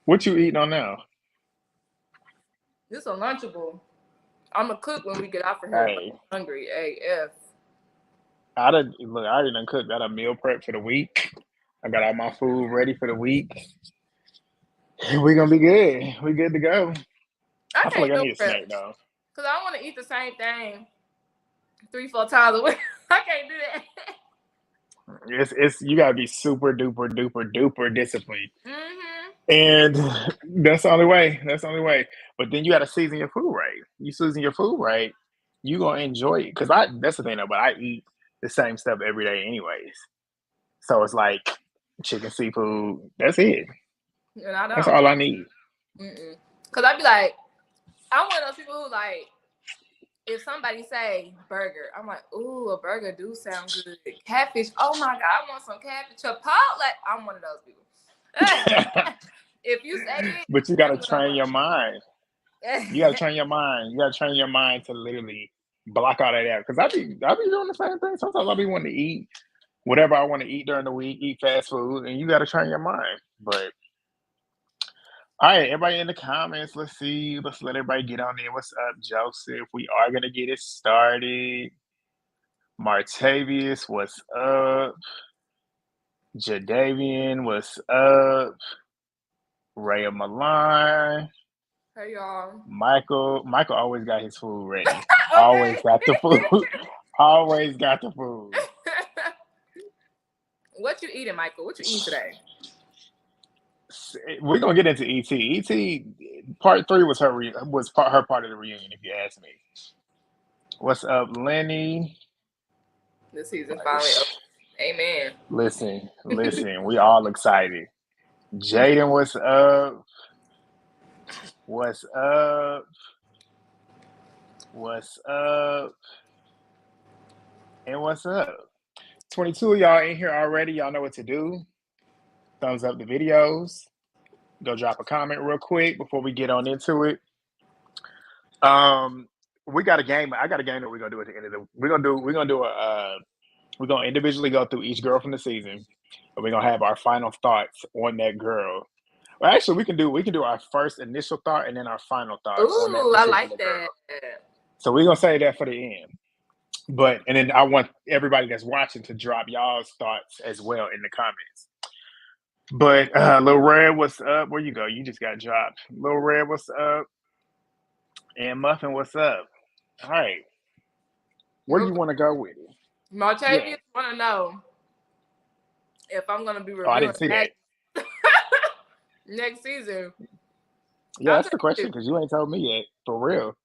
What you eating on now? This a Lunchable. I'm gonna cook when we get off of here, but Hey, I'm hungry AF. look. I already done cooked. Got a meal prep for the week. I got all my food ready for the week. We gonna be good. We good to go. I I feel like can't I do need a prep snack though. because I want to eat the same thing 3, 4 times a week. I can't do that. It's you gotta be super duper duper duper disciplined, Mhm. and that's the only way. That's the only way. But then you gotta season your food right. You season your food right, you gonna enjoy it. Cause I that's the thing though. But I eat the same stuff every day anyways. So it's like chicken, seafood. That's it. And I That's don't. all I need. Cause I be like, I'm one of those people who like, if somebody say burger, I'm like, ooh, a burger do sound good. Catfish, oh my god, I want some catfish. Chipotle, I'm one of those people. If you say it, But you gotta I'm gonna train your mind. You gotta want train your mind. You gotta train your mind to literally block all that out. Cause I be doing the same thing. Sometimes I be wanting to eat whatever I want to eat during the week, eat fast food, and you gotta train your mind. But all right, everybody in the comments, let's see. Let's let everybody get on there. What's up, Joseph? We are gonna get it started. Martavius, what's up? Jadavian, what's up? Raya Milan. hey y'all. Michael always got his food ready. Okay. Always got the food. Always got the food. What you eating, Michael? What you eating today? We're gonna get into ET. ET part three was her part of the reunion. If you ask me, what's up, Lenny? The season finally over. Amen. Listen. We all excited. Jaden, what's up? What's up? What's up? And what's up? 22 of y'all in here already. Y'all know what to do. Thumbs up the videos. Go drop a comment real quick before we get on into it. Um, we got a game. I got a game that we're gonna do at the end of the. We're gonna individually go through each girl from the season, and we're gonna have our final thoughts on that girl. Well, actually, we can do our first initial thought and then our final thought on that Ooh, I like particular that. girl. So we're gonna say that for the end. But and then I want everybody that's watching to drop y'all's thoughts as well in the comments. But Lil Red, what's up? Where you go? You just got dropped. Lil Red, what's up? And Muffin, what's up? All right, where Real you quick, want to go with it? Yeah. Martavius want to know if I'm gonna be Oh, I reviewing didn't see that. Baddies next season. Yeah, I'll that's tell the question you, because you ain't told me yet. For real,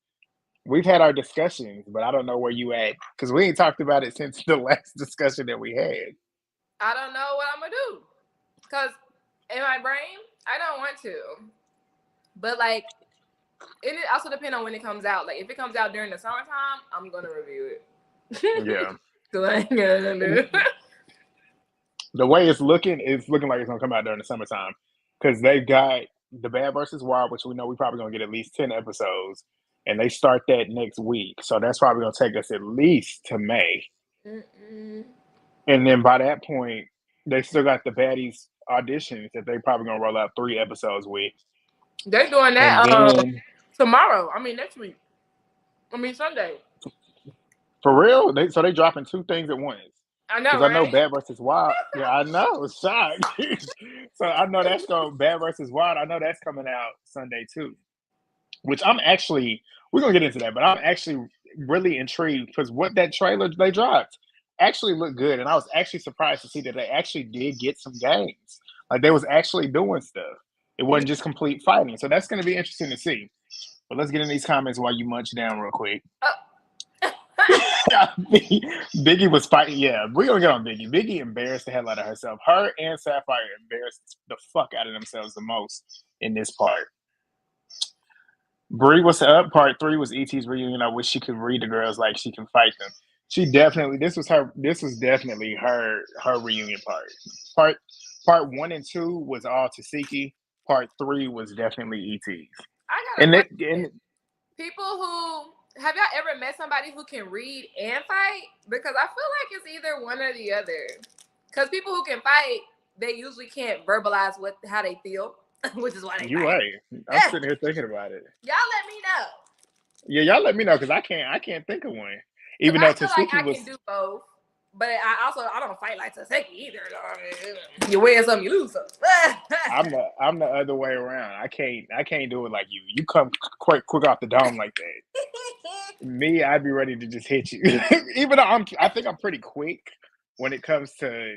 we've had our discussions, but I don't know where you at because we ain't talked about it since the last discussion that we had. I don't know what I'm gonna do. Cause in my brain, I don't want to. But like, it also depends on when it comes out. Like, if it comes out during the summertime, I'm gonna review it. Yeah, Cause I ain't gonna do it. the way it's looking like it's gonna come out during the summertime because they've got the Bad versus Wild, which we know we probably gonna get at least 10 episodes, and they start that next week. So that's probably gonna take us at least to May, Mm-mm. and then by that point, they still got the Baddies auditions that they probably gonna roll out 3 episodes with, They're doing and that then tomorrow. I mean next week. I mean Sunday. for real, they dropping 2 things at once. I Because know, I know right? Bad versus Wild. Yeah, I know. Shocked. So I know that's going Bad versus Wild. I know that's coming out Sunday too. Which I'm actually we're gonna get into that, but I'm actually really intrigued because what that trailer they dropped actually looked good, and I was actually surprised to see that they actually did get some games. Like they was actually doing stuff. It wasn't just complete fighting. So that's gonna be interesting to see. But let's get in these comments while you munch down real quick. Biggie was fighting. Yeah, we're gonna get on Biggie. Biggie embarrassed the hell out of herself. Her and Sapphire embarrassed the fuck out of themselves the most in this part. Bree was up. Part three was ET's reunion. I wish she could read the girls like she can fight them. She definitely. This was her. This was definitely her reunion part. Part part one and two was all Tasiki. Part three was definitely ET's. I got a And it question. People who have y'all ever met somebody who can read and fight? Because I feel like it's either one or the other. Because people who can fight, they usually can't verbalize how they feel. which is why they You're fight. right. I'm sitting here thinking about it. Y'all let me know. Yeah, y'all let me know because I can't think of one. Because Even though I feel like Tasiki I was, can do both. But I don't fight like Taseki either. I mean, you win some, you lose some. I'm the other way around. I can't do it like you. You come quick off the dome like that. Me, I'd be ready to just hit you. Even though I think I'm pretty quick when it comes to,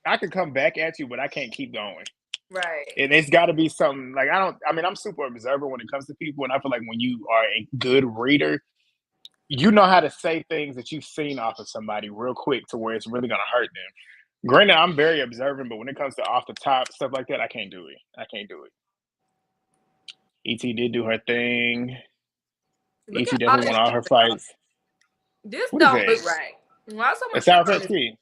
I can come back at you, but I can't keep going. Right. And it's got to be something like I'm super observant when it comes to people, and I feel like when you are a good reader, you know how to say things that you've seen off of somebody real quick to where it's really gonna hurt them. Granted, I'm very observant, but when it comes to off the top stuff like that, I can't do it. I can't do it. ET did do her thing. Look ET at all definitely won this all shit. her fights. This What is don't that? look right. Why so A much shit Sour on Patch this? Kid.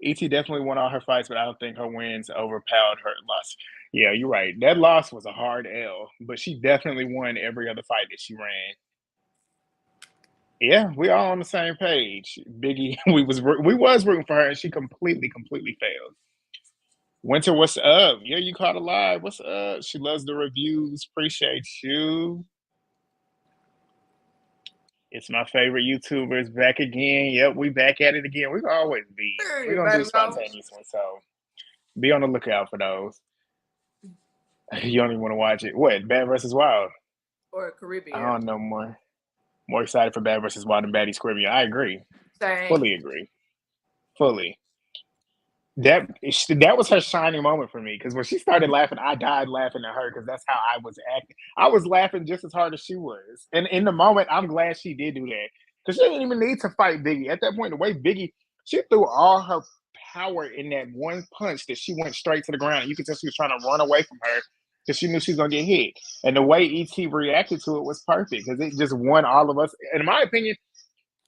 ET definitely won all her fights, but I don't think her wins overpowered her loss. Yeah, you're right. That loss was a hard L, but she definitely won every other fight that she ran. Yeah, we all on the same page. Biggie, we was rooting for her, and she completely failed. Winter, what's up? Yeah, you caught a live. What's up? She loves the reviews. Appreciate you. It's my favorite YouTubers back again. Yep, we back at it again. We always be. We're Period, gonna do baby girl. spontaneous ones, so be on the lookout for those. You don't even want to watch it. What? Bad versus Wild? Or I Caribbean. don't know more. More excited for Bad versus Wild than Baddies Caribbean. I agree. Same. Fully agree. Fully. That was her shining moment for me because when she started laughing, I died laughing at her because that's how I was acting. I was laughing just as hard as she was, and in the moment, I'm glad she did do that because she didn't even need to fight Biggie at that point. The way Biggie, she threw all her power in that one punch that she went straight to the ground. And you could tell she was trying to run away from her because she knew she was gonna get hit. And the way ET reacted to it was perfect because it just won all of us. In my opinion,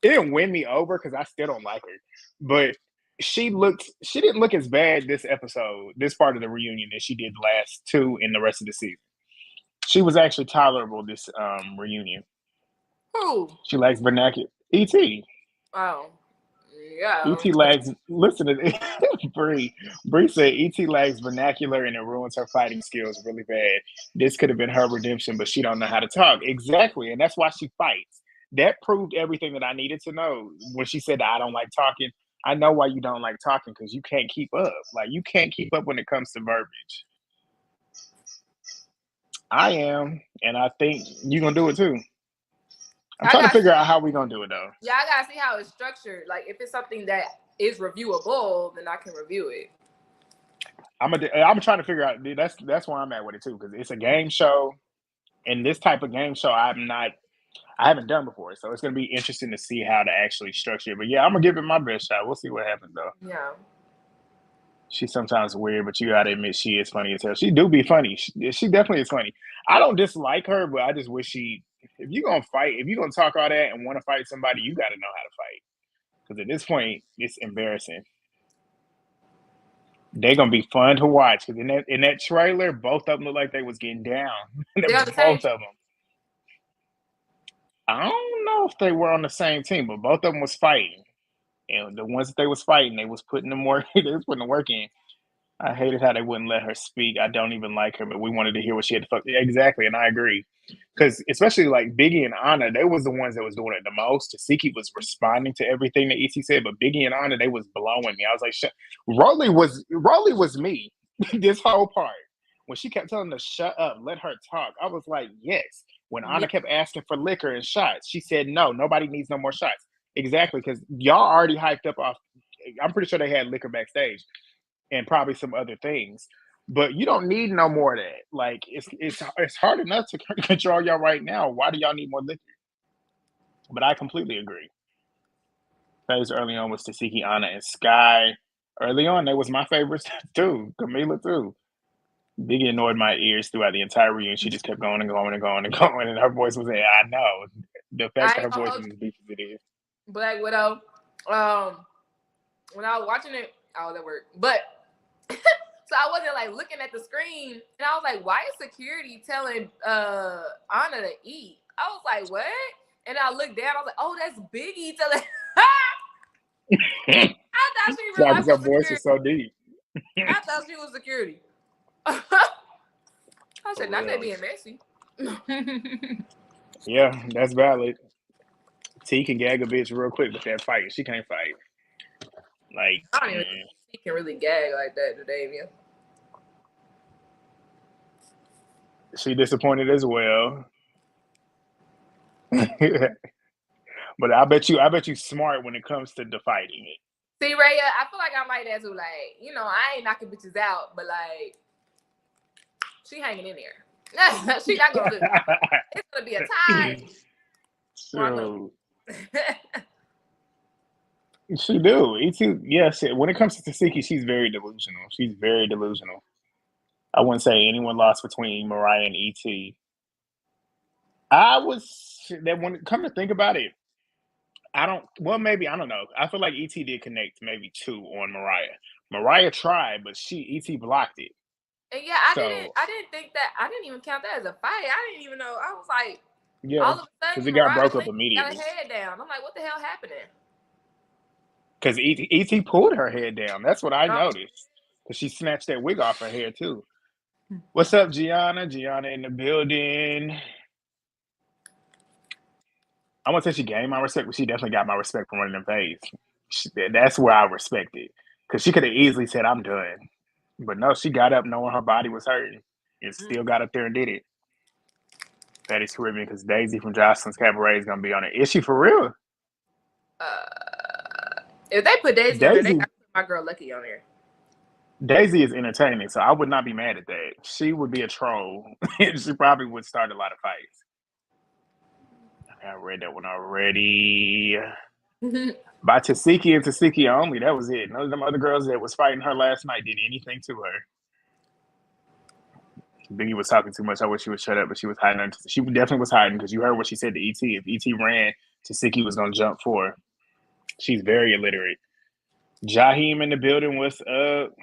it didn't win me over because I still don't like her, but she didn't look as bad this episode, this part of the reunion that she did the last two in the rest of the season. She was actually tolerable this reunion. Who? She likes vernacular. ET. Oh. Yeah. ET lacks. Listen to Bree. Bree said ET lacks vernacular and it ruins her fighting skills really bad. This could have been her redemption, but she don't know how to talk. Exactly, and that's why she fights. That proved everything that I needed to know when she said that I don't like talking. I know why you don't like talking because you can't keep up. Like you can't keep up when it comes to verbiage. I am, and I think you're gonna do it too. I'm trying to figure out how we're gonna do it though. Yeah, I gotta see how it's structured. Like if it's something that is reviewable, then I can review it. I'm trying to figure out. Dude, that's where I'm at with it too because it's a game show, and this type of game show I haven't done before, so it's gonna be interesting to see how to actually structure it. But yeah, I'm gonna give it my best shot. We'll see what happens though. Yeah. She's sometimes weird, but you gotta admit she is funny as hell. She do be funny. She definitely is funny. I don't dislike her, but I just wish she. If you're gonna fight, if you're gonna talk all that and want to fight somebody, you gotta know how to fight. Because at this point, it's embarrassing. They're gonna be fun to watch because in that trailer, both of them look like they was getting down. They're on the same. Both of them. I don't know if they were on the same team, but both of them was fighting. And the ones that they was fighting, they was putting them work. They was putting the work in. I hated how they wouldn't let her speak. I don't even like her, but we wanted to hear what she had to fuck. Yeah, exactly, and I agree. Because especially like Biggie and Anna, they was the ones that was doing it the most. Tasiki was responding to everything that ET said, but Biggie and Anna, they was blowing me. I was like, shut. Rolly was me this whole part. When she kept telling them to shut up, let her talk, I was like, yes. When Anna kept asking for liquor and shots, she said, no, nobody needs no more shots. Exactly, because y'all already hyped up off. I'm pretty sure they had liquor backstage and probably some other things. But you don't need no more of that. Like it's hard enough to control y'all right now. Why do y'all need more liquor? But I completely agree. Phase early on was Tasiki, Anna, and Sky. Early on, they was my favorites too. Camila too. Biggie annoyed my ears throughout the entire reunion. She just kept going and going and going and going, and her voice was in. I know the fact that her voice is as deep as it is. Black Widow. When I was watching it, I was at work, but so I wasn't like looking at the screen, and I was like, "Why is security telling Anna to eat?" I was like, "What?" And I looked down. I was like, "Oh, that's Biggie telling." I thought she realized Her was voice security. is so deep. I thought she was security. I For said, not that real. being messy. Yeah, that's valid. T can gag a bitch real quick, but that fight, she can't fight. Like, I don't even think he can really gag like that to Damien. she disappointed as well. But I bet you smart when it comes to the fighting it. See, Raya, I feel like I'm like that too. Like, you know, I ain't knocking bitches out, but like, she hanging in there. She not gonna lose. It's gonna be a tie. So she do. E2, yes. When it comes to Tasiki, she's very delusional. She's very delusional. I wouldn't say anyone lost between Mariah and ET. I was that when come to think about it, I don't. Well, maybe I don't know. I feel like ET did connect maybe two on Mariah. Mariah tried, but ET blocked it. And yeah, I So didn't think that. I didn't even count that as a fight. I didn't even know. I was like, yeah, all of a because sudden, it got Mariah broke up Lynch got immediately. her head down. I'm like, what the hell happening? Because ET pulled her head down. That's what I noticed. Because she snatched that wig off her hair too. What's up, Gianna? Gianna in the building. I won't say she gained my respect, but she definitely got my respect from running them fades. That's where I respect it. Because she could have easily said, I'm done. But no, she got up knowing her body was hurting and still got up there and did it. Baddies Caribbean, because Daisy from Jocelyn's Cabaret is going to be on it. Is she for real? If they put Daisy on there, they got to put my girl Lucky on there. Daisy is entertaining, so I would not be mad at that. She would be a troll. She probably would start a lot of fights. I read that one already. By Tasiki and Tasiki only. That was it. None of them other girls that was fighting her last night did anything to her. Biggie was talking too much. I wish she would shut up, but she was hiding. She definitely was hiding because you heard what she said to ET. If ET ran, Tasiki was going to jump for her. She's very illiterate. Jaheim in the building. What's up?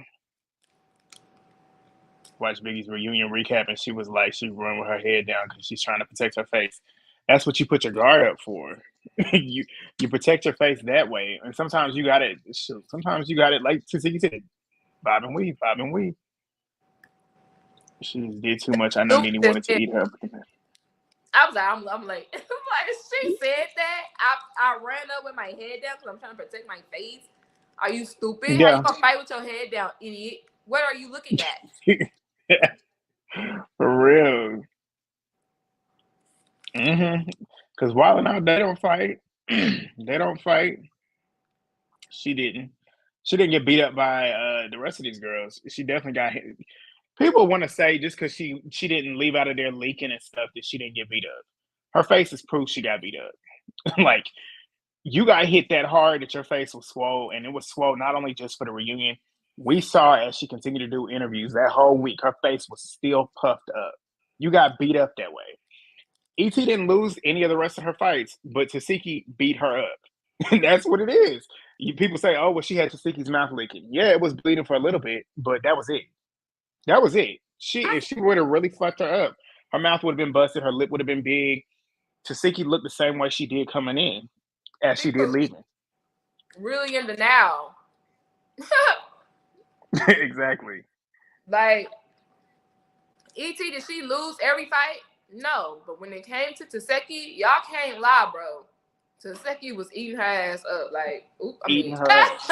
Watch Biggie's reunion recap, and she was like, she run with her head down because she's trying to protect her face. That's what you put your guard up for. you protect your face that way, and sometimes you got it. Sometimes you got it like Tasiki said, bob and weave, bob and weave. She just did too much. I know Nene wanted to eat her. I was like, I'm late. Like, she said that. I ran up with my head down because I'm trying to protect my face. Are you stupid? Yeah. How you gonna fight with your head down, idiot? What are you looking at? For real. Because Wild 'N Out, they don't fight. They don't fight. She didn't. She didn't get beat up by the rest of these girls. She definitely got hit. People want to say just because she didn't leave out of there leaking and stuff that she didn't get beat up. Her face is proof she got beat up. Like, you got hit that hard that your face was swole, and it was swole not only just for the reunion. We saw as she continued to do interviews that whole week, her face was still puffed up. You got beat up that way. ET didn't lose any of the rest of her fights, but Tasiki beat her up. That's what it is. People say, oh, well, she had Tasiki's mouth leaking. Yeah, it was bleeding for a little bit, but that was it. That was it. If she would have really fucked her up, her mouth would have been busted, her lip would have been big. Tasiki looked the same way she did coming in as she did leaving. Really in the now. Exactly. Like, ET, did she lose every fight? No. But when it came to Taseki, y'all can't lie, bro. Taseki was eating her ass up. Like, eating her ass.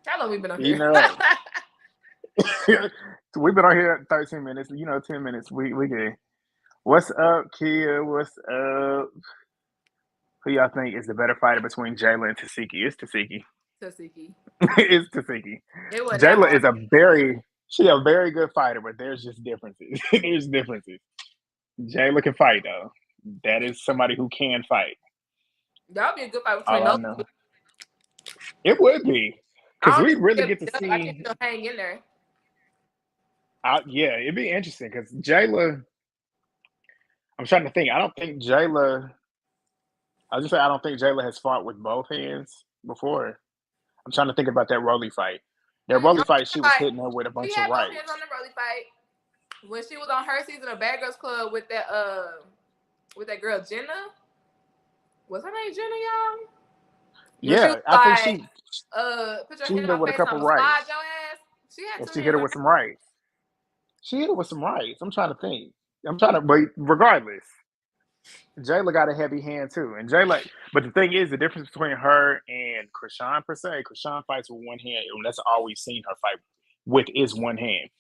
How long we been on eating here? Her ass. We've been on here 13 minutes. 10 minutes. We good. What's up, Kia? What's up? Who y'all think is the better fighter between Jayla and Tasiki? It's Tasiki. It's Tasiki. Jayla is a very good fighter, but there's just differences. There's differences. Jayla can fight though. That is somebody who can fight. That would be a good fight between those two. It would be. Because we really get to see. I can still hang in there. Yeah, it'd be interesting because Jayla. I'm trying to think. I don't think Jayla has fought with both hands before. I'm trying to think about that Rolly fight. That Rolly fight, she was hitting her with a bunch of rights. She had both hands on the Rolly fight. When she was on her season of Bad Girls Club with that girl Jenna. Was her name Jenna, y'all? Yeah, I think put your hand on my face, with a couple rights. She had she hit her with some rights. She hit her with some rights. I'm trying to think. But regardless, Jayla got a heavy hand too, and Jayla. But the thing is, the difference between her and Krishan per se, Krishan fights with one hand, and that's all we've seen her fight with is one hand.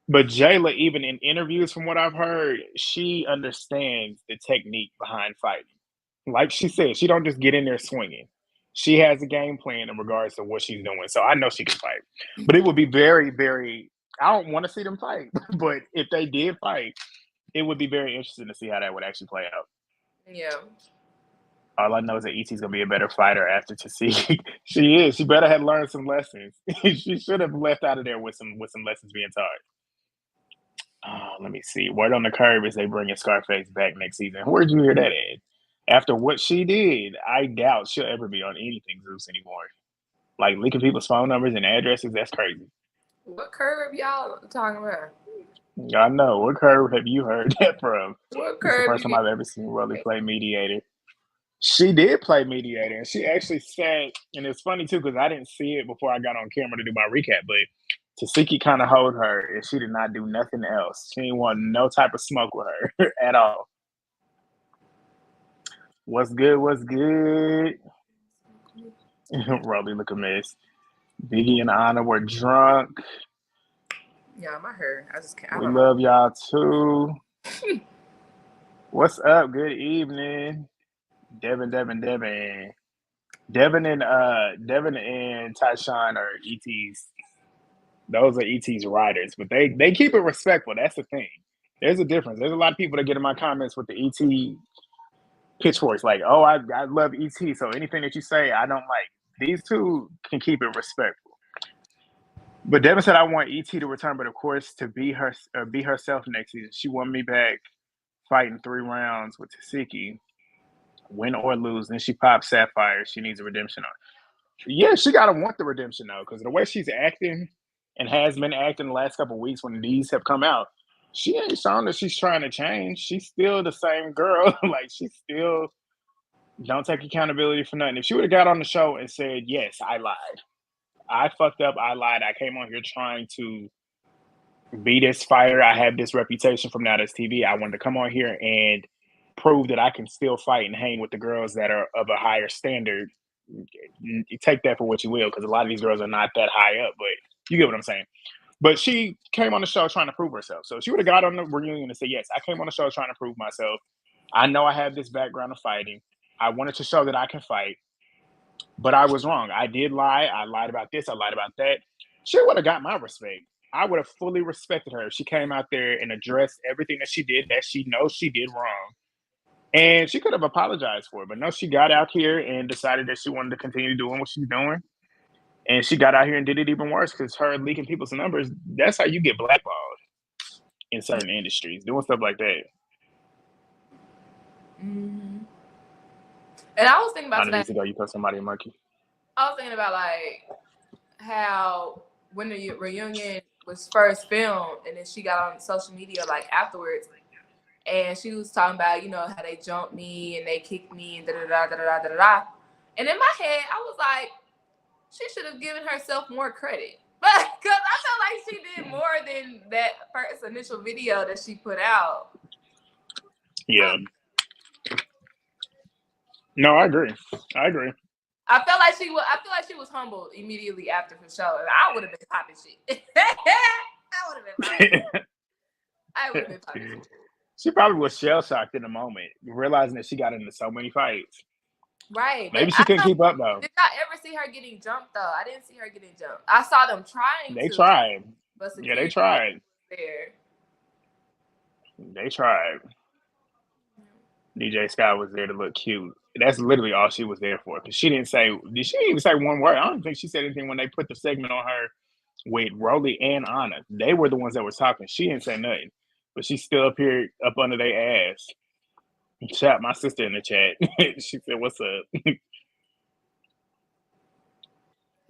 But Jayla, even in interviews, from what I've heard, she understands the technique behind fighting. Like she said, she don't just get in there swinging. She has a game plan in regards to what she's doing. So I know she can fight. But it would be very, very. I don't want to see them fight, but if they did fight, it would be very interesting to see how that would actually play out. Yeah. All I know is that ET's gonna be a better fighter after Tasiki. She is. She better have learned some lessons. She should have left out of there with some lessons being taught. Let me see. Word on the curb is they bringing Scarface back next season. Where'd you hear that at? After what she did, I doubt she'll ever be on anything Zeus anymore. Like leaking people's phone numbers and addresses, that's crazy. What curve y'all talking about? I know. What curb have you heard that from? What This is the curve first you time get? I've ever seen Rolly play mediator. She did play mediator, and she actually said, and it's funny too because I didn't see it before I got on camera to do my recap, but Tasiki kind of hold her, and she did not do nothing else. She didn't want no type of smoke with her at all. What's good? What's good? Rolly look a mess. Biggie and Anna were drunk. Yeah, my hair. I just can't. I We don't know. love y'all too. What's up? Good evening. Devin. Devin and Tyshawn are ET's. Those are ET's riders, but they keep it respectful. That's the thing. There's a difference. There's a lot of people that get in my comments with the ET pitchforks, like, "Oh, I love ET, so anything that you say, I don't like." These two can keep it respectful. But Devin said, "I want ET to return, but of course to be herself next season. She won me back fighting 3 rounds with Tasiki, win or lose. Then she pops Sapphire. She needs a redemption on. Yeah, she gotta want the redemption though, because the way she's acting and has been acting the last couple of weeks when these have come out, she ain't shown that she's trying to change. She's still the same girl. Like she still don't take accountability for nothing. If she would have got on the show and said, "Yes, I lied. I fucked up. I lied. I came on here trying to be this fighter. I have this reputation from Now That's TV. I wanted to come on here and prove that I can still fight and hang with the girls that are of a higher standard." You take that for what you will, because a lot of these girls are not that high up, but you get what I'm saying. But she came on the show trying to prove herself. So she would have got on the reunion and said, "Yes, I came on the show trying to prove myself. I know I have this background of fighting. I wanted to show that I can fight, but I was wrong. I did lie. I lied about this. I lied about that." She would have got my respect. I would have fully respected her if she came out there and addressed everything that she did that she knows she did wrong. And she could have apologized for it. But no, she got out here and decided that she wanted to continue doing what she's doing. And she got out here and did it even worse because her leaking people's numbers, that's how you get blackballed in certain industries, doing stuff like that. Mm-hmm. And I was thinking about today. Years ago, you call somebody a monkey. I was thinking about like how when the reunion was first filmed, and then she got on social media like afterwards, and she was talking about how they jumped me and they kicked me and da da da da da da da. And in my head, I was like, she should have given herself more credit, because I felt like she did more than that first initial video that she put out. Yeah. No, I agree. I felt like she was. I feel like she was humbled immediately after the show. I would have been popping shit. I would have been popping. I would have been popping shit. She probably was shell shocked in the moment, realizing that she got into so many fights. Right. Maybe she couldn't keep up though. Did y'all ever see her getting jumped though? I didn't see her getting jumped. I saw them trying They to. tried. But Yeah, they tried. There. They tried. DJ Sky was there to look cute. That's literally all she was there for. Because she didn't even say one word. I don't think she said anything when they put the segment on her with Rolly and Anna. They were the ones that were talking. She didn't say nothing. But she still appeared up under their ass. Shout my sister in the chat. She said, "What's up?"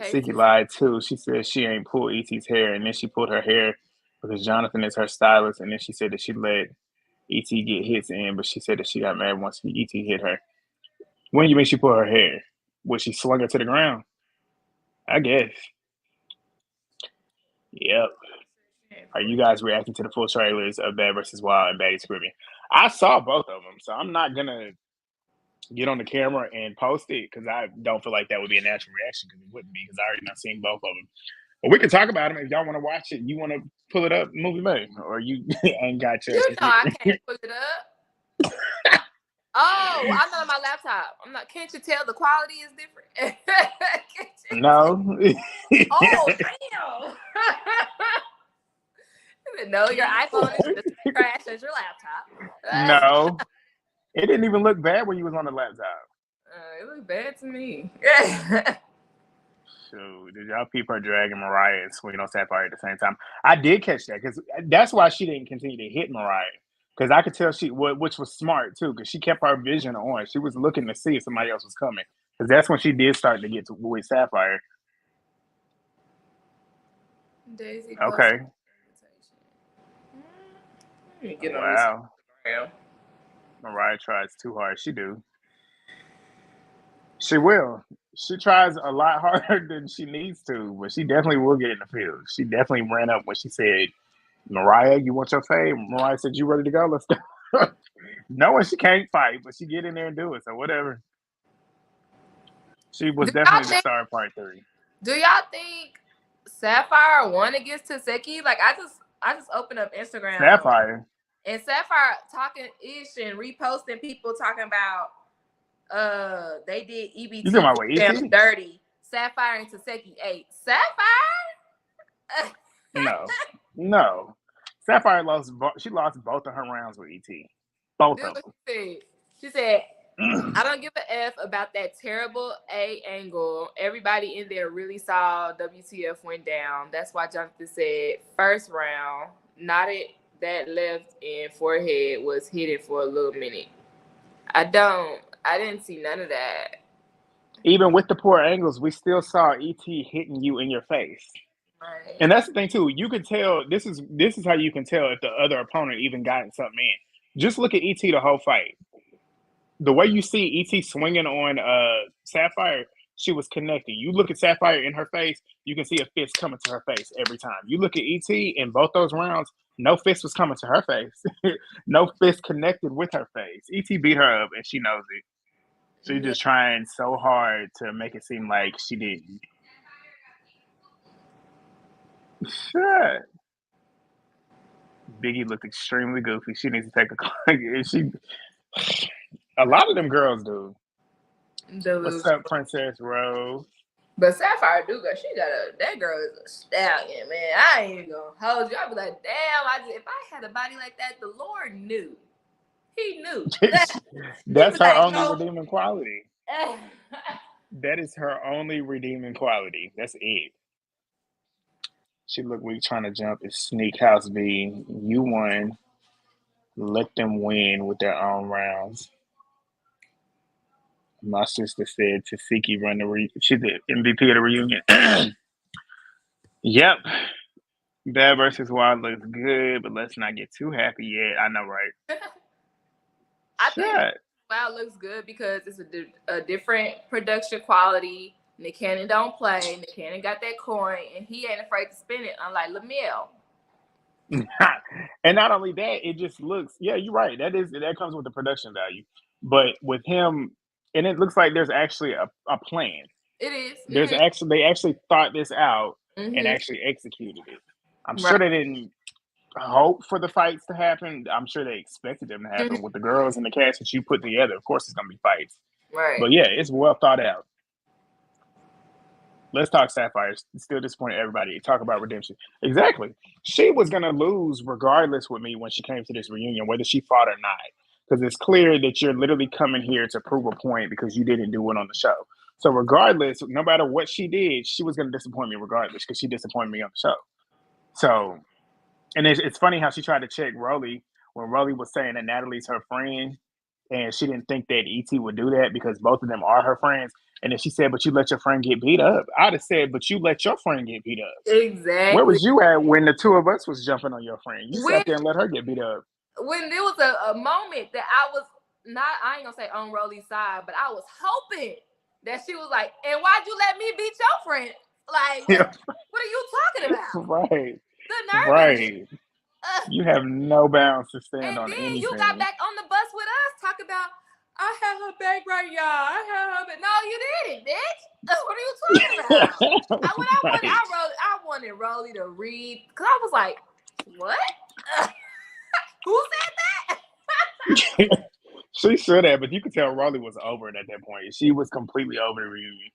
Siki lied too. She said she ain't pulled ET's hair, and then she pulled her hair because Jonathan is her stylist, and then she said that she let ET get hits in, but she said that she got mad once ET hit her. When do you mean she pulled her hair? Was she slung her to the ground? I guess. Yep. Are you guys reacting to the full trailers of Bad versus Wild and Baddies Caribbean? I saw both of them, so I'm not gonna get on the camera and post it because I don't feel like that would be a natural reaction because it wouldn't be because I already not seen both of them. But we can talk about them if y'all want to watch it. You want to pull it up, movie bay, or you ain't got your You know computer. I can't pull it up. Oh, I'm not on my laptop. I'm not. Can't you tell the quality is different? No. Oh damn! No, your iPhone is just as trash as your laptop. No. It didn't even look bad when you was on the laptop. It looked bad to me. So did y'all peep her dragging Mariah and swinging on Sapphire at the same time? I did catch that because that's why she didn't continue to hit Mariah. Because I could tell which was smart too, because she kept her vision on. She was looking to see if somebody else was coming. Because that's when she did start to get to with Sapphire. Daisy. Okay. Get on Wow. this. Mariah tries too hard. She do. She will. She tries a lot harder than she needs to, but she definitely will get in the field. She definitely ran up when she said, Mariah, you want your fave? Mariah said, you ready to go? Let's go. Knowing she can't fight, but she get in there and do it. So whatever. She was definitely the star of part 3. Do y'all think Sapphire won against Taseki? Like I just opened up Instagram. Sapphire. And Sapphire talking ish and reposting people talking about they did EBT You talking about what, damn dirty. Sapphire and Taseki 8. Sapphire? No. Sapphire lost. She lost both of her rounds with ET. Both of them. She said, I don't give a F about that terrible A angle. Everybody in there really saw WTF went down. That's why Jonathan said first round, nodded that left and forehead was hidden for a little minute. I didn't see none of that. Even with the poor angles, we still saw ET hitting you in your face. Right. And that's the thing too. You could tell this is how you can tell if the other opponent even gotten something in. Just look at ET the whole fight. The way you see ET swinging on Sapphire, she was connected. You look at Sapphire in her face, you can see a fist coming to her face every time. You look at ET in both those rounds, no fist was coming to her face. No fist connected with her face. ET beat her up and she knows it. She's just trying so hard to make it seem like she didn't. Shit. Biggie looked extremely goofy. She needs to take a lot of them girls do. What's up, Princess Rose? But Sapphire do go. That girl is a stallion, man. I ain't even gonna hold you. I'll be like, damn, if I had a body like that, the Lord knew. He knew. That's her only redeeming quality. That is her only redeeming quality. That's it. She looked weak trying to jump. It's Sneak House B. You won. Let them win with their own rounds. My sister said Taseki run she's the MVP of the reunion. Yep. Bad versus Wild looks good, but let's not get too happy yet. I know, right? I think Wild looks good because it's a different production quality. Nick Cannon don't play. Nick Cannon got that coin, and he ain't afraid to spend it, unlike Lamille. And not only that, it just looks. Yeah, you're right. That comes with the production value. But with him, and it looks like there's actually a plan. It is. There's they actually thought this out and actually executed it. I'm sure they didn't hope for the fights to happen. I'm sure they expected them to happen with the girls and the cast that you put together. Of course, it's gonna be fights. Right. But yeah, it's well thought out. Let's talk Sapphire. Still disappointed everybody. Talk about redemption. Exactly. She was gonna lose regardless with me when she came to this reunion, whether she fought or not. Because it's clear that you're literally coming here to prove a point because you didn't do it on the show. So regardless, no matter what she did, she was going to disappoint me regardless because she disappointed me on the show. So, and it's funny how she tried to check Rolly when Rolly was saying that Natalie's her friend and she didn't think that ET would do that because both of them are her friends. And then she said, but you let your friend get beat up. I'd have said, but you let your friend get beat up. Exactly. Where was you at when the two of us was jumping on your friend? You sat there and let her get beat up. When there was a moment that I was I ain't gonna say on Rolly's side, but I was hoping that she was like, and why'd you let me beat your friend? Like, what are you talking about? Right. The nerve of Right. You have no bounds to stand and on then you got anything. back on the bus with us, talk about I had her back right, y'all. I had her back. No, you didn't, bitch. What are you talking about? Right. I wanted Rolly to read because I was like, what? Who said that? She should have, but you could tell Rolly was over it at that point. She was completely over the reunion.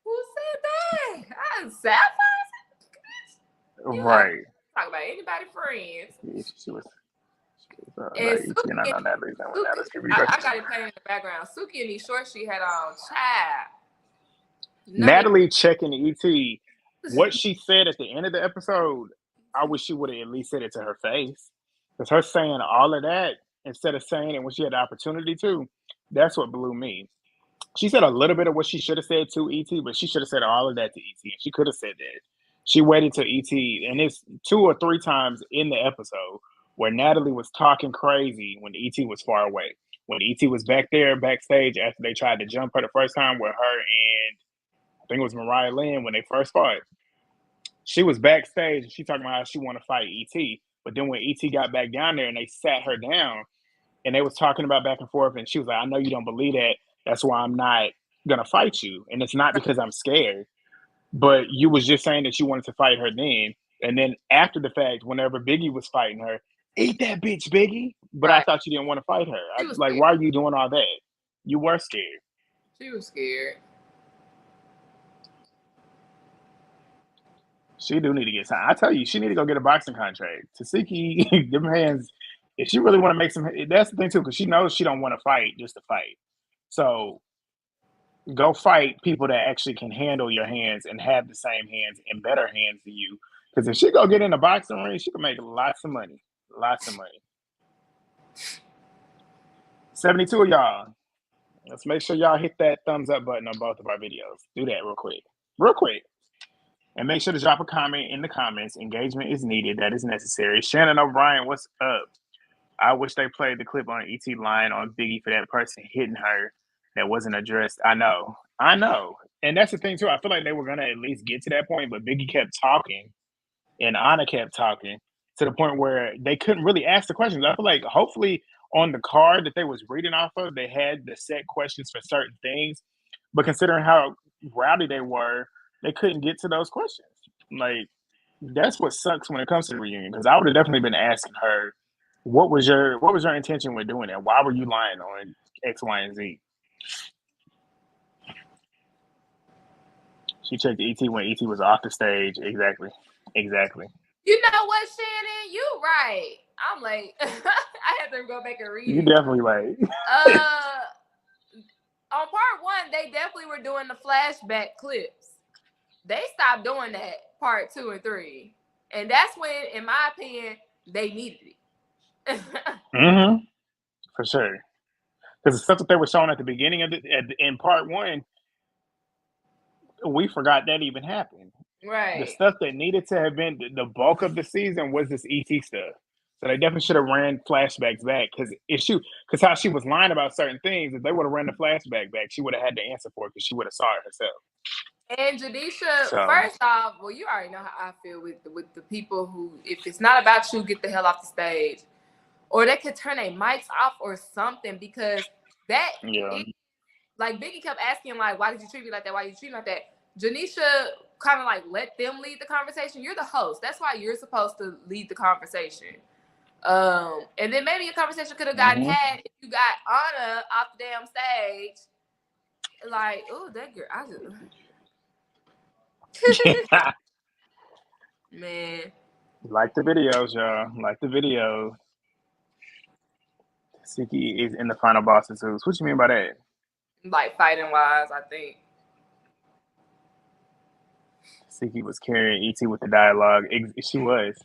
Who said that? I Sapphire. You have Right. talk about anybody friends. Yeah, she was And like, you know, Natalie's and when Suki, Natalie's gonna be back. I got it playing in the background. Suki and these shorts she had on, child. Natalie checking ET. What she said at the end of the episode, I wish she would have at least said it to her face. Because her saying all of that instead of saying it when she had the opportunity to, that's what blew me. She said a little bit of what she should have said to ET, but she should have said all of that to ET, and she could have said that. She waited till ET, and it's 2 or 3 times in the episode where Natalie was talking crazy when ET was far away. When ET was back there backstage after they tried to jump her the first time with her and I think it was Mariah Lynn when they first fought. She was backstage and she talking about how she want to fight ET. But then when ET got back down there and they sat her down and they was talking about back and forth and she was like, I know you don't believe that. That's why I'm not gonna fight you. And it's not because I'm scared. But you was just saying that you wanted to fight her then. And then after the fact, whenever Biggie was fighting her, eat that bitch, Biggie. But I Right. thought you didn't want to fight her. She was Like, scared. why are you doing all that? You were scared. She was scared. She do need to get signed. I tell you, she need to go get a boxing contract. Tasiki, them hands. If she really want to make some, that's the thing too, because she knows she don't want to fight just to fight. So go fight people that actually can handle your hands and have the same hands and better hands than you. Because if she go get in a boxing ring, she can make lots of money. Lots of money. 72 of y'all. Let's make sure y'all hit that thumbs up button on both of our videos. Do that real quick. Real quick. And make sure to drop a comment in the comments. Engagement is needed. That is necessary. Shannon O'Brien, what's up? I wish they played the clip on ET line on Biggie for that person hitting her that wasn't addressed. I know. And that's the thing, too. I feel like they were going to at least get to that point, but Biggie kept talking and Anna kept talking to the point where they couldn't really ask the questions. I feel like hopefully on the card that they was reading off of, they had the set questions for certain things. But considering how rowdy they were, they couldn't get to those questions. Like, that's what sucks when it comes to the reunion, because I would have definitely been asking her, what was your intention with doing that? Why were you lying on X, Y, and Z? She checked ET when ET was off the stage. Exactly. You know what, Shannon? You right. I'm like, I had to go back and read You it. definitely like. On part 1, they definitely were doing the flashback clips. They stopped doing that part 2 and 3. And that's when, in my opinion, they needed it. Mm-hmm. For sure. Because the stuff that they were showing at the beginning of in part 1, we forgot that even happened. Right. The stuff that needed to have been the bulk of the season was this ET stuff. So they definitely should have ran flashbacks back, because how she was lying about certain things, if they would have ran the flashback back, she would have had to answer for it because she would have saw it herself. And Janisha, first off, well, you already know how I feel with the people who, if it's not about you, get the hell off the stage, or they could turn their mics off or something, because that, like Biggie kept asking, like, why did you treat me like that? Why did you treat me like that? Janisha kind of like let them lead the conversation. You're the host. That's why you're supposed to lead the conversation. And then maybe a conversation could have gotten had if you got Anna off the damn stage. Like, oh, that girl, I just man. Like the videos, y'all. Like the videos. Siki is in the final boss's house. What you mean by that? Like fighting wise, I think. Siki was carrying ET with the dialogue. She was.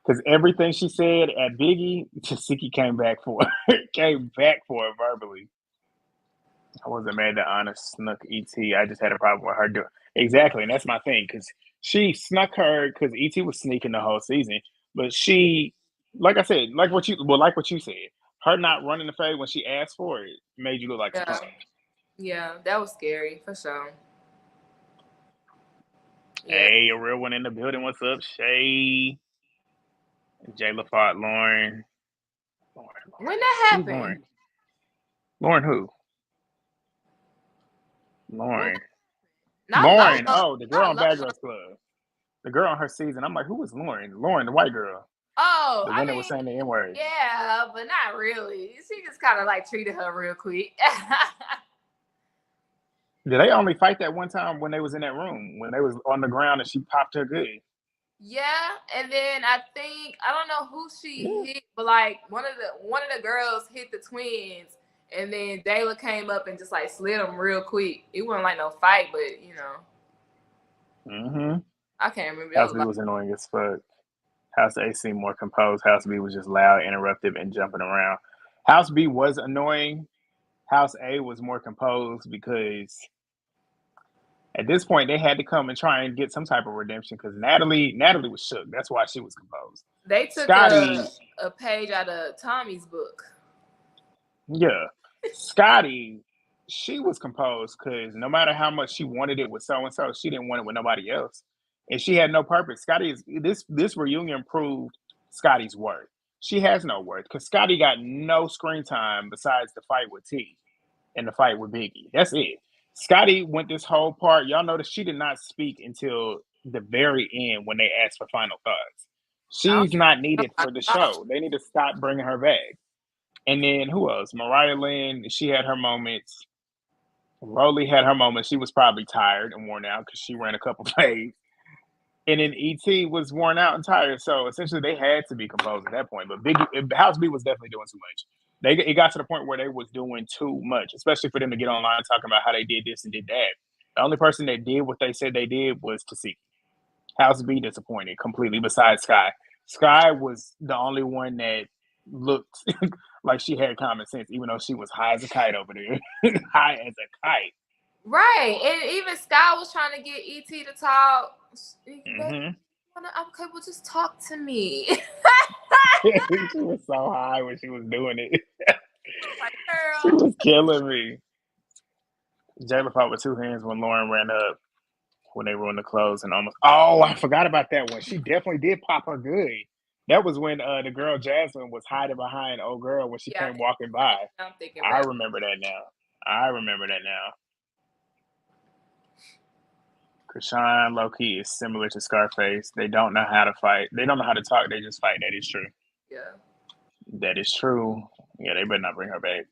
Because everything she said at Biggie, Siki came back for it verbally. I wasn't mad that Anna snuck ET. I just had a problem with her doing exactly, and that's my thing. Because she snuck her because ET was sneaking the whole season, but she, like I said, like what you said, her not running the fade when she asked for it made you look like a punk. Yeah, that was scary for sure. Yeah. Hey, a real one in the building. What's up, Shay? Jayla fought Lauren. When that Who's happened? Lauren? Lauren who? When Lauren. not Lauren. Lola. Oh, the girl Not on Bad Lola. Girls Club. The girl on her season. I'm like, who is Lauren? Lauren, the white girl. Oh, The I one that was mean, saying the N word. yeah, but not really. She just kind of like treated her real quick. Did they only fight that one time when they was in that room? When they was on the ground and she popped her good? Yeah, and then I think I don't know who she Yeah. hit, but like one of the girls hit the twins, and then Dayla came up and just like slid them real quick. It wasn't like no fight, but you know, Mm-hmm. I can't remember. That House was B like, was annoying as fuck. House A seemed more composed. House B was just loud, interruptive, and jumping around. House B was annoying. House A was more composed because at this point they had to come and try and get some type of redemption because Natalie was shook. That's why she was composed. they took Scotty, a page out of Tommy's book. yeah. Scotty, she was composed because no matter how much she wanted it with so and so, she didn't want it with nobody else. And she had no purpose. Scotty is this reunion proved Scotty's worth. She has no worth because Scotty got no screen time besides the fight with T and the fight with Biggie. That's it. Scotty went this whole part. Y'all notice she did not speak until the very end when they asked for final thoughts. I She's not needed don't for the know. show. They need to stop bringing her back. And then who else? Mariah Lynn, she had her moments. Rolly had her moments. She was probably tired and worn out because she ran a couple plays. And then ET was worn out and tired. So essentially, they had to be composed at that point. But House B was definitely doing too much. It got to the point where they was doing too much, especially for them to get online talking about how they did this and did that. The only person that did what they said they did was Tasiki. House B disappointed completely. Besides Sky, Sky was the only one that looked like she had common sense, even though she was high as a kite over there, high as a kite. Right, and even Sky was trying to get ET to talk. Mm-hmm. Okay, well, just talk to me. She was so high when she was doing it. Like, She girl. was killing me. Jayla fought with two hands when Lauren ran up when they were on the clothes and almost. Oh, I forgot about that one. She definitely did pop her good. That was when the girl Jasmine was hiding behind old girl when she Yeah, came walking by. I'm thinking I about. remember that now. I remember that now. Krishan low key is similar to Scarface. They don't know how to fight. They don't know how to talk. They just fight. That is true. Yeah. That is true. Yeah, they better not bring her back.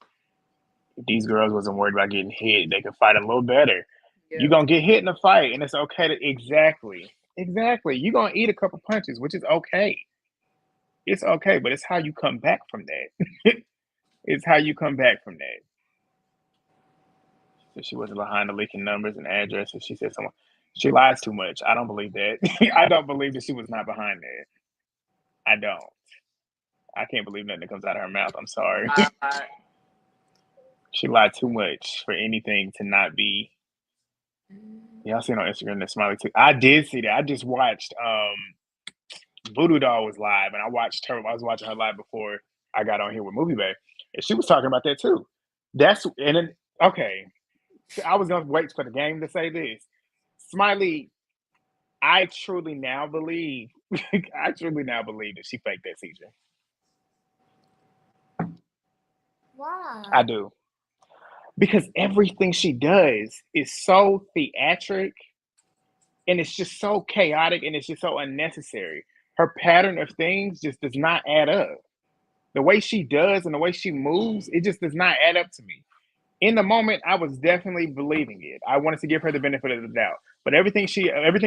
If these girls wasn't worried about getting hit, they could fight a little better. Yeah. You're gonna get hit in a fight, and it's okay to exactly. You're gonna eat a couple punches, which is okay. It's okay, but it's how you come back from that. It's how you come back from that. So she wasn't behind the leaking numbers and addresses. She said someone she lies too much. I don't believe that. I don't believe that she was not behind that. I don't. I can't believe nothing that comes out of her mouth. I'm sorry. She lied too much for anything to not be. Yeah, I seen on Instagram that Smiley too. I did see that. I just watched Voodoo Doll was live, and I watched her. I was watching her live before I got on here with Movie Bay, and she was talking about that too. That's and then okay. So I was gonna wait for the game to say this. Smiley, I truly now believe. I truly now believe that she faked that seizure. Why? I do because everything she does is so theatric and it's just so chaotic and it's just so unnecessary. Her pattern of things just does not add up. The way she does and the way she moves, it just does not add up to me. In the moment, I was definitely believing it. I wanted to give her the benefit of the doubt. But everything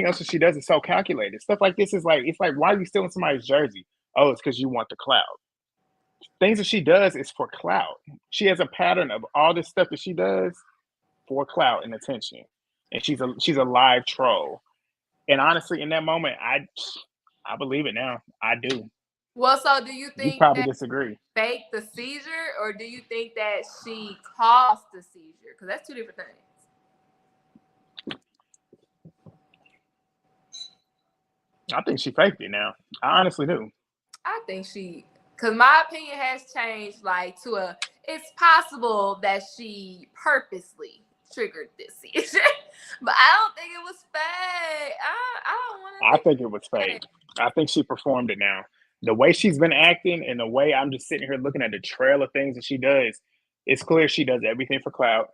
else that she does is so calculated. Stuff like this is like, it's like, why are you stealing somebody's jersey? Oh, it's because you want the clout. Things that she does is for clout. She has a pattern of all this stuff that she does for clout and attention. And she's a live troll. And honestly, in that moment, I believe it now. I do. Well, so do you You think probably that disagree. faked the seizure, or do you think that she caused the seizure? Because that's two different things. I think she faked it now. I honestly do. I think she, because my opinion has changed, like to a, it's possible that she purposely triggered this seizure, but I don't think it was fake. I don't want to I think think it was fake. I think she performed it now. the way she's been acting and the way I'm just sitting here looking at the trail of things that she does, it's clear she does everything for clout.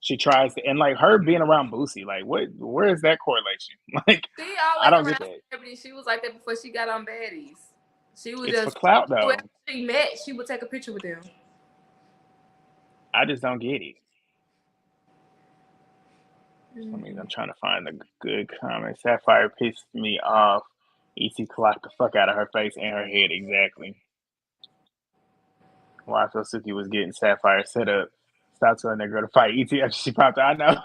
She tries to, and like her being around Boosie, like what? Where is that correlation? Like, She I always don't get around that. celebrities. She was like that before she got on Baddies. She was It's for just clout whoever though. she met, she would take a picture with them. I just don't get it. I'm trying to find the good comment. Sapphire pissed me off. ET clocked the fuck out of her face and her head exactly. Why I feel Suki was getting Sapphire set up. Stop telling that girl to fight ET after she popped out. I know.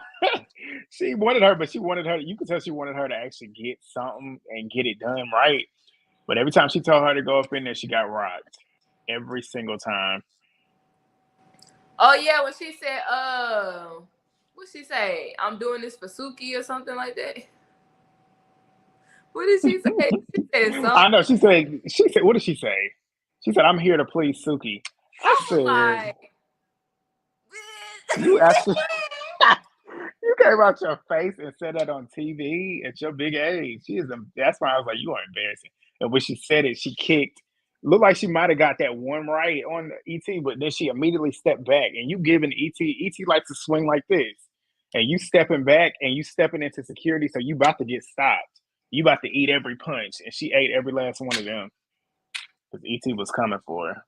She wanted her, but she wanted her. You could tell she wanted her to actually get something and get it done right. But every time she told her to go up in there, she got rocked. Every single time. Oh yeah, when she said, what she say? I'm doing this for Suki or something like that. What did she say? She said something. I know. She said, what did she say? She said, I'm here to please Suki. I said, like, you actually, you came out your face and said that on TV at your big age. That's why I was like, you are embarrassing. And when she said it, she kicked. Looked like she might have got that one right on ET, but then she immediately stepped back. And you giving ET likes to swing like this. And you stepping back and you stepping into security, so you about to get stopped. You about to eat every punch. And she ate every last one of them. Because ET was coming for her.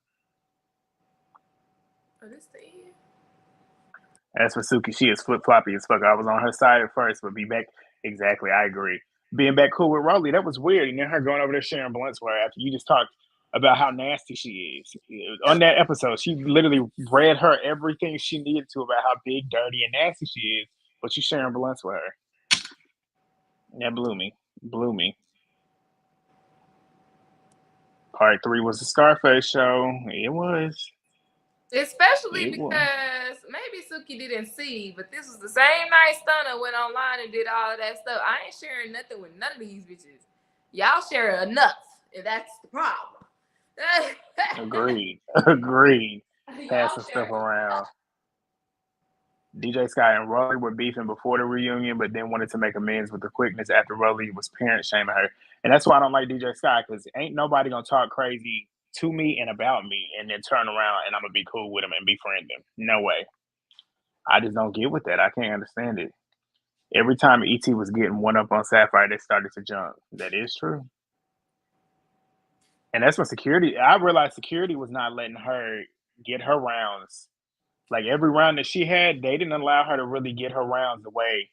As for Suki, she is flip floppy as fuck. I was on her side at first, but be back. Exactly, I agree. Being back cool with Rolly, that was weird. And then her going over there sharing blunts with her after you just talked about how nasty she is. On that episode, she literally read her everything she needed to about how big, dirty, and nasty she is, but you sharing blunts with her. That blew me. Blew me. Part 3 was the Scarface show. It was. Especially because maybe Suki didn't see, but this was the same night Stunner went online and did all of that stuff. I ain't sharing nothing with none of these bitches. Y'all share enough, and that's the problem. Agreed. Agreed. Passing stuff around. DJ Sky and Rolly were beefing before the reunion, but then wanted to make amends with the quickness after Rolly was parent shaming her. And that's why I don't like DJ Sky, because ain't nobody gonna talk crazy to me and about me and then turn around and I'm gonna be cool with them and befriend them. No way. I just don't get with that. I can't understand it. Every time ET was getting one up on Sapphire, they started to jump. That is true. And that's when I realized security was not letting her get her rounds. Like every round that she had, they didn't allow her to really get her rounds the way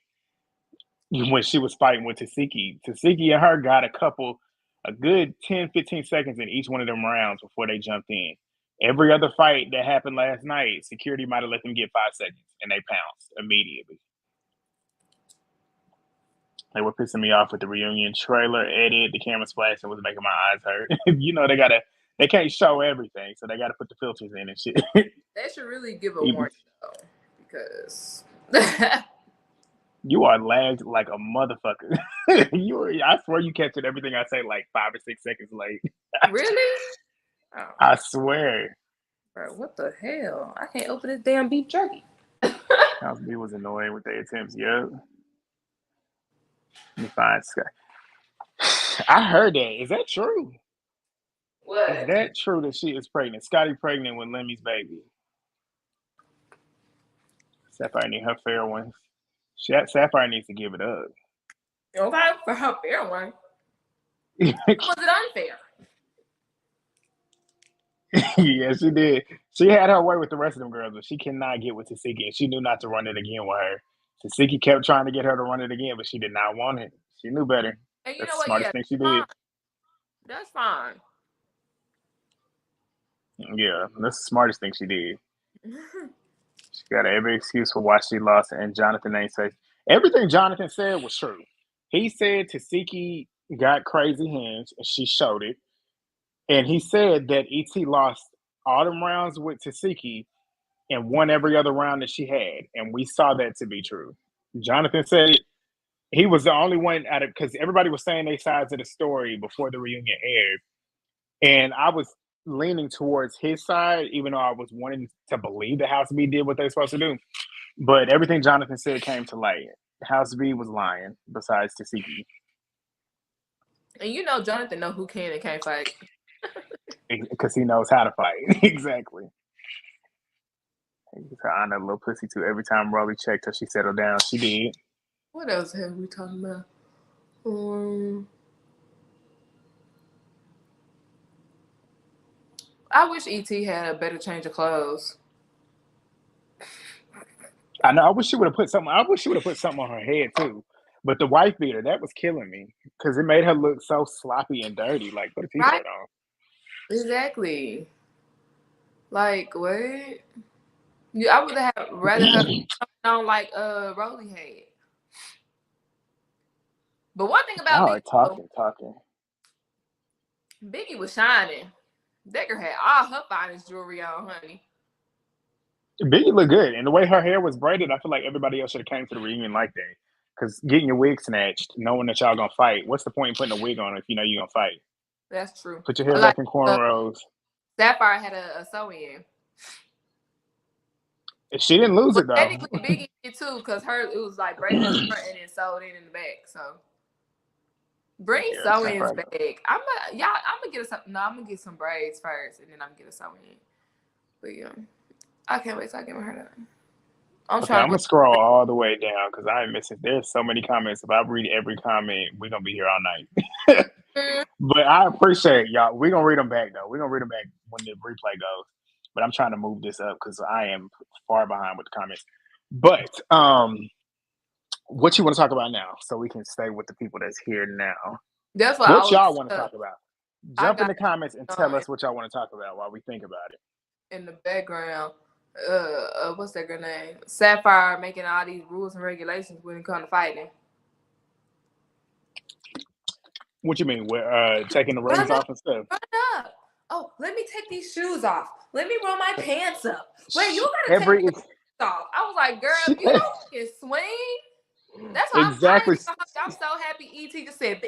when she was fighting with Tasiki. Tasiki and her got a good 10, 15 seconds in each one of them rounds before they jumped in. Every other fight that happened last night, security might have let them get 5 seconds and they pounced immediately. They were pissing me off with the reunion trailer edit. The camera splash and was making my eyes hurt. You know, they can't show everything, so they gotta put the filters in and shit. They should really give a warning though, because you are lagged like a motherfucker. I swear you captured everything I say like 5 or 6 seconds late. Really? Oh. I swear. Bro, what the hell? I can't open this damn beef jerky. House B was annoying with their attempts. Yep. Let me find Scott. I heard that. Is that true? What? Is that true that she is pregnant? Scotty pregnant with Lemmy's baby. Sapphire need her fair one. Sapphire needs to give it up. Okay, for her fair one. Was it unfair? Yeah, she did. She had her way with the rest of them girls, but she cannot get with Tasiki, and she knew not to run it again with her. Tasiki kept trying to get her to run it again, but she did not want it. She knew better. And you That's know the what? smartest thing she did. That's fine. Yeah, that's the smartest thing she did. She got every excuse for why she lost, and Jonathan ain't safe. Everything Jonathan said was true. He said Tasiki got crazy hands, and she showed it. And he said that ET lost all them rounds with Tasiki and won every other round that she had. And we saw that to be true. Jonathan said he was the only one out of, because everybody was saying their sides of the story before the reunion aired. And I was leaning towards his side, even though I was wanting to believe the House B did what they were supposed to do. But everything Jonathan said came to light. House B was lying, besides Tasiki. And you know Jonathan know who can and can't fight. because he knows how to fight. Exactly. He's her honor little pussy too. Every time Rolly checked her, she settled down. She did. What else have we talking about? I wish ET had a better change of clothes. I know. I wish she would have put something. I wish she would have put something on her head too. But the wife beater, that was killing me because it made her look so sloppy and dirty. Like, put a t-shirt Right? on. Exactly. Like what? I would have rather her on like Rolly had. But one thing about Y'all are Biggie, talking. Biggie was shining. That girl had all her finest jewelry on, honey. Biggie looked good, and the way her hair was braided, I feel like everybody else should have came to the reunion like that. Because getting your wig snatched, knowing that y'all gonna fight, what's the point in putting a wig on if you know you're gonna fight? That's true. Put your hair Like back in cornrows. Sapphire had a sew-in. She didn't lose Well, it though. technically Biggie did too, because it was like braided in the front and then sewed in the back. So bring sew-ins back. I'm gonna get some. No, I'm gonna get some braids first, and then I'm gonna get a sew-in. But yeah, I can't wait till I get my hair done. I'm gonna scroll all the way down because I ain't missing. There's so many comments. If I read every comment, we're gonna be here all night. But I appreciate y'all. We're gonna read them back though. We're gonna read them back when the replay goes. But I'm trying to move this up because I am far behind with the comments. But what you want to talk about now, so we can stay with the people that's here now. That's what y'all want to talk about. Jump in the comments and tell us what y'all want to talk about while we think about it. In the background, what's that girl name? Sapphire making all these rules and regulations when it comes to fighting. What you mean? We're taking the rings off and stuff. Run up. Oh, let me take these shoes off. Let me roll my pants up. Wait, you gotta take your pants off. I was like, girl, if you don't get swing. That's why exactly. I'm so happy ET just said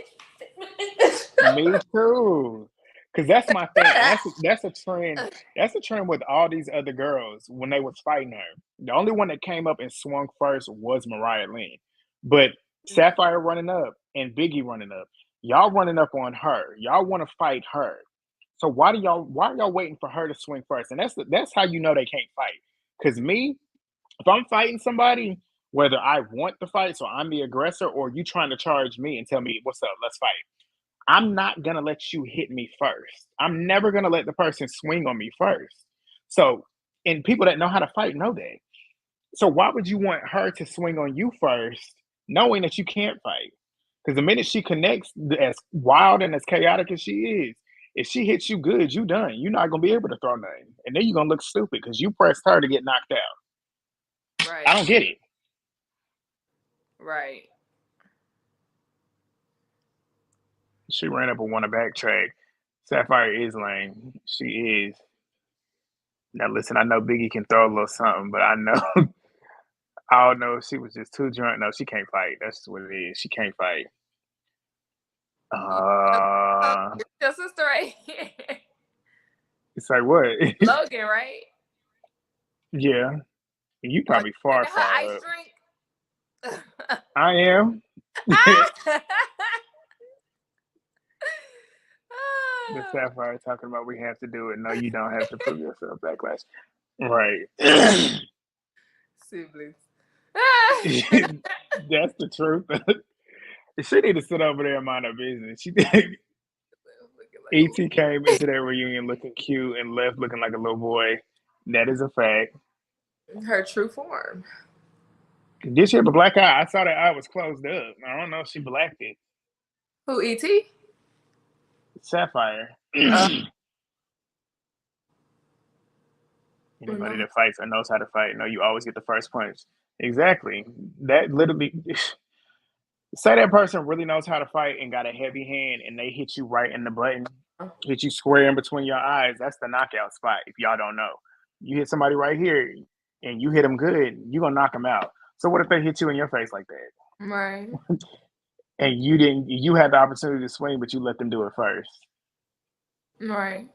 Me too. Because that's my thing. That's a trend. That's a trend with all these other girls when they was fighting her. The only one that came up and swung first was Mariah Lynn. But Sapphire running up and Biggie running up. Y'all running up on her. Y'all want to fight her. So why are y'all waiting for her to swing first? And that's how you know they can't fight. Because me, if I'm fighting somebody, whether I want the fight, so I'm the aggressor, or you trying to charge me and tell me, what's up, let's fight. I'm not going to let you hit me first. I'm never going to let the person swing on me first. So, and people that know how to fight know that. So why would you want her to swing on you first, knowing that you can't fight? Because the minute she connects, as wild and as chaotic as she is, if she hits you good, you done. You're not going to be able to throw nothing. And then you're going to look stupid because you pressed her to get knocked out. Right. I don't get it. Right. She ran up and won a backtrack. Sapphire is lame. She is. Now listen, I know Biggie can throw a little something, but I know I don't know if she was just too drunk. No, she can't fight. That's what it is. She can't fight. Your sister right here. It's like what? Logan, right? Yeah. You probably far her ice up. Drink. I am. The Sapphire talking about we have to do it. No, you don't have to prove yourself. Backlash. Right. Siblings. That's the truth. She need to sit over there and mind her business. She E.T. came into that reunion looking cute and left looking like a little boy. That is a fact. Her true form. Did she have a black eye? I saw that eye was closed up. I don't know if she blacked it. Who, E.T.? Sapphire. Anybody that fights or knows how to fight, no, you always get the first punch. Exactly. That literally. Say that person really knows how to fight and got a heavy hand and they hit you right in the button, hit you square in between your eyes. That's the knockout spot. If y'all don't know, you hit somebody right here and you hit them good, you're going to knock them out. So what if they hit you in your face like that? Right. And you had the opportunity to swing, but you let them do it first. Right.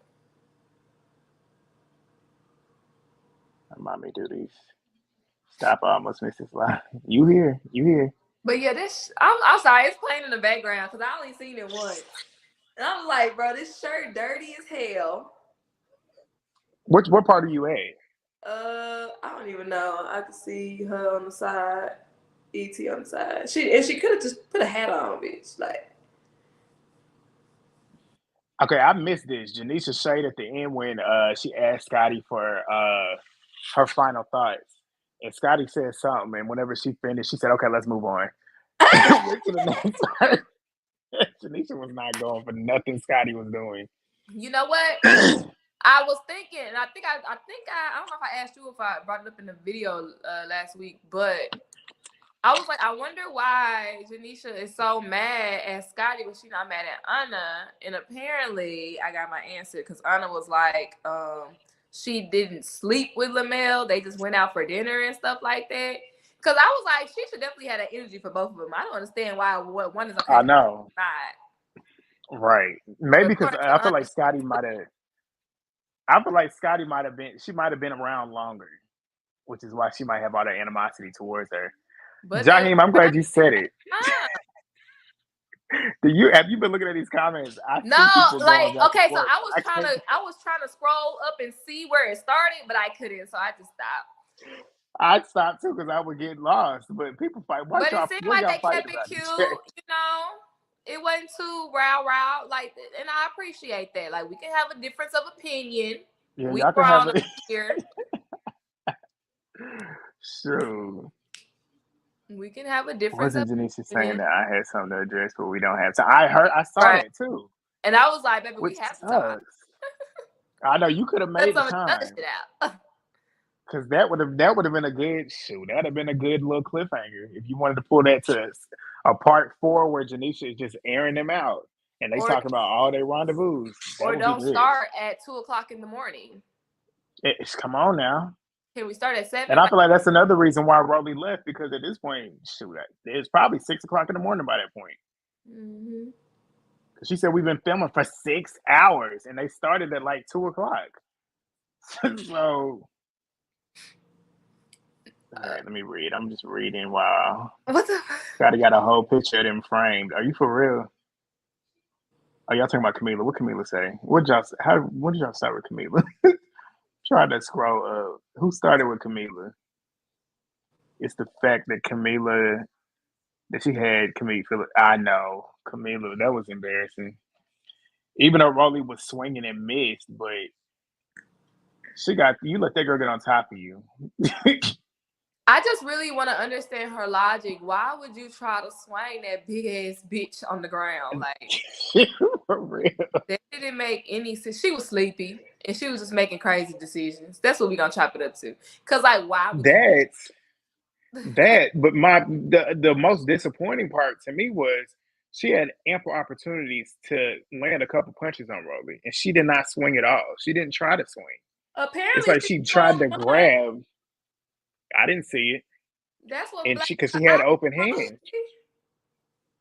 Mommy do these. Stop, I almost missed this line. You here. But yeah, I'm sorry, it's playing in the background because I only seen it once. And I was like, bro, this shirt dirty as hell. What part are you at? I don't even know. I could see her on the side, ET on the side. She could have just put a hat on, bitch. Like, Okay, I missed this. Janisha Shade at the end when she asked Scotty for her final thoughts. And Scotty said something, and whenever she finished, she said, "Okay, let's move on." Went to the next part. Janisha was not going for nothing Scotty was doing. you know what? I was thinking, and I don't know if I asked you if I brought it up in the video last week, but I was like, I wonder why Janisha is so mad at Scotty, but she's not mad at Anna. And apparently, I got my answer because Anna was like, she didn't sleep with Lamel. They just went out for dinner and stuff like that. Because I was like, she should definitely have that energy for both of them. I don't understand why one is okay, I know, not. right? Maybe But because according to I feel Anna, like Scotty might have. I feel like Scotty might have been. She might have been around longer, which is why she might have all that animosity towards her. but they Jaheim, I'm glad you said it. Have you been looking at these comments? I no, see people like going back and okay, so forth. I was trying to scroll up and see where it started, but I couldn't, so I just stopped. I'd stop too because I would get lost. But people fight. But it seemed What like y'all they fighting kept it about cute, in the chat? you know. It wasn't too row, like, and I appreciate that. Like, we can have a difference of opinion. Yeah, We y'all can have grown it. here. Sure. We can have a difference of Wasn't Janisha saying opinion. that I had something to address, but we don't have time? I saw Right. that too, And I was like, baby, we which have time. sucks. I know you could have Let made the some of the other time shit out. because that would have been a good shoot. That'd have been a good little cliffhanger if you wanted to pull that to a part 4 where Janisha is just airing them out and they or talking about all their rendezvous. That would be don't good. start at 2:00 in the morning. Come on now. Can we start at 7? And I feel like that's another reason why Rolly left because at this point, shoot, it's probably 6 o'clock in the morning by that point. Mm-hmm. She said we've been filming for 6 hours and they started at like 2 o'clock. So, all right, let me read. I'm just reading. Wow. What the? Scotty got a whole picture of them framed. Are you for real? Oh, y'all talking about Camila? What Camila say? What did y'all start with Camila? Try to scroll up. Who started with Camila? It's the fact that she had Camila. I know Camila. That was embarrassing. Even though Rolly was swinging and missed, but you let that girl get on top of you. I just really want to understand her logic. Why would you try to swing that big ass bitch on the ground? Like, for real. that didn't make any sense. She was sleepy and she was just making crazy decisions. That's what we gonna chop it up to. Cause like, why would That's that. But the most disappointing part to me was she had ample opportunities to land a couple punches on Rolly, and she did not swing at all. She didn't try to swing. It's apparently like she she tried to one. grab. I didn't see it, That's what and Black because she had open hands.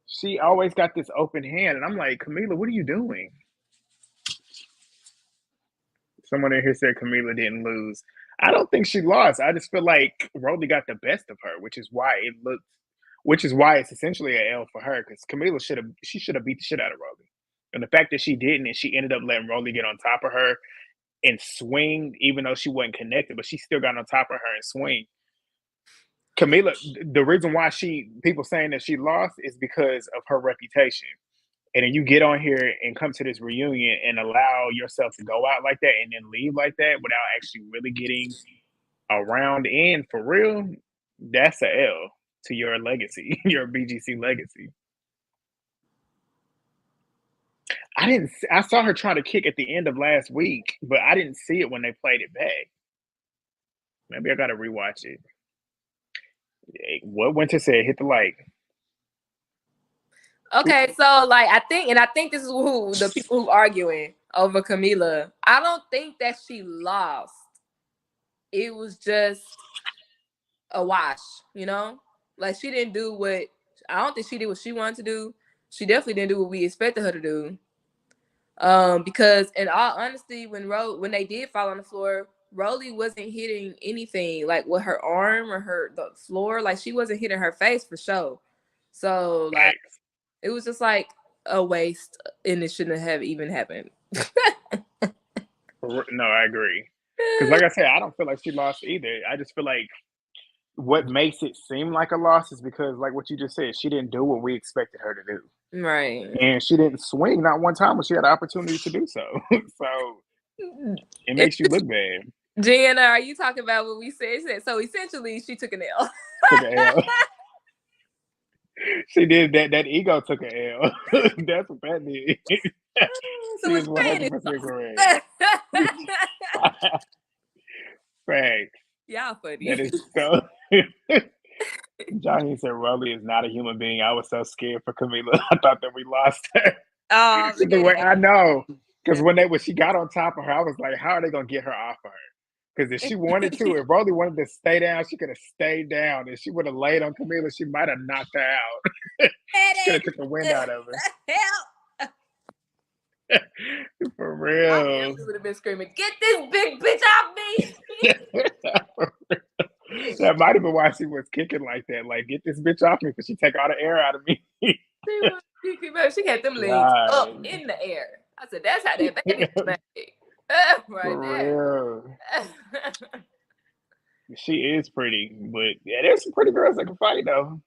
She always got this open hand, and I'm like, Camila, what are you doing? Someone in here said Camila didn't lose. I don't think she lost. I just feel like Rolly got the best of her, which is why it's essentially an L for her because Camila should have beat the shit out of Rolly, and the fact that she didn't and she ended up letting Rolly get on top of her and swing, even though she wasn't connected, but she still got on top of her and swing. Camila, the reason why people saying that she lost is because of her reputation. And then you get on here and come to this reunion and allow yourself to go out like that and then leave like that without actually really getting a round in for real, that's a L to your legacy, your BGC legacy. I saw her trying to kick at the end of last week, but I didn't see it when they played it back. Maybe I gotta rewatch it. What Winter said, hit the like. Okay, so like I think this is who the people who arguing over Camila. I don't think that she lost. It was just a wash, you know? Like she didn't do what I don't think she did what she wanted to do. She definitely didn't do what we expected her to do. Because in all honesty, when they did fall on the floor, Rolly wasn't hitting anything like with her arm or the floor. Like she wasn't hitting her face for sure. So like it was just like a waste and it shouldn't have even happened. No, I agree. Because, like I said, I don't feel like she lost either. I just feel like what makes it seem like a loss is because, like what you just said, she didn't do what we expected her to do. Right. And she didn't swing not one time when she had the opportunity to do so. So it makes you look bad. Jenna, are you talking about what we said? So essentially, she took an L. Took an L. She did that. That ego took an L. That's what that did. So She is what's saying 100% is correct. Fact. y'all funny. That is so. Johnny said Rolly is not a human being. I was so scared for Camila. I thought that we lost her. Oh, The way I know, because Yeah. when she got on top of her, I was like, how are they gonna get her off of her? Because if she wanted to, if Rolly wanted to stay down, she could have stayed down. If she would have laid on Camila, she might have knocked her out. She could have took the wind out of her. Help! For I real. definitely would have been screaming, "Get this big bitch off me!" That might have been why she was kicking like that. Like, get this bitch off me because she take all the air out of me. She had them legs up God. in the air. I said, "That's how that baby was made." Right For there. real. She is pretty, but yeah, there's some pretty girls that can fight though.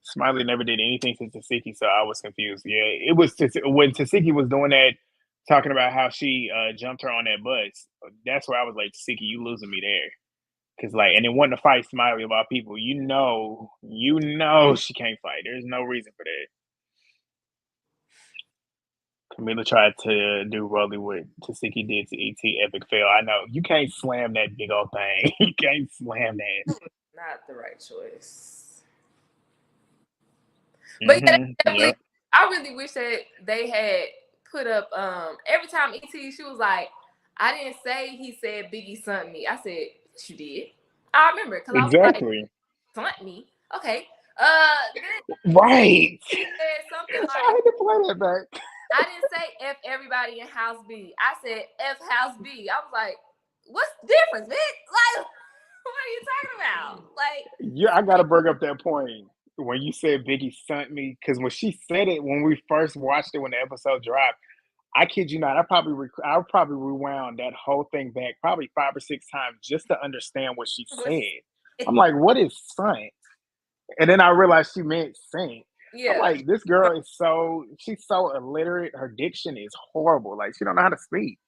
Smiley never did anything to Tasiki, so I was confused. Yeah, it was when Tasiki was doing that, talking about how she jumped her on that bus. That's where I was like, Tasiki, you losing me there. Cause like, and it wasn't to fight Smiley about people. You know she can't fight. There's no reason for that. Camila tried to do Rolly what Tasiki did to ET, epic fail. I know you can't slam that big old thing. You can't slam that. Not the right choice. But yeah, definitely. Yep. I really wish that they had put up. Every time ET, she was like, "I didn't say he said Biggie sent me." I said, "Yes, you did." I remember because I was like, Exactly. "Sent me." Okay. Right. He said something I like, had to play that back. "I didn't say F everybody in House B. I said F House B." I was like, "What's the difference, bitch? Like, what are you talking about?" Like, Yeah, I gotta bring up that point when you said Biggie sent me, because when she said it when we first watched it when the episode dropped, I kid you not, I probably rewound that whole thing back probably 5 or 6 times just to understand what she said. I'm like, what is sent? And then I realized she meant sent. I'm yeah. like, this girl is she's so illiterate. Her diction is horrible. Like, she don't know how to speak.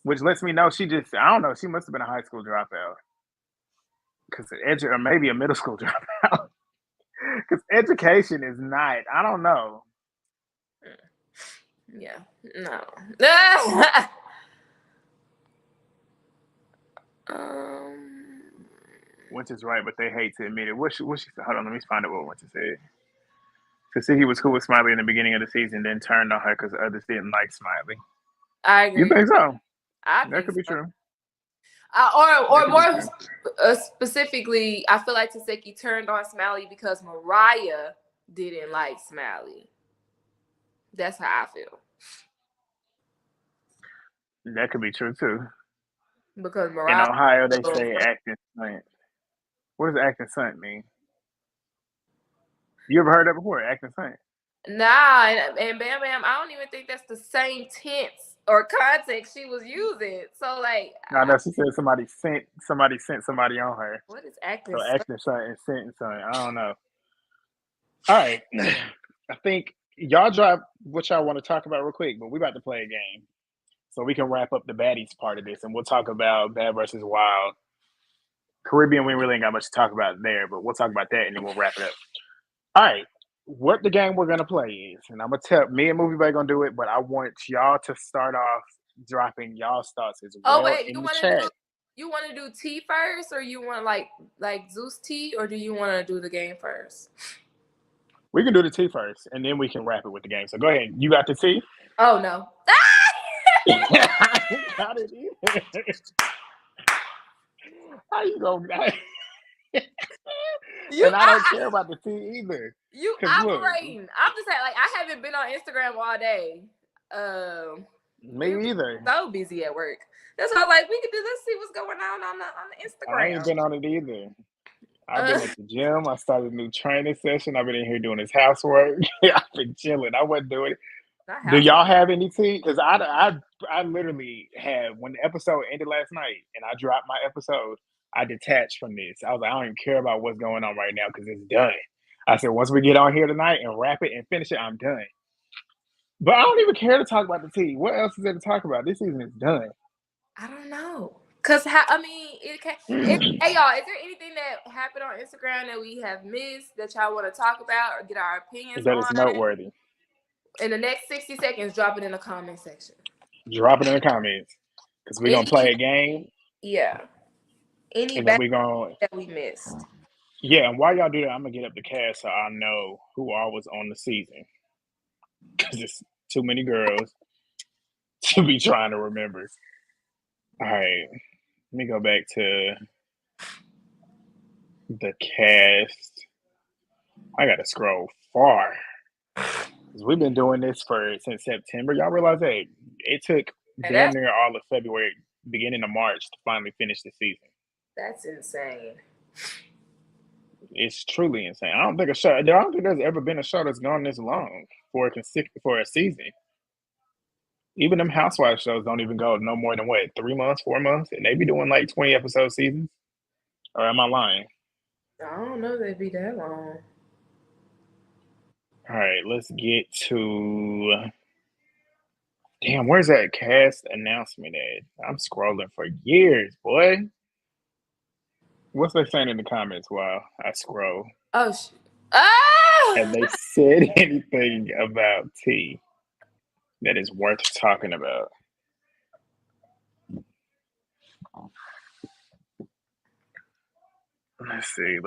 Which lets me know I don't know, she must have been a high school dropout. Because or maybe a middle school dropout. Because education is not, I don't know. Yeah. No. Winter's right, but they hate to admit it. What she said? Hold on, let me find out what Winter said. To see he was cool with Smiley in the beginning of the season, then turned on her because others didn't like Smiley. I You agree. think so? I That think could be so. true. Or more specifically, I feel like Taseki turned on Smiley because Mariah didn't like Smiley. That's how I feel. That could be true too. Because In Mariah. Ohio, they say acting stunt. What does acting stunt mean? You ever heard that before? Acting stunt. Nah, and Bam Bam, I don't even think that's the same tense or context she was using. So like, I know she said somebody sent somebody on her. what is acting? So acting stunt and sent something. I don't know. All right. I think y'all drop what y'all want to talk about real quick, but we about to play a game. So we can wrap up the baddies part of this and we'll talk about Bad versus Wild. Caribbean, we really ain't got much to talk about there, but we'll talk about that and then we'll wrap it up. All right. What the game we're gonna play is, and I'm gonna tell me and Movie Bay gonna do it, but I want y'all to start off dropping y'all's thoughts as well. Oh wait, in the chat. you want to do T first, or you want like Zeus T, or do you want to do the game first? We can do the T first, and then we can wrap it with the game. So go ahead. You got the T? Oh no. I ain't got it either. How you gonna? And I don't care about the T either. You 'Cause look, operating. I'm just saying, like, I haven't been on Instagram all day. me either. So busy at work. That's why I was like, we could do. Let's see what's going on the Instagram. I ain't been on it either. I've been at the gym. I started a new training session. I've been in here doing this housework. I've been chilling. I wasn't doing it. Not Do house. y'all have any tea? Because I literally had, when the episode ended last night and I dropped my episode, I detached from this. I was like, I don't even care about what's going on right now because it's done. I said, once we get on here tonight and wrap it and finish it, I'm done. But I don't even care to talk about the tea. What else is there to talk about? This season is done. I don't know. Cause I mean, hey y'all, is there anything that happened on Instagram that we have missed that y'all want to talk about or get our opinions That is on? noteworthy. In the next 60 seconds, drop it in the comment section. Drop it in the comments because we're gonna play a game. Yeah. Any And then back we're gonna, that we missed. yeah. And while y'all do that, I'm gonna get up the cast so I know who all was on the season because it's too many girls to be trying to remember. All right, let me go back to the cast. I gotta scroll far because we've been doing this since September. Y'all realize that it took damn near all of February, beginning of March to finally finish the season. That's insane. It's truly insane. I don't think there's ever been a show that's gone this long for a season. Even them housewife shows don't even go no more than 3 months, 4 months, and they be doing like 20 episode seasons. Or am I lying? I don't know they'd be that long. All right, let's get to. Damn, where's that cast announcement at? I'm scrolling for years, boy. What's they saying in the comments while I scroll? Oh shit. Ah! Have they said anything about T that is worth talking about? Let's see.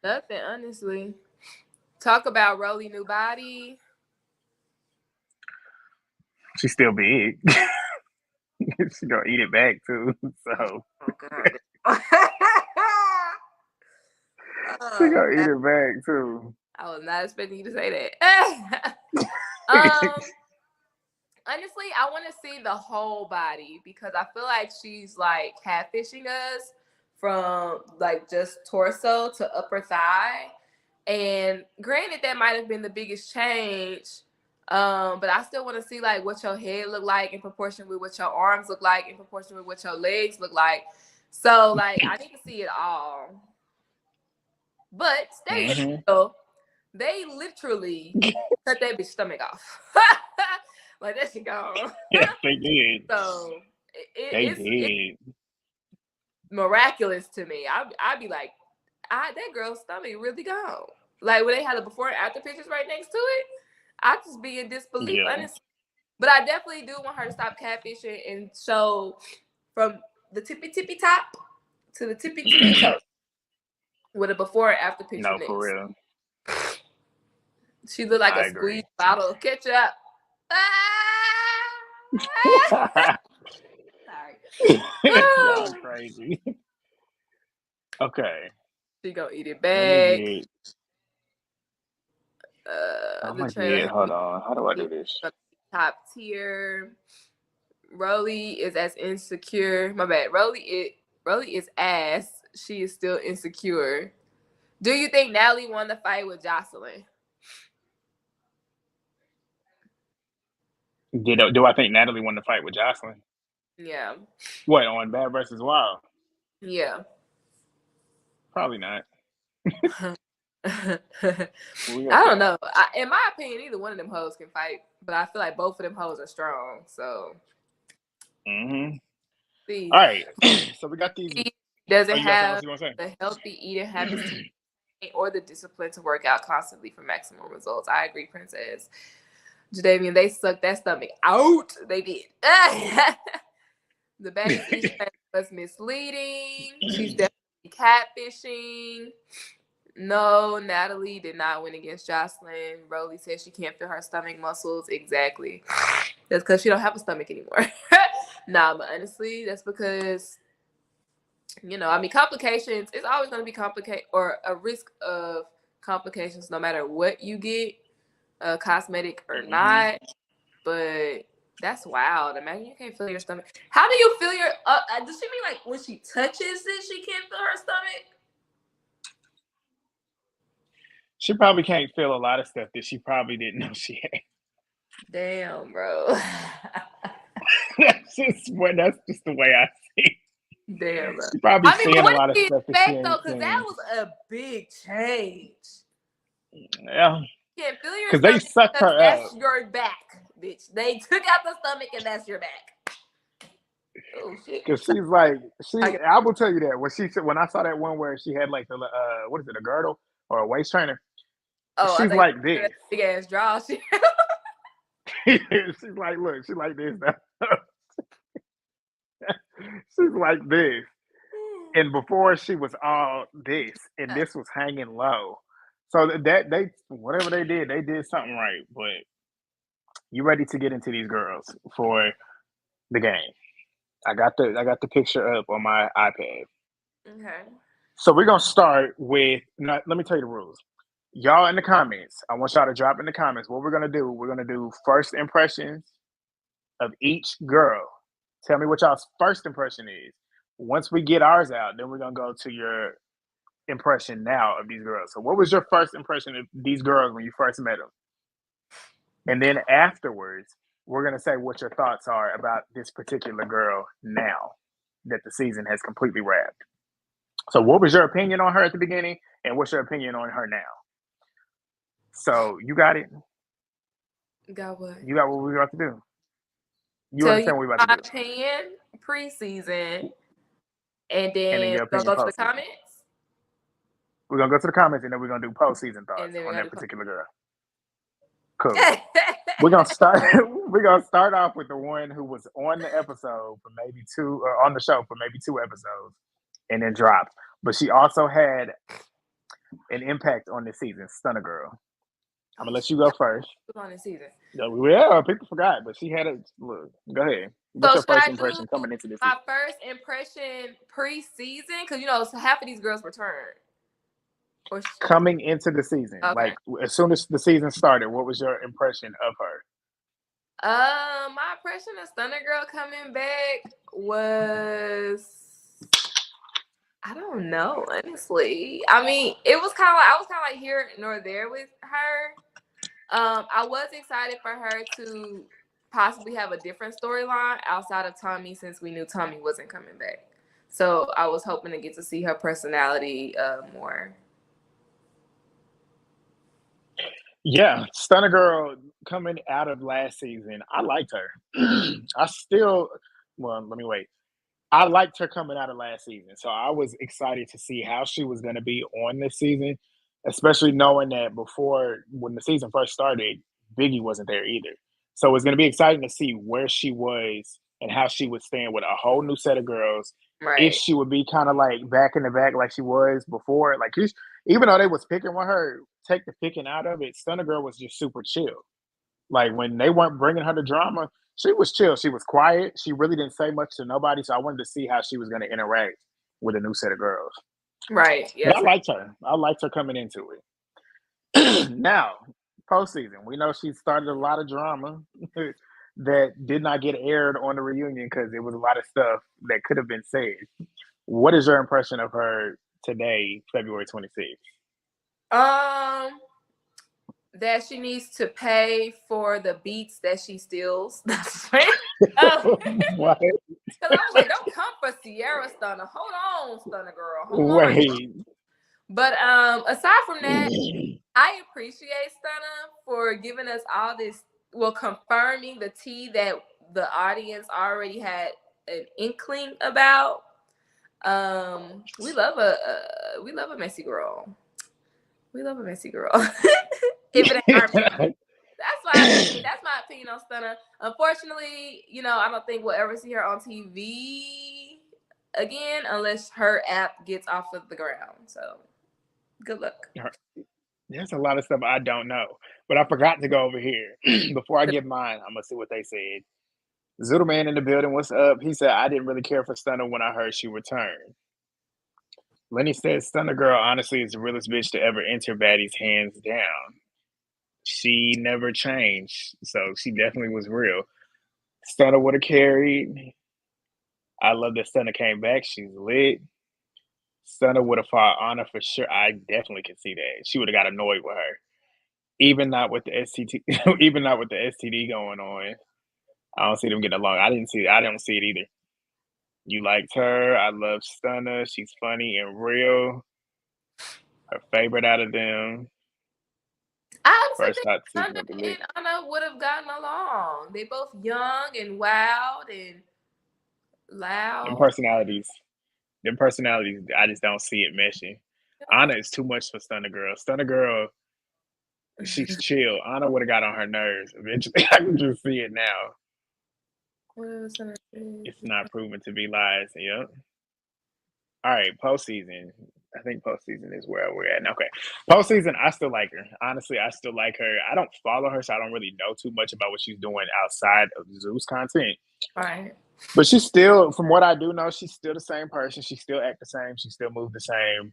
Nothing, honestly. Talk about Rolly new body. She's still big. She gonna eat it back too. So Oh god. she gonna eat it back too. I was not expecting you to say that. Honestly, I want to see the whole body because I feel like she's like catfishing us from like just torso to upper thigh. And granted, that might have been the biggest change. But I still want to see like what your head look like in proportion with what your arms look like in proportion with what your legs look like. So like I need to see it all. But still, they literally cut that bitch stomach off. Like that shit gone. Yeah, they did. So it's miraculous to me. I'd be like, that girl's stomach really gone. Like when they had the before and after pictures right next to it, I just be in disbelief, honestly. But I definitely do want her to stop catfishing and show from the tippy top to the tippy toe with a before and after picture. No, for real. She looked like a squeezed bottle of ketchup. Sorry. Y'all crazy. Okay. She gonna eat it back. Hold on. How do I do this? Top tier. Rolly is as insecure. My bad. Rolly is ass. She is still insecure. Do you think Natalie won the fight with Jocelyn? Do I think Natalie won the fight with Jocelyn? Yeah. What, on Bad vs. Wild? Yeah. Probably not. I don't know. In my opinion, either one of them hoes can fight, but I feel like both of them hoes are strong. So. See. All right. So we got these. Doesn't have the healthy eating habits or the discipline to work out constantly for maximum results. I agree, Princess. Jadavian, they sucked that stomach out. They did. The Baddies was misleading. She's definitely catfishing. No, Natalie did not win against Jocelyn. Rolly said she can't feel her stomach muscles. Exactly. That's because she don't have a stomach anymore. Nah, but honestly, that's because, complications, it's always going to be complicated or a risk of complications no matter what you get, cosmetic or not. But that's wild. Imagine you can't feel your stomach. How do you feel your, does she mean like when she touches it, she can't feel her stomach? She probably can't feel a lot of stuff that she probably didn't know she had. Damn, bro. That's just the way I see. Damn, bro. She probably I mean, but seeing a what lot of did you stuff that she expect though? ain't Because that seen. was a big change. Yeah, You can't feel your because they stomach sucked because her up. that's your back, bitch. They took out the stomach and that's your back. Oh shit. Because she's like, I get- I will tell you that when I saw that one where she had like the what is it, a girdle or a waist trainer? Oh, I She's think like this. big ass draw shit. She's like, look, she's like this now. She's like this. And before she was all this, and this was hanging low. So that they whatever they did something right. But you ready to get into these girls for the game? I got the picture up on my iPad. Okay. So we're gonna start with. Let me tell you the rules. Y'all in the comments, I want y'all to drop in the comments what we're gonna do. We're gonna do first impressions of each girl. Tell me what y'all's first impression is. Once we get ours out, then we're gonna go to your impression now of these girls. So, what was your first impression of these girls when you first met them? And then afterwards, we're gonna say what your thoughts are about this particular girl now that the season has completely wrapped. So, what was your opinion on her at the beginning, and what's your opinion on her now? So, you got it. Got what? You got what we're about to do. You Tell you understand what we're about my to do. opinion preseason, and And then then your we're opinion gonna go to the postseason. comments. We're gonna go to the comments, and then we're gonna do postseason thoughts And then on we're that gonna do particular girl. Cool. post- We're gonna start. We're gonna start off with the one who was on the episode for maybe two, or on the show for maybe two episodes, and then dropped. But she also had an impact on this season. Stunner Girl. I'm gonna let you go first. on this season. Yeah, people forgot, but she had a look. Go ahead. What's So your should first I impression do coming into this my season? first impression preseason? Because you know, so half of these girls returned. Or Coming into the season, okay. like as soon as the season started, what was your impression of her? My impression of Stunner Girl coming back was, I don't know, honestly. I mean, it was kind of like I was kind of like here nor there with her. I was excited for her to possibly have a different storyline outside of Tommy, since we knew Tommy wasn't coming back. So I was hoping to get to see her personality more. Yeah, Stunner Girl coming out of last season, I liked her. I still, well, let me wait. I liked her coming out of last season, so I was excited to see how she was going to be on this season, especially knowing that before when the season first started, Biggie wasn't there either. So it was going to be exciting to see where she was and how she would stand with a whole new set of girls. If Right. she would be kind of like back in the back like she was before, like even though they was picking with her, take the picking out of it, Stunner Girl was just super chill. Like when they weren't bringing her the drama, she was chill. She was quiet. She really didn't say much to nobody. So I wanted to see how she was going to interact with a new set of girls. Right. But Yes. I liked her. I liked her coming into it. Now, postseason, we know she started a lot of drama that did not get aired on the reunion because it was a lot of stuff that could have been said. What is your impression of her today, February 26th? Um, that she needs to pay for the beats that she steals. That's right. What? Because I was like, don't come for Sierra Stunner. Hold on, Stunner Girl. Hold on. Wait. But aside from that, I appreciate Stunner for giving us all this, well, confirming the tea that the audience already had an inkling about. We love a messy girl. We love a messy girl. If it ain't our man. That's my opinion on Stunner. Unfortunately, you know, I don't think we'll ever see her on TV again unless her app gets off of the ground. So good luck. There's a lot of stuff I don't know, but I forgot to go over here. Before I get mine, I'm gonna see what they said. Zoodleman in the building, what's up? He said, I didn't really care for Stunner when I heard she returned. Lenny said, Stunner Girl honestly is the realest bitch to ever enter Baddies hands down. She never changed, so she definitely was real. Stunner would have carried. I love that Stunner came back. She's lit. Stunner would have fought Anna for sure. I definitely can see that. She would have got annoyed with her. Even not with the STT, even not with the STD going on. I don't see them getting along. I don't see it either. You liked her. I love Stunner. She's funny and real. Her favorite out of them. I honestly First think hot season Stunner of the list. and Anna would have gotten along. They both young and wild and Them loud. personalities. Them personalities, I just don't see it meshing. Anna is too much for Stunner Girl. Stunner Girl, she's chill. Anna would have got on her nerves eventually. I can just see it now. It's not proven to be lies. Yep. All right, postseason. I think postseason is where we're at. Okay, postseason. I still like her. Honestly, I still like her. I don't follow her, so I don't really know too much about what she's doing outside of Zeus content. Right. But she's still, from what I do know, she's still the same person. She still act the same. She still move the same.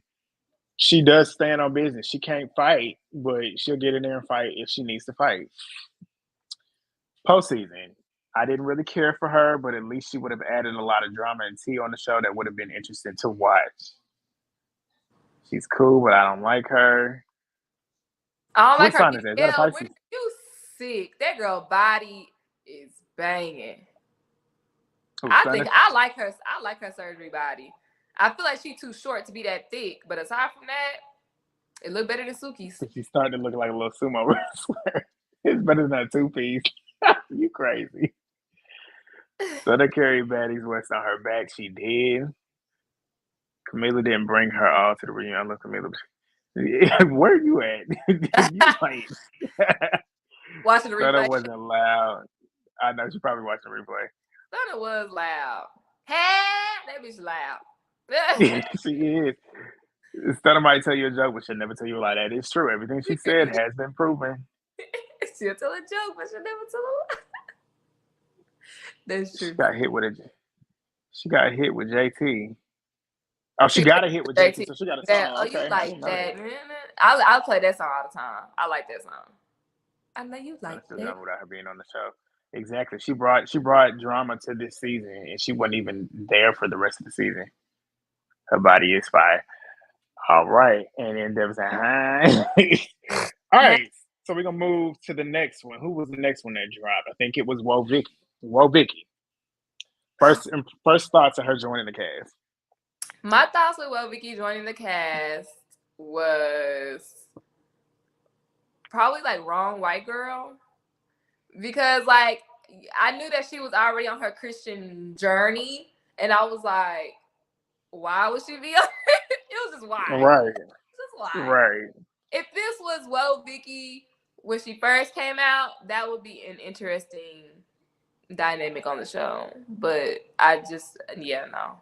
She does stand on business. She can't fight, but she'll get in there and fight if she needs to fight. Postseason. I didn't really care for her, but at least she would have added a lot of drama and tea on the show that would have been interesting to watch. She's cool, but I don't like her. I don't like What her sign is that? Is that a BBL. When Pisces? you sick, that girl body is banging. Oh, I like her. I like her surgery body. I feel like she's too short to be that thick, but aside from that, it look better than Suki's. She's starting to look like a little sumo wrestler. It's better than a two-piece. You crazy. Sutter carried Baddies West on her back. She did. Camila didn't bring her all to the reunion. I love Camila. Where are you at? You playing? Watching the Sutter replay. wasn't loud. I know she probably watching the replay. Stunner was loud. Hey, that bitch loud. She is. Stunner might tell you a joke, but she'll never tell you a lie. That is true. Everything she said has been proven. She'll tell a joke, but she'll never tell a lie. That's true. She got hit with JT. Oh, she got a hit with JT, so she got a song. Oh, okay, you like that? I'll play that song all the time. I like that song. I know you like that. Without her being on the show. Exactly. She brought drama to this season, and she wasn't even there for the rest of the season. Her body is fire. All right, and then there was a high. All right, so we're gonna move to the next one. Who was the next one that dropped? I think it was Vicky. First thoughts of her joining the cast. My thoughts with Vicky joining the cast was probably like wrong white girl, because like I knew that she was already on her Christian journey, and I was like, why would she be on it? It was just why. Right. Just why. Right. If this was Vicky when she first came out, that would be an interesting dynamic on the show. But I just, no.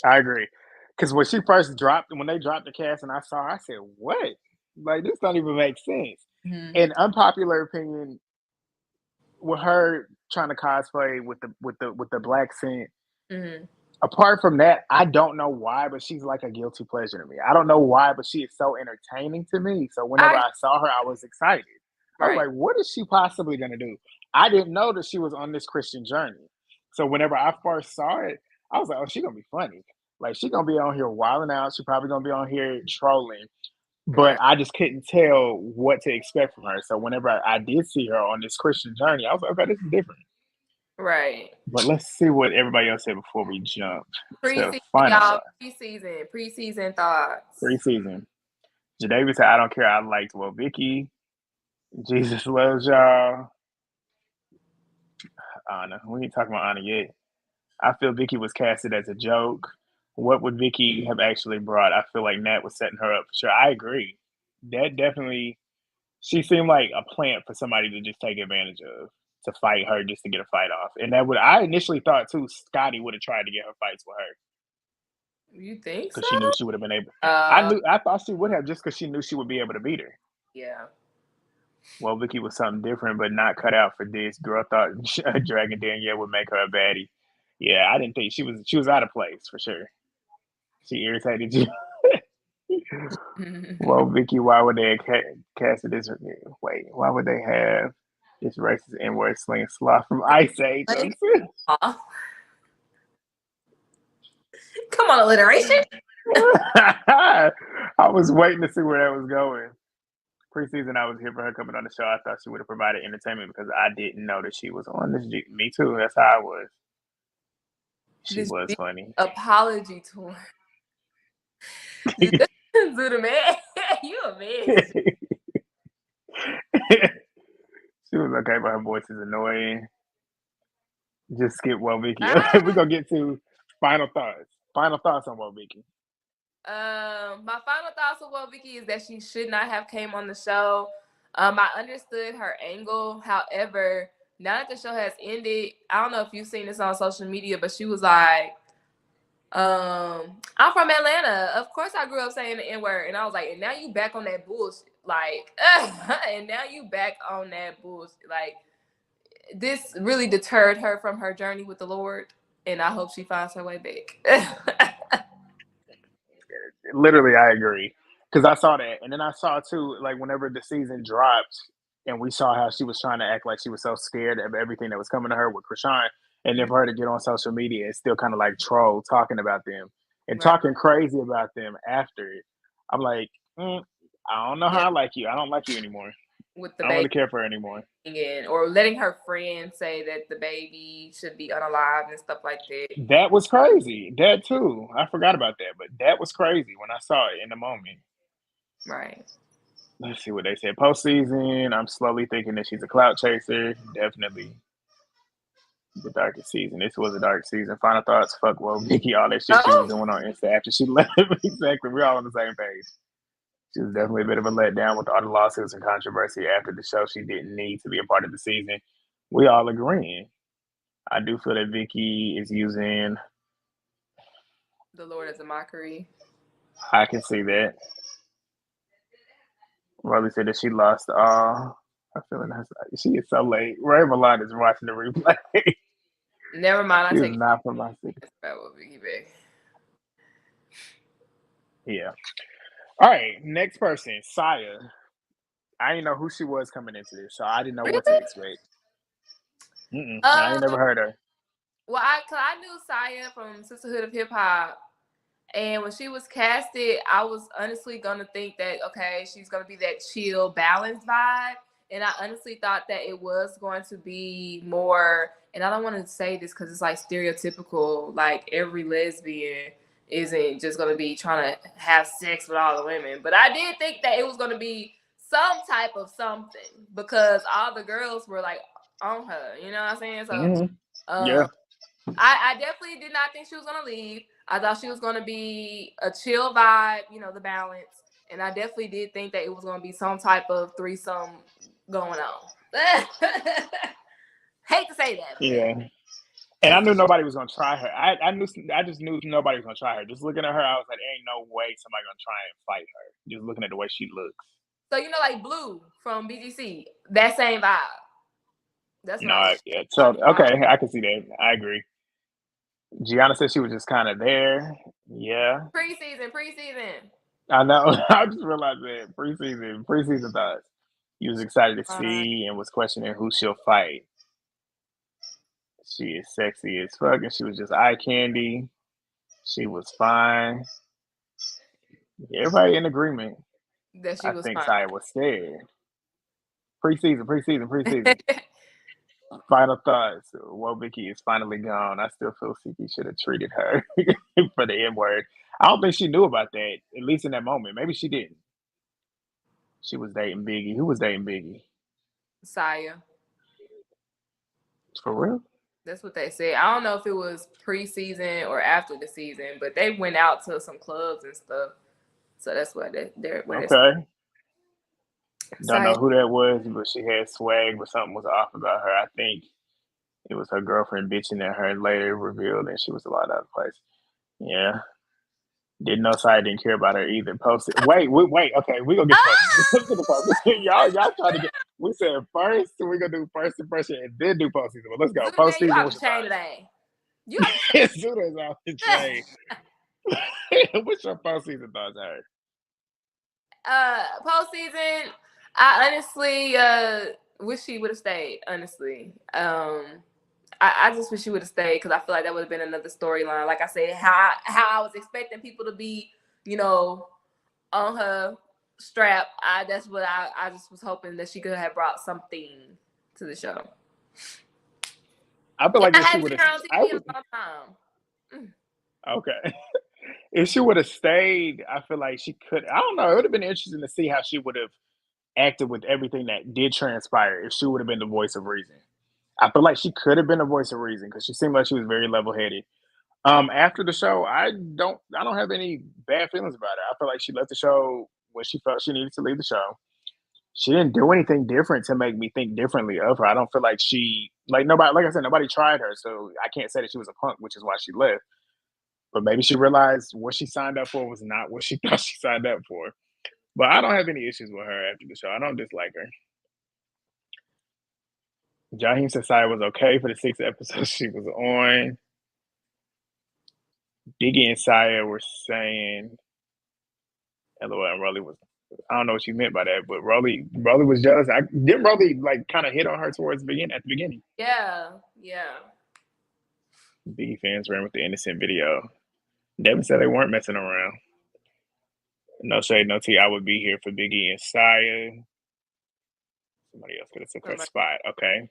I agree. Because when they dropped the cast and I saw her, I said, what? Like, this don't even make sense. Mm-hmm. An unpopular opinion, with her trying to cosplay with the black scent, mm-hmm. Apart from that, I don't know why, but she's like a guilty pleasure to me. I don't know why, but she is so entertaining to me. So whenever I saw her, I was excited. I was like, what is she possibly going to do? I didn't know that she was on this Christian journey. So whenever I first saw it, I was like, oh, she's going to be funny. Like, she's going to be on here wilding out. She's probably going to be on here trolling. But I just couldn't tell what to expect from her. So whenever I did see her on this Christian journey, I was like, okay, this is different. Right. But let's see what everybody else said before we jump. Preseason, y'all. Preseason thoughts. Preseason. Jadavius said, I don't care. I liked Vicky. Jesus loves y'all. Anna. We ain't talking about Anna yet. I feel Vicky was casted as a joke. What would Vicky have actually brought? I feel like Nat was setting her up for sure. I agree. That definitely, she seemed like a plant for somebody to just take advantage of, to fight her just to get a fight off. And I initially thought too, Scotty would have tried to get her fights with her. You think so? Because she knew she would have been able. I thought she would have, just because she knew she would be able to beat her. Yeah. Well, Vicky was something different, but not cut out for this. Girl thought Dragon Danielle would make her a baddie. Yeah, I didn't think she was out of place for sure. She irritated you. Well, Vicky, why would they have casted this? Wait, why would they have this racist N-word sling sloth from Ice Age? Come on, alliteration. I was waiting to see where that was going. Preseason, I was here for her coming on the show. I thought she would have provided entertainment because I didn't know that she was on this. Me too. That's how I was. She This was big funny. apology tour. Listen to the man. You a mess. She was okay, but her voice is annoying. Just skip Wobiki. Okay, we're Ah, gonna get to final thoughts. Final thoughts on Wobiki. my final thoughts with Vicky is that she should not have came on the show. I understood her angle. However, now that the show has ended, I don't know if you've seen this on social media, but she was like, I'm from Atlanta. Of course I grew up saying the N-word. And I was like, and now you back on that bullshit. Like, and now you back on that bullshit. Like, this really deterred her from her journey with the Lord. And I hope she finds her way back. Literally, I agree because I saw that, and then I saw too, like whenever the season dropped, and we saw how she was trying to act like she was so scared of everything that was coming to her with Krishan, and then for her to get on social media and still kind of like troll talking about them and Right. talking crazy about them after it, I'm like, I don't know how Yeah. I like you. I don't like you anymore. With the I don't really baby care for her anymore. or letting her friend say that the baby should be unalived and stuff like that. That was crazy. That too. I forgot about that, but that was crazy when I saw it in the moment. Right. Let's see what they said. Postseason, I'm slowly thinking that she's a clout chaser. Definitely the darkest season. This was a dark season. Final thoughts. Fuck, well, Vicky, all that shit she was doing on Insta after she left. Exactly. We're all on the same page. She was definitely a bit of a letdown with all the lawsuits and controversy after the show. She didn't need to be a part of the season. We all agreeing. I do feel that Vicky is using. The Lord as a mockery. I can see that. Rolly said that she lost all. I feel like she is so late. Ray Milan is watching the replay. Never mind. I She is take not from my city. it back with Vicky back. Yeah. All right. Next person, Saya. I didn't know who she was coming into this, so I didn't know what to Really? expect. I ain't never heard her. Well, I knew Saya from Sisterhood of Hip Hop, and when she was casted, I was honestly gonna think that okay, she's gonna be that chill, balanced vibe, and I honestly thought that it was going to be more. And I don't want to say this because it's like stereotypical, like every lesbian isn't just gonna be trying to have sex with all the women, but I did think that it was gonna be some type of something because all the girls were like on her, you know what I'm saying? So, Yeah. I definitely did not think she was gonna leave. I thought she was gonna be a chill vibe, you know, the balance. And I definitely did think that it was gonna be some type of threesome going on. Hate to say that, but Yeah. And I knew nobody was gonna try her. I just knew nobody was gonna try her. Just looking at her, I was like, ain't no way somebody gonna try and fight her. Just looking at the way she looks. so you know, like Blue from BGC, that same vibe. That's what I No, was. yeah. So okay, I can see that. I agree. Gianna said she was just kind of there. Yeah, Preseason. I know. I just realized that preseason thoughts. He was excited to see and was questioning who she'll fight. She is sexy as fuck, and she was just eye candy. She was fine. Everybody in agreement. That she I was think fine. Saya was scared. Preseason. Final thoughts. Well, Vicky is finally gone. I still feel Siki should have treated her for the N word. I don't think she knew about that, at least in that moment. Maybe she didn't. She was dating Biggie. Who was dating Biggie? Saya. For real? That's what they said. I don't know if it was preseason or after the season, but they went out to some clubs and stuff. So that's where they're Okay. Don't Saya. know who that was, but she had swag, but something was off about her. I think it was her girlfriend bitching at her and later revealed that she was a lot out of place. Yeah. Didn't know Saya didn't care about her either. Posted. Wait. Okay, we gonna get to postseason. Let's get to postseason. y'all trying to get. We said first. We gonna do first impression and then do postseason. But let's go. Zuda, man, you Postseason. have What's to your change today. You have to thoughts? Zuda is off the change. chain. What's your postseason thoughts, Harry? Postseason, I honestly wish she would have stayed. Honestly, I just wish she would have stayed because I feel like that would have been another storyline. Like I said, how I was expecting people to be, on her strap. That's what I just was hoping that she could have brought something to the show. I feel like I if she hadn't would seen have, her on TV in a long time. okay. If she would have stayed, I feel like she could. I don't know. It would have been interesting to see how she would have acted with everything that did transpire. If she would have been the voice of reason, I feel like she could have been the voice of reason because she seemed like she was very level headed. After the show, I don't have any bad feelings about her. I feel like she left the show when she felt she needed to leave the show. She didn't do anything different to make me think differently of her. I don't feel like nobody, like I said, nobody tried her, so I can't say that she was a punk, which is why she left. But maybe she realized what she signed up for was not what she thought she signed up for. But I don't have any issues with her after the show. I don't dislike her. Jaheim Society was okay for the 6 episodes she was on. Biggie and Saya were saying, LOL, and Rolly was. I don't know what you meant by that, but Rolly was jealous. Didn't Rolly like kind of hit on her towards the beginning. Yeah. Biggie fans ran with the innocent video. Devin said they weren't messing around. No shade, no tea. I would be here for Biggie and Saya. Somebody else could have took her spot. Okay,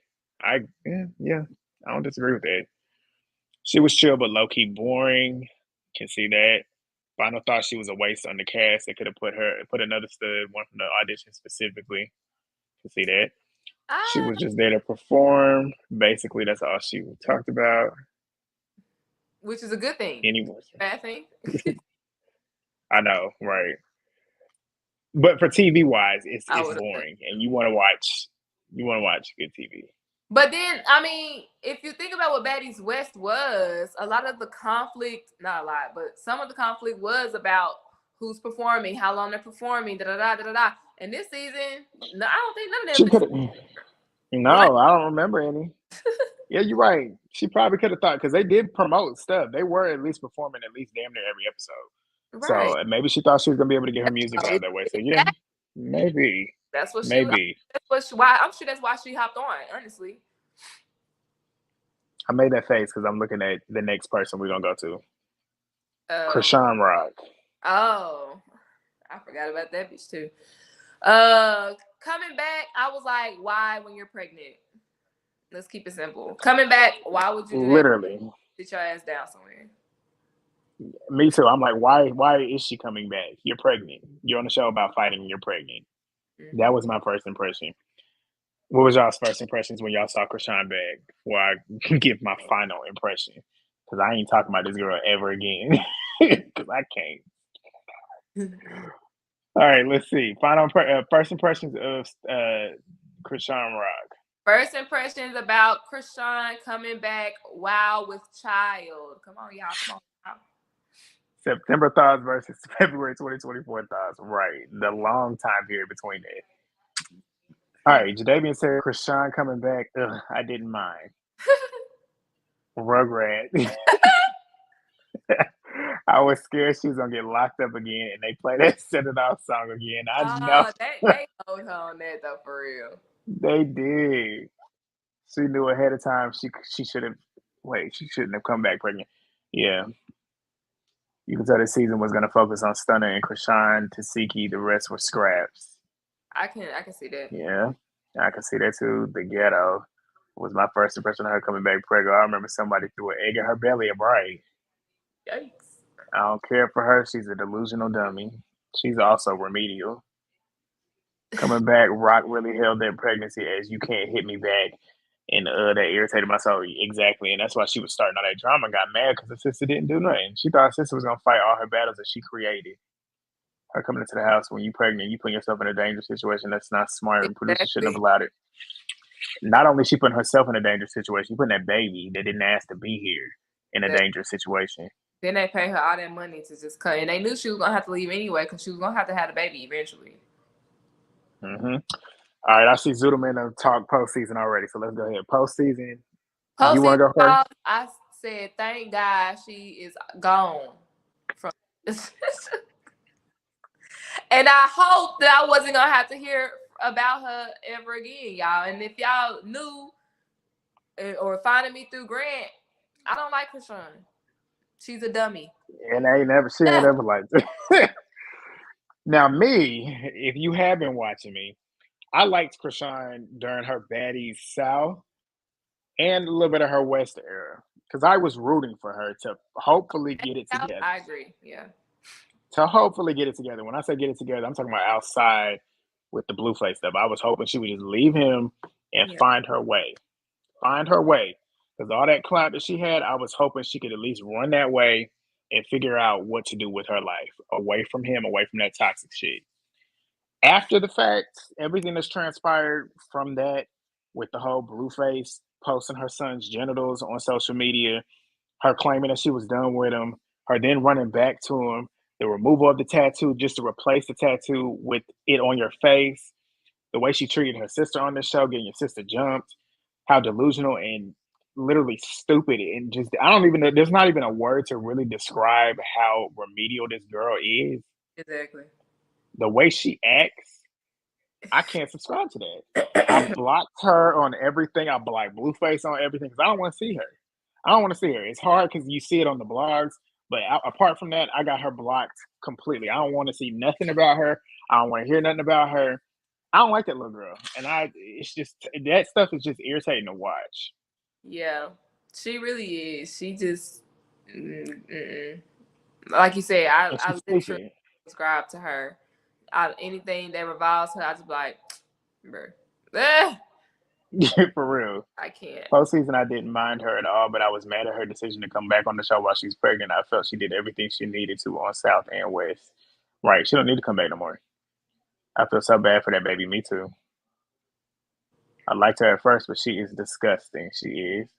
yeah. I don't disagree with that. She was chill, but low key boring. Can see that. Final thought she was a waste on the cast. They could have put another stud, one from the audition specifically. Can see that. She was just there to perform. Basically, that's all she talked about. Which is a good thing. Anyway, bad thing. I know, right? But for TV wise, it's boring, and you want to watch good TV. But then, I mean, if you think about what Baddies West was, a lot of the conflict, not a lot, but some of the conflict was about who's performing, how long they're performing, da-da-da. And this season, no, I don't think none of them. No, I don't remember any. Yeah, you're right. She probably could have thought because they did promote stuff. They were at least performing at least damn near every episode. Right. So maybe she thought she was gonna be able to get her music out that way. So yeah, maybe. That's what maybe. Why I'm sure that's why she hopped on. Honestly, I made that face because I'm looking at the next person we're gonna go to. Krishan Rock. Oh, I forgot about that bitch too. Coming back, I was like, why when you're pregnant? Let's keep it simple. Coming back, why would you do literally that? Sit your ass down somewhere. Me too. I'm like, why is she coming back? You're pregnant. You're on the show about fighting and you're pregnant. Mm-hmm. That was my first impression. What was y'all's first impressions when y'all saw Krishan back? Before I give my final impression. Because I ain't talking about this girl ever again. Because I can't. All right, let's see. First impressions of Krishan Rock. First impressions about Krishan coming back. Wow, with child. Come on, y'all. Come on. September thoughts versus February 2024 thoughts. Right. The long time period between that. All right. Jadavian said Krishan coming back. Ugh, I didn't mind. Rugrat. I was scared she was going to get locked up again and they play that Set It Off song again. I know. They hold her on that though, for real. They did. She knew ahead of time she shouldn't have come back pregnant. Yeah. You can tell this season was going to focus on Stunner and Krishan, Tasiki. The rest were scraps. I can see that. Yeah, I can see that too. The ghetto was my first impression of her coming back pregnant. I remember somebody threw an egg in her belly and bright. Yikes. I don't care for her. She's a delusional dummy. She's also remedial. Coming back, Rock really held that pregnancy as you can't hit me back. And that irritated my soul. Exactly. And that's why she was starting all that drama and got mad because her sister didn't do nothing. She thought her sister was going to fight all her battles that she created. Her coming into the house when you're pregnant, you putting yourself in a dangerous situation. That's not smart. Exactly. Producer shouldn't have allowed it. Not only she putting herself in a dangerous situation, she putting that baby that didn't ask to be here in a dangerous situation. Then they pay her all that money to just cut. And they knew she was going to have to leave anyway because she was going to have the baby eventually. Mm-hmm. All right, I see Zudelman talk postseason already, so let's go ahead. Postseason. You want to go first? I said, thank God she is gone from and I hope that I wasn't going to have to hear about her ever again, y'all. And if y'all knew, or finding me through Grant. I don't like Krishan. She's a dummy. And she ain't ever liked it. Now, me, if you have been watching me, I liked Krishan during her Baddies South and a little bit of her West era because I was rooting for her to hopefully get it together. I agree. Yeah. To hopefully get it together. When I say get it together, I'm talking about outside with the Blueface stuff. I was hoping she would just leave him and find her way. Find her way. Because all that clout that she had, I was hoping she could at least run that way and figure out what to do with her life away from him, away from that toxic shit. After the fact, everything that's transpired from that with the whole Blueface posting her son's genitals on social media, her claiming that she was done with him, her then running back to him, the removal of the tattoo just to replace the tattoo with it on your face, the way she treated her sister on the show, getting your sister jumped, how delusional and literally stupid and just I don't even know. There's not even a word to really describe how remedial this girl is. Exactly. The way she acts, I can't subscribe to that. I've blocked her on everything. I blocked Blueface on everything because I don't want to see her. I don't want to see her. It's hard because you see it on the blogs, but apart from that, I got her blocked completely. I don't want to see nothing about her. I don't want to hear nothing about her. I don't like that little girl, and it's just that stuff is just irritating to watch. Yeah, she really is. She just, like you said, I literally Stupid. subscribe to her. Anything that revolves her, I just be like, bro, eh, For real. I can't. Postseason, I didn't mind her at all, but I was mad at her decision to come back on the show while she's pregnant. I felt she did everything she needed to on South and West. Right, she don't need to come back no more. I feel so bad for that baby. Me too. I liked her at first, but she is disgusting. She is.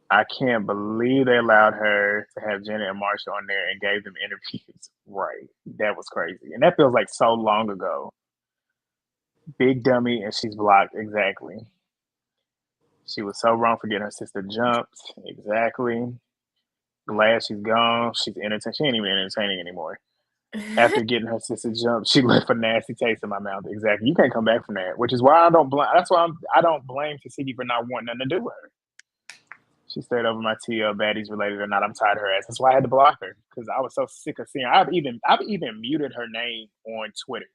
I can't believe they allowed her to have Jenna and Marsha on there and gave them interviews. Right. That was crazy. And that feels like so long ago. Big dummy, and she's blocked. Exactly. She was so wrong for getting her sister jumped. Exactly. Glad she's gone. She's entertaining. She ain't even entertaining anymore. After getting her sister jumped, she left a nasty taste in my mouth. Exactly. You can't come back from that, which is why I don't blame. That's why I don't blame Tasiki for not wanting nothing to do with her. She stayed over my TL, baddies related or not. I'm tired of her ass. That's why I had to block her because I was so sick of seeing her. I've even muted her name on Twitter,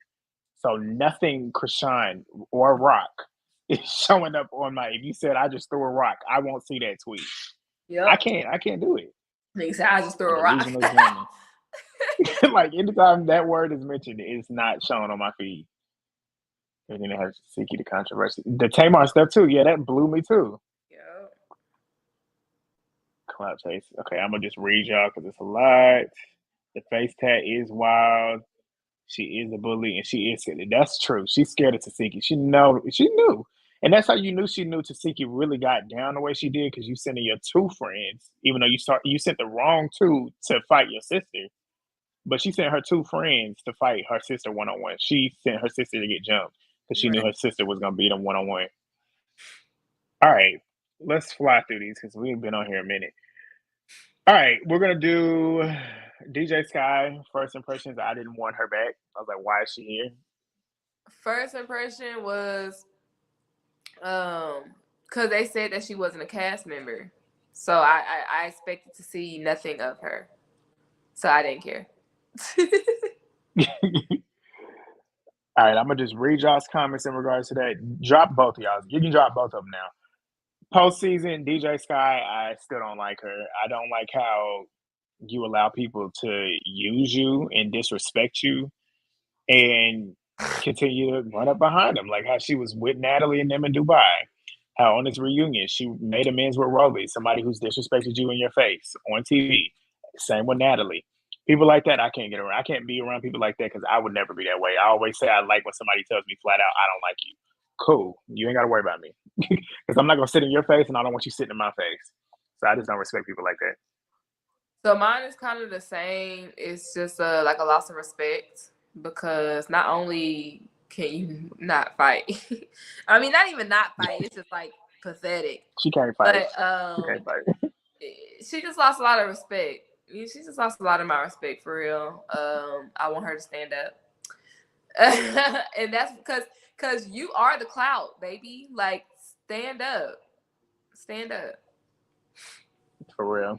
so nothing Krishan or Rock is showing up on my. If you said I just threw a rock, I won't see that tweet. Yep. I can't do it. Nigga said I just threw a rock. Like anytime that word is mentioned, it's not shown on my feed. Everything that has Siki the controversy, the Tamar stuff too. Yeah, that blew me too. Yep. Cloud chase. Okay, I'm gonna just read y'all because it's a lot. The face tat is wild. She is a bully, and she is scared. That's true. She's scared of Tasiki. She knew, and that's how you knew she knew Tasiki really got down the way she did because you sent your two friends, even though you sent the wrong two to fight your sister. But she sent her two friends to fight her sister one-on-one. She sent her sister to get jumped because she knew her sister was going to beat them one-on-one. All right, let's fly through these because we've been on here a minute. All right, we're going to do DJ Sky. First impressions, I didn't want her back. I was like, why is she here? First impression was because they said that she wasn't a cast member. So I expected to see nothing of her. So I didn't care. All right, I'm gonna just read y'all's comments in regards to that. Drop both of y'all. You can drop both of them now. Postseason, DJ Sky, I still don't like her. I don't like how you allow people to use you and disrespect you and continue to run up behind them. Like how she was with Natalie and them in Dubai. How on this reunion, she made amends with Roby, somebody who's disrespected you in your face on TV. Same with Natalie. People like that, I can't get around. I can't be around people like that because I would never be that way. I always say I like when somebody tells me flat out, I don't like you. Cool. You ain't got to worry about me because I'm not going to sit in your face and I don't want you sitting in my face. So I just don't respect people like that. So mine is kind of the same. It's just like a loss of respect because not only can you not fight, I mean, not even not fight. It's just like pathetic. She can't fight. But she can't fight. She just lost a lot of respect. She just lost a lot of my respect for real. I want her to stand up, and that's because you are the clout, baby. Like stand up. Stand up. For real.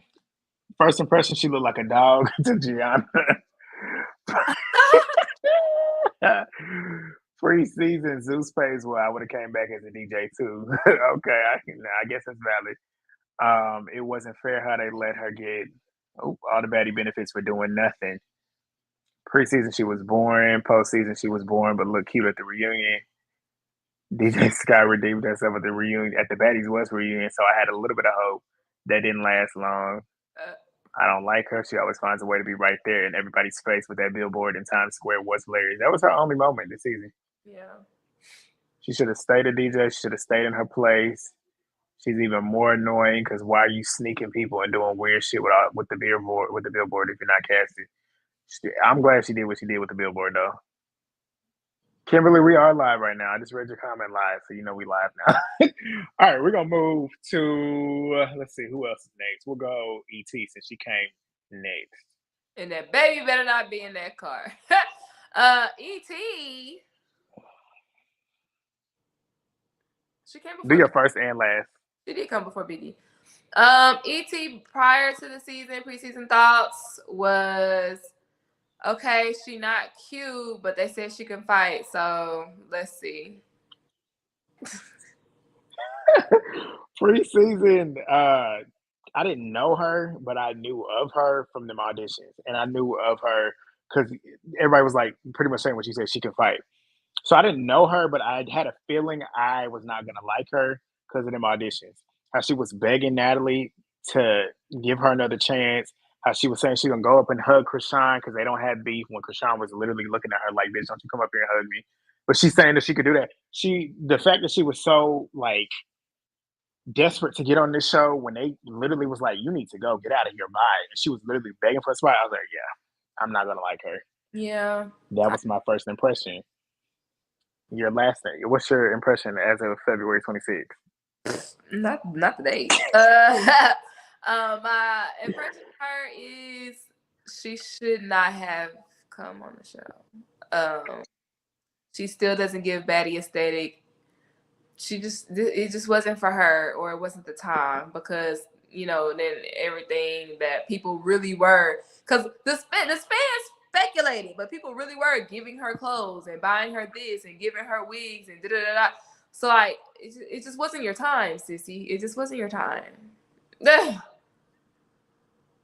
First impression, she looked like a dog to Gianna. Preseason Zeus pays well. I would have came back as a DJ too. Okay, I guess that's valid. It wasn't fair how they let her get all the baddie benefits for doing nothing. Preseason she was boring. Postseason she was boring, but looked cute at the reunion. DJ Sky redeemed herself at the reunion at the Baddies was reunion, so I had a little bit of hope. That didn't last long. Uh, I don't like her. She always finds a way to be right there in everybody's face with that billboard in Times Square was hilarious. That was her only moment this season. yeah. She should have stayed a DJ. She should have stayed in her place. She's even more annoying because why are you sneaking people and doing weird shit with the billboard if you're not casted? I'm glad she did what she did with the billboard though. Kimberly, we are live right now. I just read your comment live, so you know we live now. All right, we're gonna move to let's see who else is next. We'll go ET since she came next. And that baby better not be in that car. E.T. She came before. Do your first and last. She did come before BD. E.T. prior to the season, preseason thoughts was okay. She not cute, but they said she can fight. So let's see. Preseason, I didn't know her, but I knew of her from the auditions, and I knew of her because everybody was like pretty much saying what she said she can fight. So I didn't know her, but I had a feeling I was not gonna like her because of them auditions. How she was begging Natalie to give her another chance. How she was saying she's gonna go up and hug Krishan because they don't have beef. When Krishan was literally looking at her like, "Bitch, don't you come up here and hug me?" But she's saying that she could do that. The fact that she was so like desperate to get on this show when they literally was like, "You need to go, get out of here, bye," and she was literally begging for a spot. I was like, "Yeah, I'm not gonna like her." Yeah, that was my first impression. Your last thing. What's your impression as of February 26th? Not today. My impression of her is she should not have come on the show. She still doesn't give baddie aesthetic. It just wasn't for her, or it wasn't the time, because then everything that people really were, because the fans speculating, but people really were giving her clothes and buying her this and giving her wigs and da da da. So like it just wasn't your time, sissy. It just wasn't your time.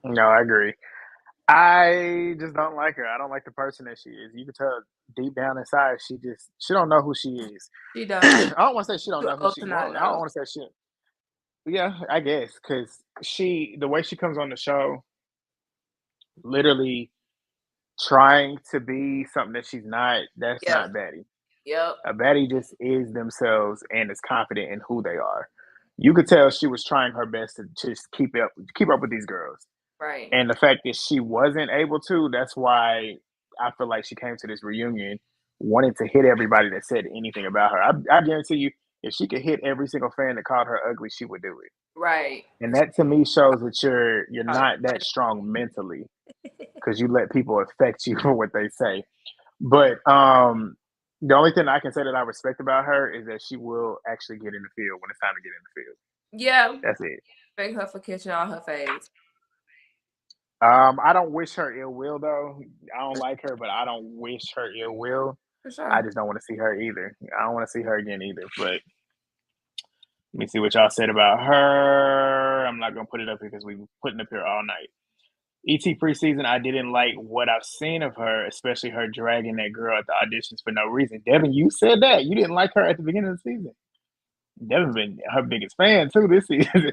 No, I agree. I just don't like her. I don't like the person that she is. You can tell deep down inside she don't know who she is. She don't. I don't want to say she don't know who Old she to is. not I don't know. want to say she. Yeah, I guess because the way she comes on the show, literally trying to be something that she's not. That's Yep. not baddie. Yep. A baddie just is themselves and is confident in who they are. You could tell she was trying her best to just keep up with these girls. Right. And the fact that she wasn't able to, that's why I feel like she came to this reunion wanting to hit everybody that said anything about her. I guarantee you, if she could hit every single fan that called her ugly, she would do it. Right. And that to me shows that you're not that strong mentally because you let people affect you for what they say. But the only thing I can say that I respect about her is that she will actually get in the field when it's time to get in the field. Yeah. That's it. Thank her for catching on her face. I don't wish her ill will though. I don't like her, but I don't wish her ill will. For sure. I just don't want to see her either. I don't want to see her again either. But let me see what y'all said about her. I'm not gonna put it up because we've been putting up here all night. ET preseason, I didn't like what I've seen of her, especially her dragging that girl at the auditions for no reason. Devin, you said that. You didn't like her at the beginning of the season. Devin's been her biggest fan too this season.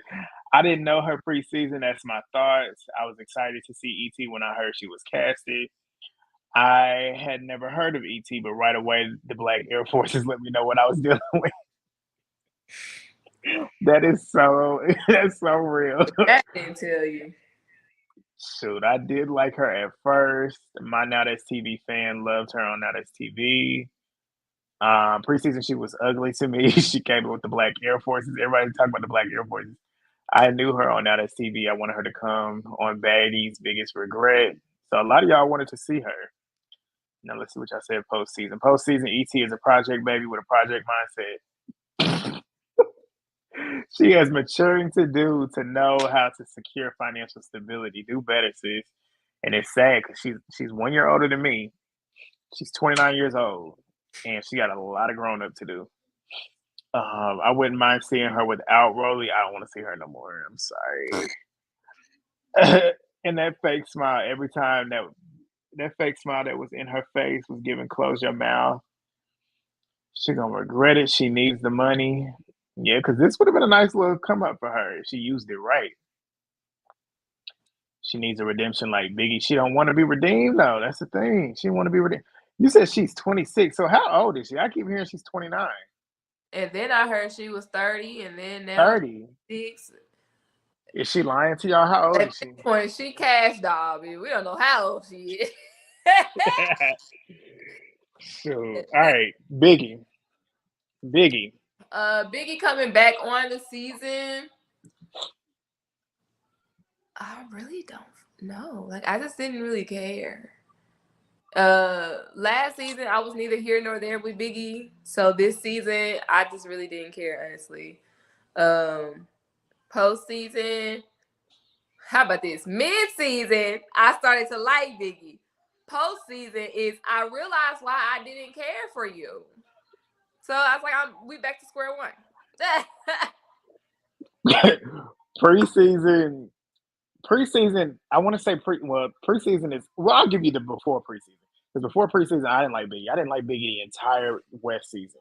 I didn't know her preseason. That's my thoughts. I was excited to see ET when I heard she was casted. I had never heard of ET, but right away the Black Air Forces let me know what I was dealing with. That's so real. That didn't tell you. Shoot, I did like her at first. My Now That's TV fan loved her on Now That's TV. Preseason, she was ugly to me. She came in with the Black Air Forces. Everybody talking about the Black Air Forces. I knew her on Now That's TV. I wanted her to come on Baddies' Biggest Regret. So a lot of y'all wanted to see her. Now let's see what y'all said postseason. Postseason, ET is a project baby with a project mindset. She has maturing to do to know how to secure financial stability. Do better, sis. And it's sad because she's 1 year older than me. She's 29 years old, and she got a lot of growing up to do. I wouldn't mind seeing her without Rolly. I don't want to see her no more. I'm sorry. And that fake smile every time that fake smile that was in her face was giving close your mouth. She gonna regret it. She needs the money. Yeah, because this would have been a nice little come up for her if she used it right. She needs a redemption like Biggie. She don't want to be redeemed though. That's the thing. She want to be redeemed. You said she's 26. So how old is she? I keep hearing she's 29. And then I heard she was 30, and then now 30. 6. Is she lying to y'all? How old At is this she? point, she cash doll, baby. We don't know how old she is. Shoot. All right. Biggie. Biggie. Biggie coming back on the season. I really don't know. Like, I just didn't really care. Last season I was neither here nor there with Biggie. So this season I just really didn't care, honestly. Postseason, how about this? Mid-season, I started to like Biggie. Postseason is I realized why I didn't care for you. So I was like, we back to square one. Preseason. Preseason. I want to say preseason is. Well, I'll give you the before preseason because before preseason I didn't like Biggie. I didn't like Biggie the entire West season.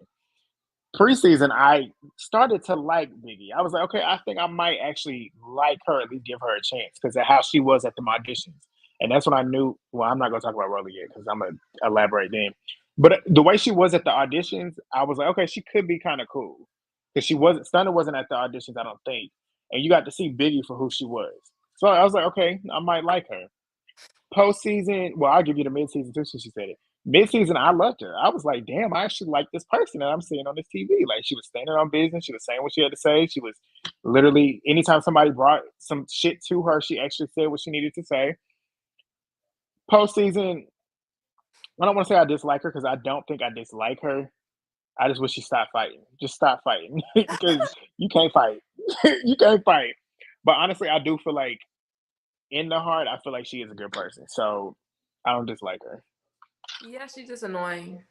Preseason, I started to like Biggie. I was like, okay, I think I might actually like her, at least give her a chance because of how she was at the auditions. And that's when I knew. Well, I'm not going to talk about Rolly yet because I'm going to elaborate then. But the way she was at the auditions, I was like, okay, she could be kind of cool because she wasn't. Stunner wasn't at the auditions, I don't think, and you got to see Biggie for who she was. So I was like, okay, I might like her. Postseason, well, I'll give you the midseason too, since she said it. Midseason, I loved her. I was like, damn, I actually like this person that I'm seeing on this TV. Like, she was standing on business. She was saying what she had to say. She was literally, anytime somebody brought some shit to her, she actually said what she needed to say. Postseason, I don't want to say I dislike her because I don't think I dislike her. I just wish she stopped fighting. Just stop fighting because you can't fight. You can't fight. But honestly, I do feel like in the heart, I feel like she is a good person. So I don't dislike her. Yeah, she's just annoying.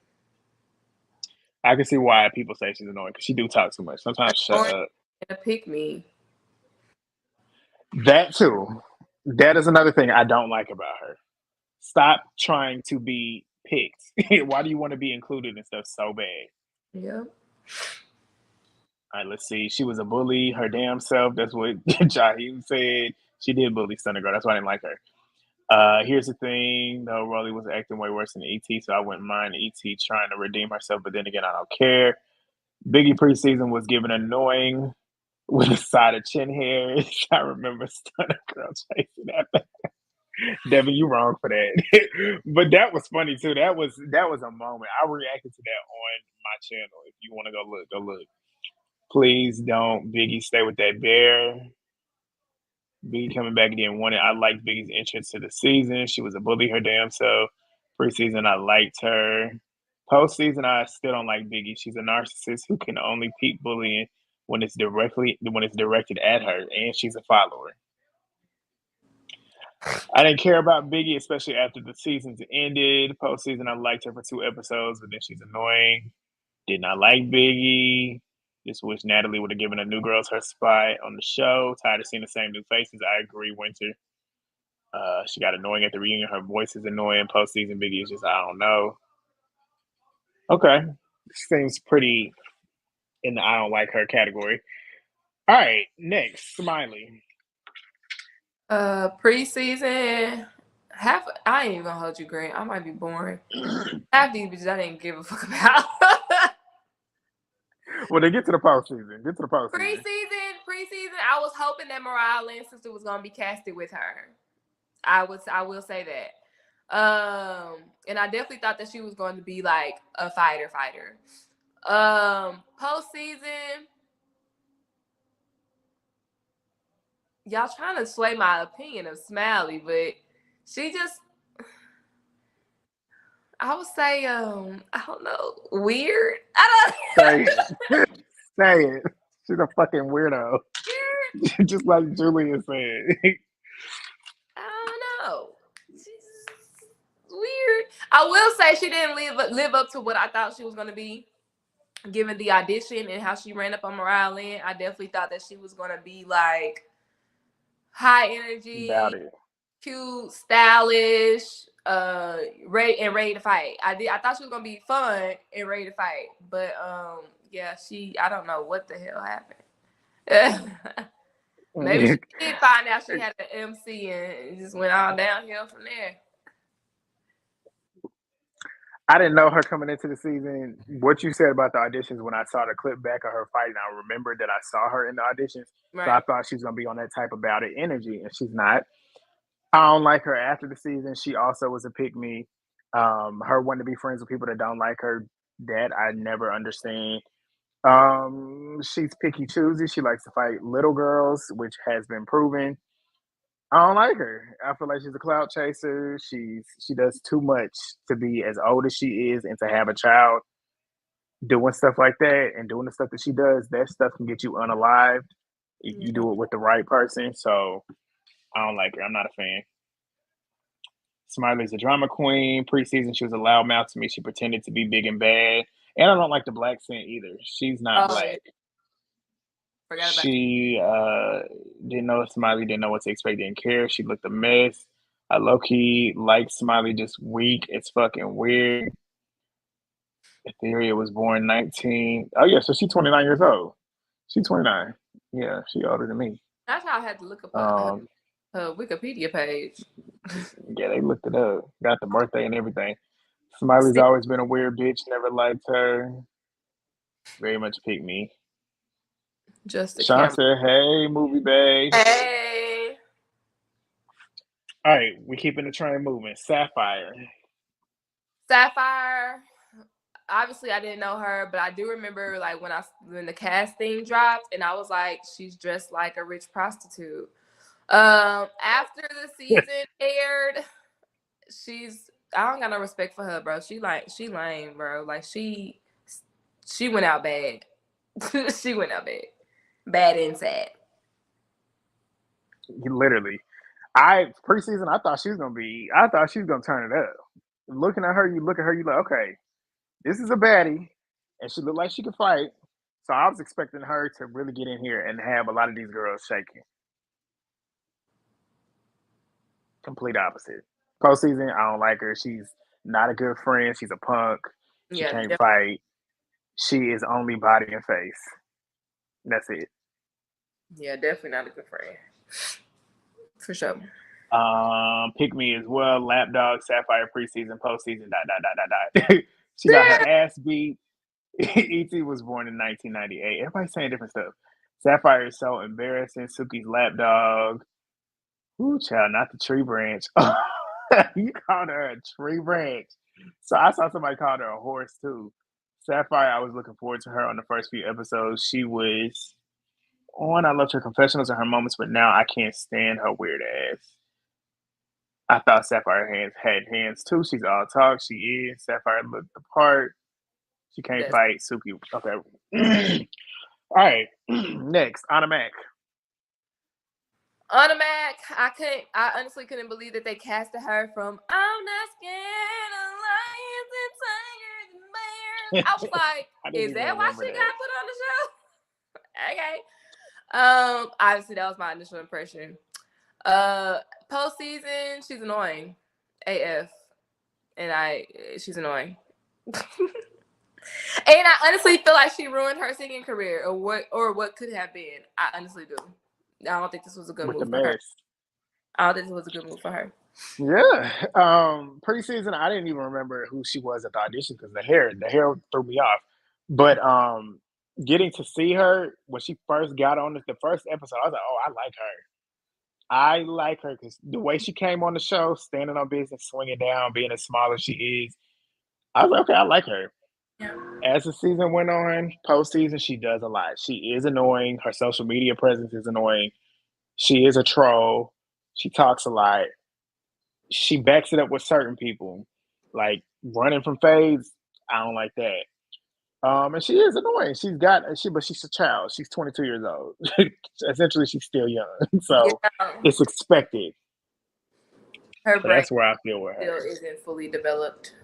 I can see why people say she's annoying because she do talk too much. Sometimes shut Annoying up. and a pick me. That too. That is another thing I don't like about her. Stop trying to be picked. Why do you want to be included in stuff so bad? Yep. All right, let's see. She was a bully her damn self. That's what Jaheim said. She did bully Stunner Girl. That's why I didn't like her. Here's the thing, though, Rolly was acting way worse than ET, so I wouldn't mind ET trying to redeem herself, but then again, I don't care. Biggie preseason was given annoying with a side of chin hairs. I remember Stunner Girl chasing that. Devin, you wrong for that. But that was funny too. That was a moment. I reacted to that on my channel. If you want to go look, go look. Please don't Biggie stay with that bear. Biggie coming back again wanted. I liked Biggie's entrance to the season. She was a bully her damn self. Preseason, I liked her. Postseason, I still don't like Biggie. She's a narcissist who can only peak bullying when it's directed at her, and she's a follower. I didn't care about Biggie, especially after the seasons ended. Postseason, I liked her for 2 episodes, but then she's annoying. Did not like Biggie. Just wish Natalie would have given the new girls her spot on the show. Tired of seeing the same new faces. I agree, Winter. She got annoying at the reunion. Her voice is annoying. Postseason Biggie is just, I don't know. Okay. Seems pretty in the I don't like her category. All right, next, Smiley. Preseason. I ain't even gonna hold you, Grant. I might be boring. Half these bitches I didn't give a fuck about. Well, then get to the postseason. Get to the postseason. Preseason, I was hoping that Mariah Lynn's sister was gonna be casted with her. I will say that. And I definitely thought that she was going to be like a fighter. Postseason, y'all trying to sway my opinion of Smiley, but she just, I would say, I don't know, weird. I don't. Say it. Say it. She's a fucking weirdo. Weird. Just like Julia said. I don't know. She's weird. I will say she didn't live up to what I thought she was gonna be. Given the audition and how she ran up on Mariah Lynn, I definitely thought that she was gonna be like high About energy, it. cute, stylish, ready to fight. I thought she was gonna be fun and ready to fight. But yeah, I don't know what the hell happened. Maybe she did find out she had an MC and it just went all downhill from there. I didn't know her coming into the season. What you said about the auditions when I saw the clip back of her fighting, I remembered that I saw her in the auditions. So I Right. thought she was gonna be on that type about it energy, and she's not. I don't like her after the season. She also was a pick me. Her wanting to be friends with people that don't like her, that I never understand. She's picky choosy. She likes to fight little girls, which has been proven. I don't like her. I feel like she's a clout chaser. She does too much to be as old as she is and to have a child doing stuff like that and doing the stuff that she does. That stuff can get you unalived if you Yeah. do it with the right person. So I don't like her. I'm not a fan. Smiley's a drama queen. Preseason, she was a loudmouth to me. She pretended to be big and bad. And I don't like the black scent either. She's not Oh yeah. black. Forgot about that. She didn't know Smiley didn't know what to expect, didn't care. She looked a mess. I low key like Smiley, just weak. It's fucking weird. Etheria was born 19. Oh, yeah, so she's 29 years old. She's 29. Yeah, she older than me. That's how I had to look up Um, her Wikipedia page. yeah, they looked it up. Got the birthday and everything. Smiley's See, always been a weird bitch. Never liked her. Very much pick me. just the Sean camera. said, hey, movie bay. Hey, All right, we keeping the train moving. Sapphire. Sapphire. Obviously, I didn't know her, but I do remember like when the casting dropped, and I was like, she's dressed like a rich prostitute. After the season aired, I don't got no respect for her, bro. She lame, bro. Like she went out bad. She went out bad and sad. Literally. I preseason, I thought she was gonna turn it up. Looking at her, you look at her, you like, okay, this is a baddie, and she looked like she could fight. So I was expecting her to really get in here and have a lot of these girls shaking. Complete opposite. Postseason, I don't like her. She's not a good friend. She's a punk. She Yeah, can't fight. She is only body and face. That's it. yeah, definitely not a good friend. For sure. Pick me as well. Lapdog, Sapphire preseason, postseason. Dot dot dot dot dot. She got her ass beat. Et was born in 1998. Everybody's saying different stuff. Sapphire is so embarrassing. Suki's lapdog. Ooh, child, not the tree branch. You called her a tree branch. So I saw somebody call her a horse too. Sapphire, I was looking forward to her on the first few episodes. She was on. I loved her confessionals and her moments, but now I can't stand her weird ass. I thought Sapphire had hands too. She's all talk. She is. Sapphire looked the part. She can't Yes. fight. Suki. Okay. All right. Next, Anna Mac. Anna Mac, I honestly couldn't believe that they casted her from I'm not scared of lions and tigers and bears. I was like, I didn't is even that why remember she that. got put on the show? Okay. Obviously that was my initial impression. Postseason, she's annoying. AF. And she's annoying. And I honestly feel like she ruined her singing career or what could have been. I honestly do. I don't think this was a good With the move for her. mess. I don't think this was a good move for her. Yeah. Preseason, I didn't even remember who she was at the audition because the hair threw me off. But getting to see her when she first got on the first episode, I was like, oh, I like her. I like her because the way she came on the show, standing on business, swinging down, being as small as she is, I was like, okay, I like her. Yeah. As the season went on, postseason, she does a lot. She is annoying. Her social media presence is annoying. She is a troll. She talks a lot. She backs it up with certain people, like running from fades. I don't like that. And she is annoying. But she's a child. She's 22 years old. Essentially, she's still young, so Yeah, it's expected. her So brain that's where I feel with still her. isn't fully developed.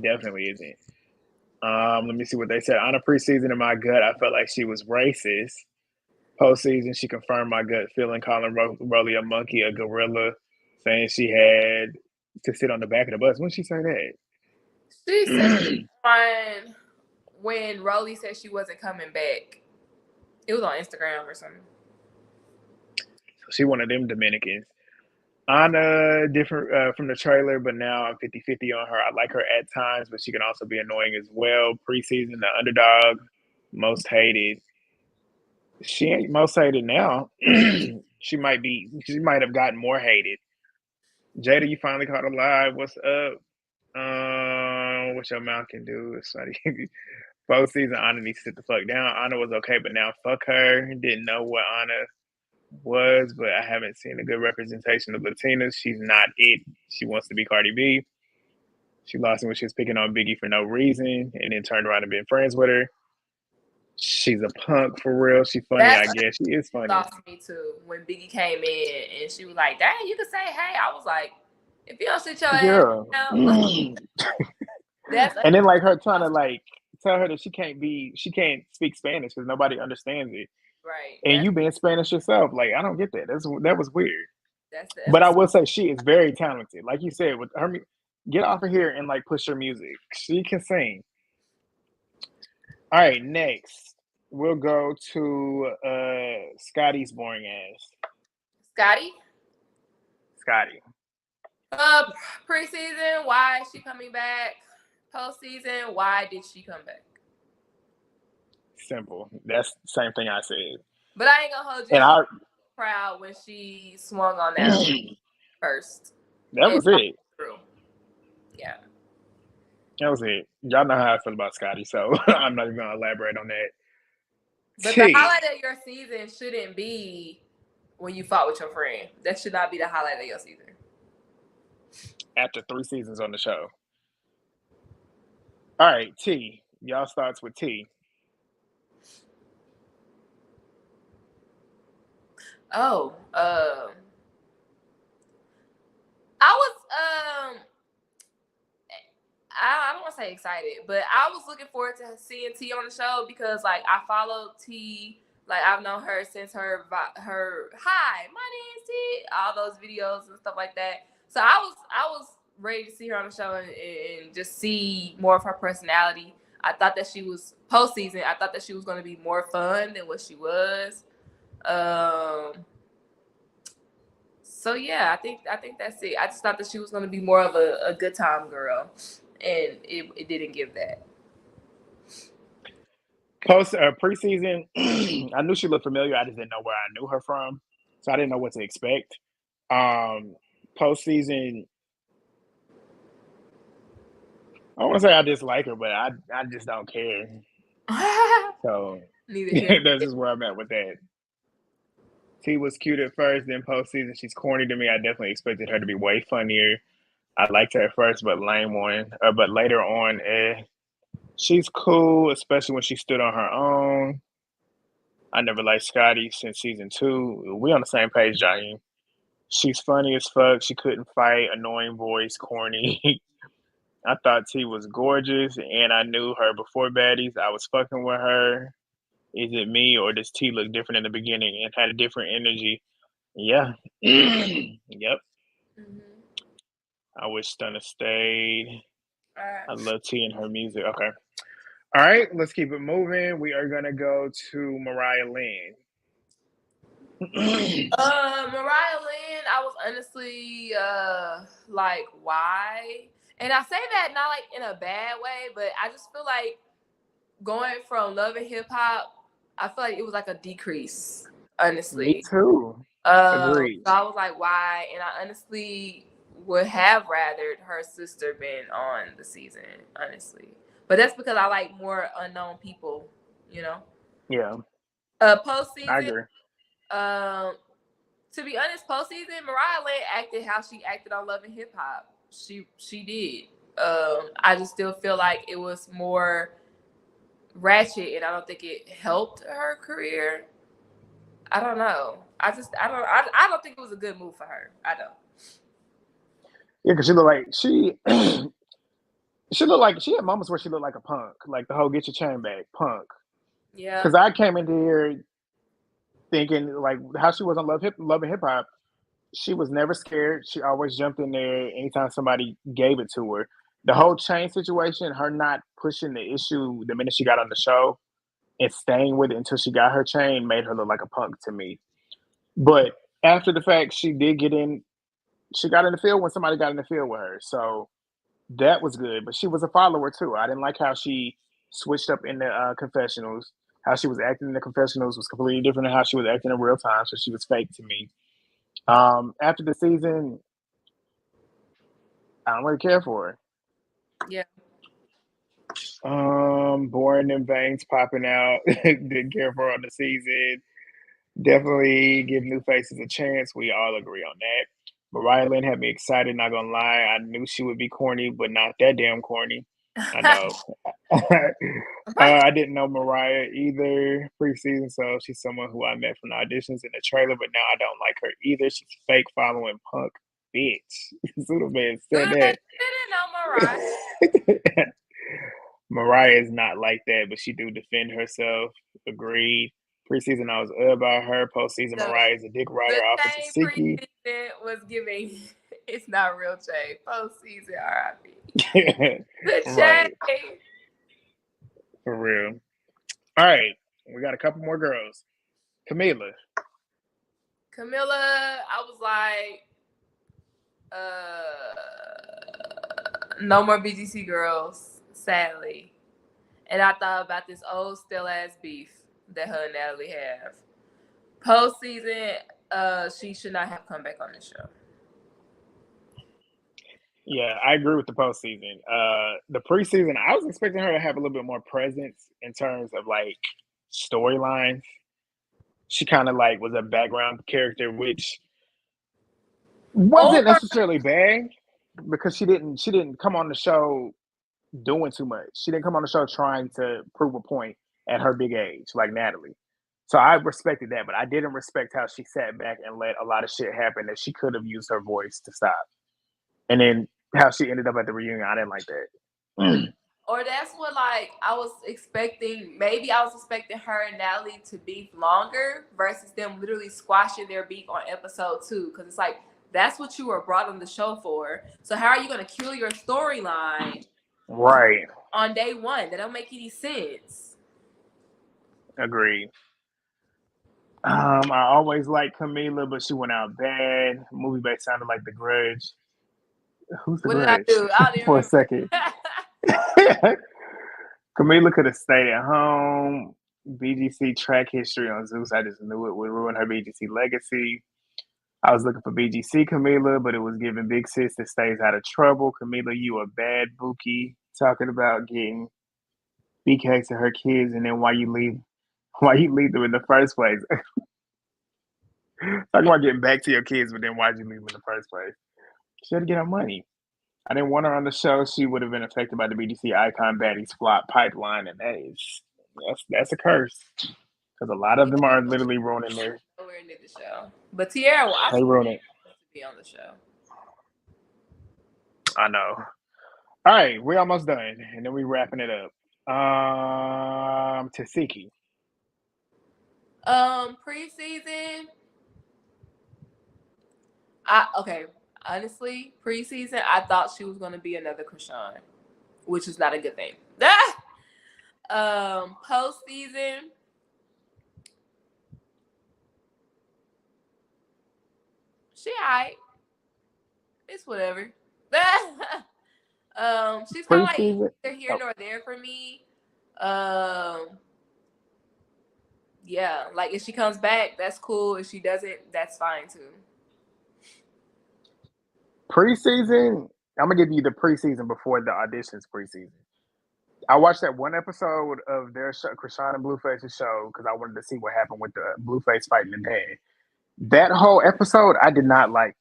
Definitely isn't. Let me see what they said. On a preseason in my gut, I felt like she was racist. Postseason, she confirmed my gut feeling, calling Rolly a monkey, a gorilla, saying she had to sit on the back of the bus. When did she say She said that? on when Rolly said she wasn't coming back. It was on Instagram or something. She one of them Dominicans. Anna, different from the trailer, but now I'm 50-50 on her. I like her at times, but she can also be annoying as well. Preseason, the underdog, most hated. She ain't most hated now. She might have gotten more hated. Jada, you finally caught a live. What's up? What your mouth can do. It's funny. Both season, Anna needs to sit the fuck down. Anna was okay, but now fuck her. Didn't know what Anna was, but I haven't seen a good representation of Latinas. She's not it. She wants to be Cardi B. She lost it when she was picking on Biggie for no reason, and then turned around and been friends with her. She's a punk for real. She funny, I That's guess. She is funny. lost me too when Biggie came in and she was like, "Dang, you could say hey." I was like, "If you don't sit your ass down," Yeah. that's And then like her trying to like tell her that she can't speak Spanish because nobody understands it. right. And you being Spanish yourself, like I don't get that. That was weird. That's the But I episode. will say she is very talented. Like you said, with her, get off of here and like push her music. She can sing. All right, next we'll go to Scotty's boring ass. Scotty. Scotty. Uh, Preseason, why is she coming back? Postseason, why did she come back? Simple. That's the same thing I said. But I ain't gonna hold you. And I I was proud when she swung on that first. that And was it. through. Yeah. That was it. Y'all know how I feel about Scotty, so I'm not even gonna elaborate on that. But the T. highlight of your season shouldn't be when you fought with your friend. That should not be the highlight of your season. After 3 seasons on the show. All right, T. Y'all starts with T. Oh, I was I don't want to say excited, but I was looking forward to seeing T on the show because like I followed T, like I've known her since her hi, my name's T, all those videos and stuff like that. So I was ready to see her on the show and just see more of her personality. I thought that she was postseason. I thought that she was going to be more fun than what she was. So yeah, I think that's it. I just thought that she was going to be more of a good time girl, and it didn't give that. Preseason, I knew she looked familiar. I just didn't know where I knew her from, so I didn't know what to expect. Postseason, I want to say I dislike her, but I just don't care. So Neither here. that's just where I'm at with that. T was cute at first, then postseason she's corny to me. I definitely expected her to be way funnier. I liked her at first, but lame one. But later on, she's cool, especially when she stood on her own. I never liked Scotty since season 2. We on the same page, Jaheim. She's funny as fuck. She couldn't fight. Annoying voice, corny. I thought T was gorgeous, and I knew her before Baddies. I was fucking with her. Is it me, or does T look different in the beginning and had a different energy? Yeah. Yep. Mm-hmm. I wish Stunner stayed. All I right. love T and her music. Okay. All right, let's keep it moving. We are gonna go to Mariah Lynn. Mariah Lynn, I was honestly like, why? And I say that not like in a bad way, but I just feel like going from Love and Hip Hop, I feel like it was like a decrease, Me honestly. too. Agreed. So I was like, why? And I honestly would have rathered her sister been on the season, honestly. But that's because I like more unknown people, you know. Yeah, I Postseason, agree. to be honest, postseason, Mariah Lynn acted how she acted on Love and Hip Hop. She did. I just still feel like it was more ratchet, and I don't think it helped her career. I don't know. I don't think it was a good move for her. I don't. Yeah, because she looked like she looked like she had moments where she looked like a punk, like the whole "get your chain back" punk. Yeah. Because I came into here thinking like how she was on Love and Hip Hop. She was never scared. She always jumped in there anytime somebody gave it to her. The Yeah. whole chain situation, her not pushing the issue the minute she got on the show and staying with it until she got her chain made her look like a punk to me. But after the fact, she did get in. She got in the field when somebody got in the field with her, so that was good. But she was a follower too. I didn't like how she switched up in the confessionals. How she was acting in the confessionals was completely different than how she was acting in real time. So she was fake to me. After the season, I don't really care for Yeah. her. Boring and veins popping out. Didn't care for her on the season. Definitely give new faces a chance. We all agree on that. Mariah Lynn had me excited, not gonna lie. I knew she would be corny, but not that damn corny. I know. I didn't know Mariah either preseason, so she's someone who I met from the auditions in the trailer, but now I don't like her either. She's fake following punk bitch. Zoodleman Ooh, said they didn't know Mariah. that. Mariah is not like that, but she do defend herself. Agreed. Preseason, I was about her. Postseason, The Mariah is a dick rider the off of chain Tasiki. preseason was giving. It's not real chain. Postseason, R.I.P. The Right, chain. for real. All right, we got a couple more girls. Camila. Camilla, I was like, no more BGC girls, sadly. And I thought about this old still ass beef that her and Natalie have. Postseason, she should not have come back on the show. Yeah, I agree with the postseason. The preseason, I was expecting her to have a little bit more presence in terms of like storylines. She kind of like was a background character, which Or wasn't necessarily bad because she didn't come on the show doing too much. She didn't come on the show trying to prove a point at her big age, like Natalie. So I respected that, but I didn't respect how she sat back and let a lot of shit happen that she could have used her voice to stop. And then how she ended up at the reunion, I didn't like that. or that's what like I was expecting. Maybe I was expecting her and Natalie to beef longer versus them literally squashing their beef on episode 2. Because it's like that's what you were brought on the show for. So how are you gonna kill your storyline Right. on day 1? That don't make any sense. Agreed. I always liked Camila, but she went out bad. Movie base sounded like The Grudge. Who's The What did I Grudge? do? I don't even For a remember. second. Camila could have stayed at home. BGC track history on Zeus, I just knew it would ruin her BGC legacy. I was looking for BGC Camila, but it was giving Big Sis that stays out of trouble. Camila, you a bad bookie. Talking about getting BKs to her kids, and then why you leave them in the first place? Talking about getting back to your kids, but then why'd you leave them in the first place? She had to get her money. I didn't want her on the show. She would have been affected by the BDC icon baddies flop pipeline, and that's a curse because a lot of them are literally ruining their. Nowhere near the show. But Tierra, I They should ruin it. be on the show. I know. All right, we're almost done, and then we wrapping it up. Tasiki. Preseason. Okay. Honestly, preseason, I thought she was gonna be another Krishan, which is not a good thing. Postseason, she alright. It's whatever. She's kind of like Preseason. neither here Oh, nor there for me. Um, yeah, like if she comes back, that's cool. If she doesn't, that's fine too. preseason. I'm gonna give you the preseason before the auditions preseason. I watched that one episode of their show, Krishan and Blueface's show, because I wanted to see what happened with the Blueface fighting the dad. That whole episode, I did not like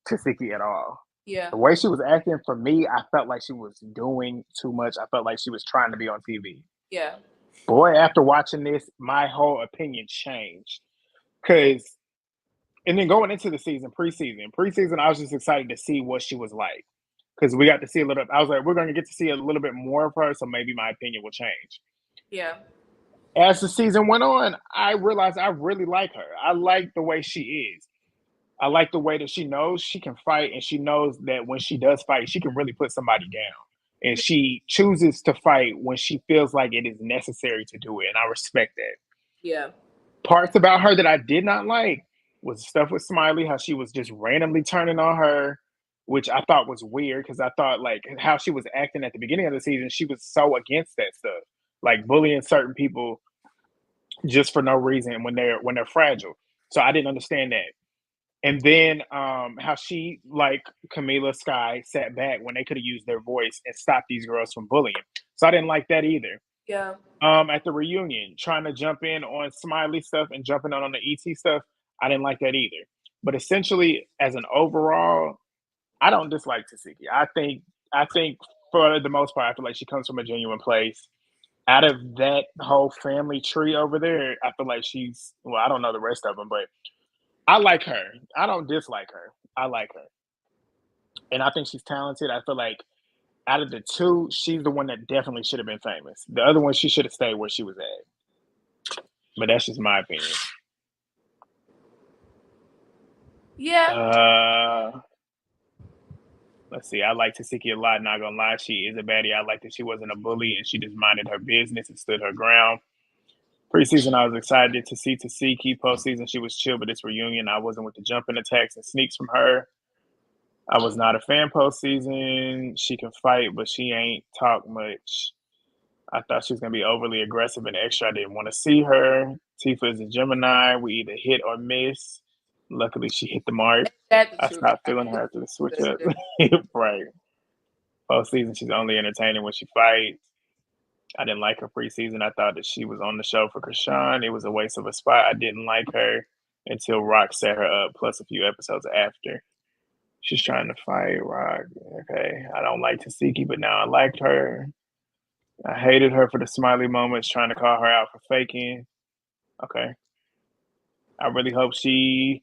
Tasiki at all. Yeah, The way she was acting, for me, I felt like she was doing too much. I felt like she was trying to be on TV. yeah. Boy, after watching this, my whole opinion changed. Cause and then going into the preseason, I was just excited to see what she was like. Because we got to see a little. I was like, we're going to get to see a little bit more of her, so maybe my opinion will change. Yeah. As the season went on, I realized I really like her. I like the way she is. I like the way that she knows she can fight, and she knows that when she does fight, she can really put somebody down. And Yeah. she chooses to fight when she feels like it is necessary to do it, and I respect that. Yeah. Parts about her that I did not like was stuff with Smiley, how she was just randomly turning on her, which I thought was weird because I thought like how she was acting at the beginning of the season, she was so against that stuff, like bullying certain people just for no reason when they're fragile. So I didn't understand that. And then how she like Camila Sky sat back when they could have used their voice and stopped these girls from bullying. So I didn't like that either. Yeah. At the reunion, trying to jump in on Smiley stuff and jumping on the ET stuff, I didn't like that either. But essentially, as an overall, I don't dislike Tasiki. I think for the most part, I feel like she comes from a genuine place. Out of that whole family tree over there, I feel like she's well. I don't know the rest of them, but I like her. I don't dislike her. I like her, and I think she's talented. I feel like out of the two, she's the one that definitely should have been famous. The other one, she should have stayed where she was at. But that's just my opinion. Yeah. Uh, let's see. I like Tasiki a lot. Not gonna lie, she is a baddie. I like that she wasn't a bully and she just minded her business and stood her ground. Preseason, I was excited to see Tasiki. Postseason, she was chill, but this reunion, I wasn't with the jumping attacks and sneaks from her. I was not a fan postseason. She can fight, but she ain't talk much. I thought she was gonna be overly aggressive and extra. I didn't want to see her. Tifa is a Gemini. We either hit or miss. Luckily, she hit the mark. That's the I truth. stopped feeling her after the switch up. Right. Postseason, she's only entertaining when she fights. I didn't like her preseason. I thought that she was on the show for Krishan. It was a waste of a spot. I didn't like her until Rock set her up, plus a few episodes after. She's trying to fight Rock. Okay. I don't like Tasiki, but now I liked her. I hated her for the smiley moments, trying to call her out for faking. Okay. I really hope she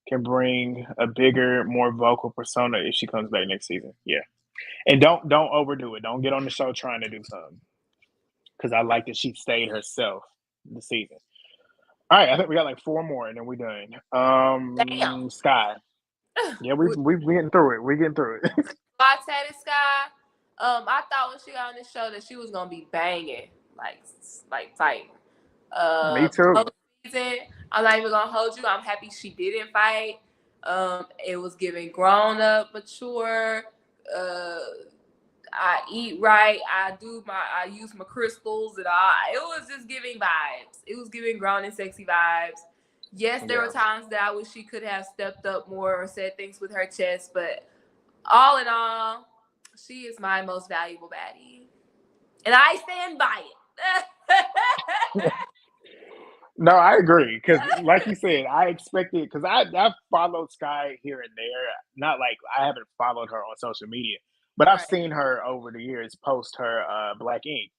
can bring a bigger, more vocal persona if she comes back next season. Yeah. And don't overdo it. Don't get on the show trying to do something. Because I like that she stayed herself this season. All right, I think we got like four more and then we're done. Damn. Sky. Yeah, we getting through it. We're getting through it. Tatted Sky. I thought when she got on this show that she was gonna be banging, like fighting. Me too. Season, I'm not even gonna hold you. I'm happy she didn't fight. It was giving grown up, mature. I eat right. I use my crystals and all. It was just giving vibes. It was giving grown and sexy vibes. Yes, there were times that I wish she could have stepped up more or said things with her chest, but all in all, she is my most valuable baddie. And I stand by it. No, I agree. Because, like you said, I expected, because I've followed Sky here and there. Not like I haven't followed her on social media, but I've seen her over the years post her Black Ink.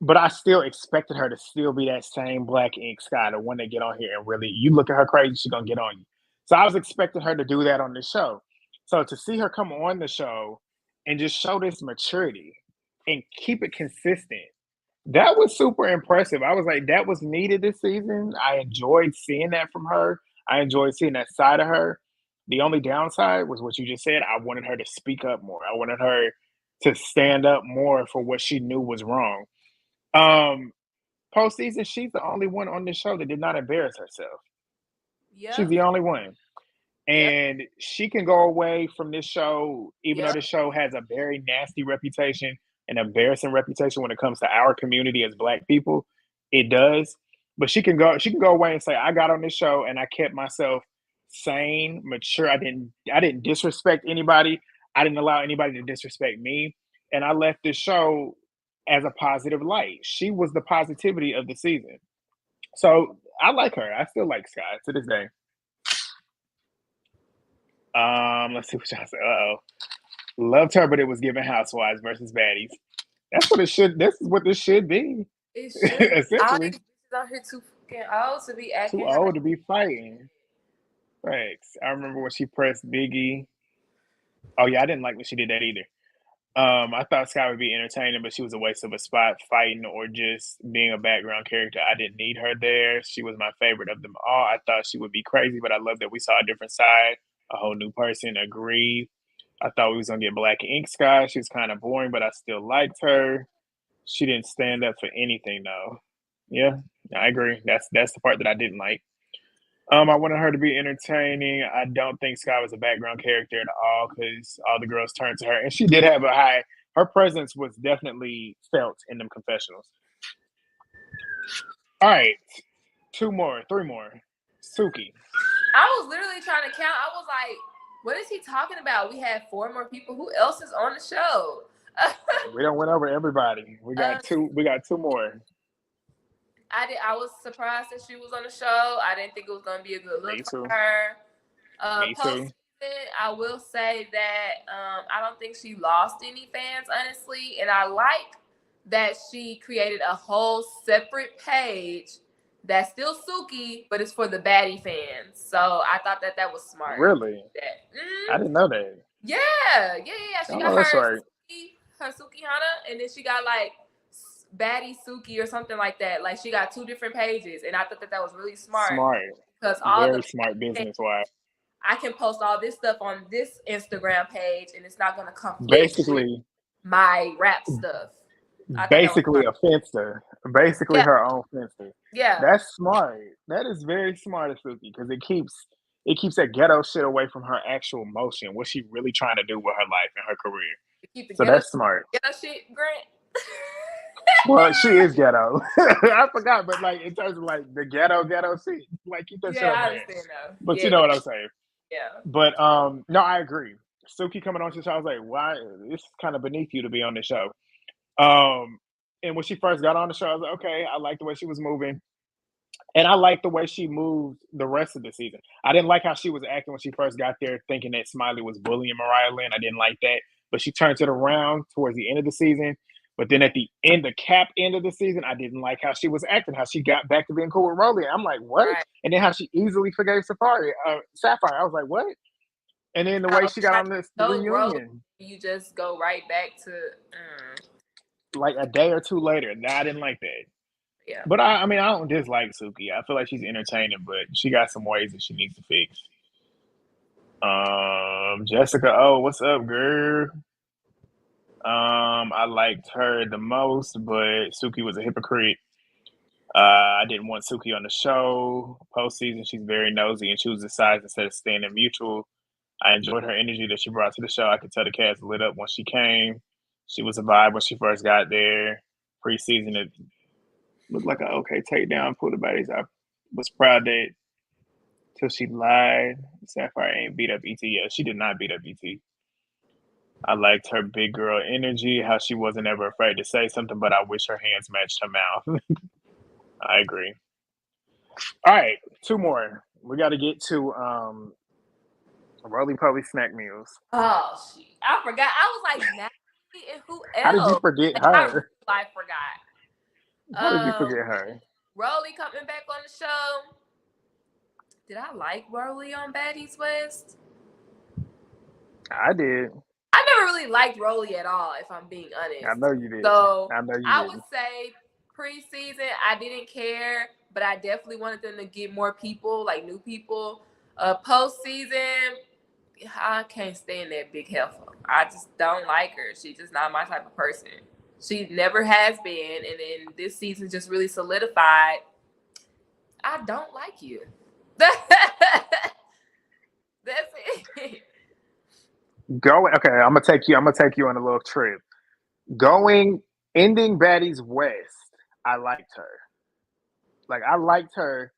But I still expected her to still be that same Black Ink Sky, the one that get on here and really, you look at her crazy, she's going to get on you. So I was expecting her to do that on the show. So to see her come on the show and just show this maturity and keep it consistent, that was super impressive. I was like, that was needed this season. I enjoyed seeing that from her. I enjoyed seeing that side of her. The only downside was what you just said. I wanted her to speak up more. I wanted her to stand up more for what she knew was wrong. Postseason, she's the only one on this show that did not embarrass herself. Yep. She's the only one. And she can go away from this show, even though the show has a very nasty reputation, an embarrassing reputation when it comes to our community as Black people. It does. But she can go away and say, I got on this show and I kept myself sane, mature. I didn't disrespect anybody. I didn't allow anybody to disrespect me. And I left this show as a positive light. She was the positivity of the season. So I like her. I still like Sky to this day. Let's see what y'all say. Uh-oh. Loved her, but it was given Housewives versus Baddies. That's what it should. This is what this should be. It should. All Essentially, these bitches out here too fucking old to be too acting how old to be fighting. Thanks. I remember when she pressed Biggie. Oh yeah, I didn't like when she did that either. I thought Sky would be entertaining, but she was a waste of a spot fighting or just being a background character. I didn't need her there. She was my favorite of them all. I thought she would be crazy, but I love that we saw a different side, a whole new person. Agreed. I thought we was gonna get Black Ink Sky. She was kind of boring, but I still liked her. She didn't stand up for anything though. Yeah, I agree. That's the part that I didn't like. I wanted her to be entertaining. I don't think Sky was a background character at all because all the girls turned to her, and she did have a high. Her presence was definitely felt in them confessionals. All right, two more, three more. Suki. I was literally trying to count. I was like, what is he talking about? We had 4 more people. Who else is on the show? We don't went over everybody. We got two. We got two more. I was surprised that she was on the show. I didn't think it was gonna be a good look Me for too. her. Me too. Post-season, I will say that I don't think she lost any fans, honestly, and I like that she created a whole separate page that's still Suki, but it's for the baddie fans. So I thought that was smart. Really? I didn't know that. Yeah. She got Oh, that's right. her Suki Hana, and then she got like Baddie Suki or something like that. Like she got 2 different pages, and I thought that was really smart. Smart. Because all Very the smart business wise. I can post all this stuff on this Instagram page, and it's not gonna conflict Basically, with my rap stuff. Basically a fencer. Basically Yeah. her own fencer. Yeah. That's smart. That is very smart of Suki because it keeps that ghetto shit away from her actual motion. What she really trying to do with her life and her career. Keep the So ghetto, that's smart. ghetto shit, Grant. Well, she is ghetto. I forgot, but like in terms of like the ghetto shit, like keep that shit Yeah, over I there. understand though. But Yeah, you know what I'm saying. yeah. But no, I agree. Suki coming on to the show, I was like, why? It's kind of beneath you to be on the show. And when she first got on the show, I was like, okay, I like the way she was moving. And I like the way she moved the rest of the season. I didn't like how she was acting when she first got there, thinking that Smiley was bullying Mariah Lynn. I didn't like that. But she turned it around towards the end of the season. But then at the end, the cap end of the season, I didn't like how she was acting, how she got back to being cool with Rolly. I'm like, what? Right. And then how she easily forgave Sapphire. I was like, what? And then the way she got on this reunion. Rolly, you just go right back to like a day or two later. Nah, I didn't like that. Yeah. But I mean, I don't dislike Suki. I feel like she's entertaining, but she got some ways that she needs to fix. Jessica, oh, what's up, girl? I liked her the most, but Suki was a hypocrite. I didn't want Suki on the show. Postseason, she's very nosy and chooses sides instead of staying in mutual. I enjoyed her energy that she brought to the show. I could tell the cast lit up when she came. She was a vibe when she first got there. Preseason, it looked like an okay takedown. Pulled the Baddies. I was proud that till she lied. Sapphire ain't beat up ET. Yeah, she did not beat up ET. I liked her big girl energy, how she wasn't ever afraid to say something, but I wish her hands matched her mouth. I agree. All right, two more. We got to get to Roly Poly Snack Meals. Oh, shit. I forgot. I was like, Natalie and who else? How did you forget her? I forgot. How did you forget her? Roly coming back on the show. Did I like Roly on Baddies West? I did. I never really liked Roly at all, if I'm being honest. I know you did. So I would say preseason, I didn't care, but I definitely wanted them to get more people, like new people. Postseason, I can't stand that big heifer. I just don't like her. She's just not my type of person. She never has been, and then this season just really solidified. I don't like you. That's it. Okay, I'm gonna take you on a little trip. Ending Baddies West, I liked her. Like I liked her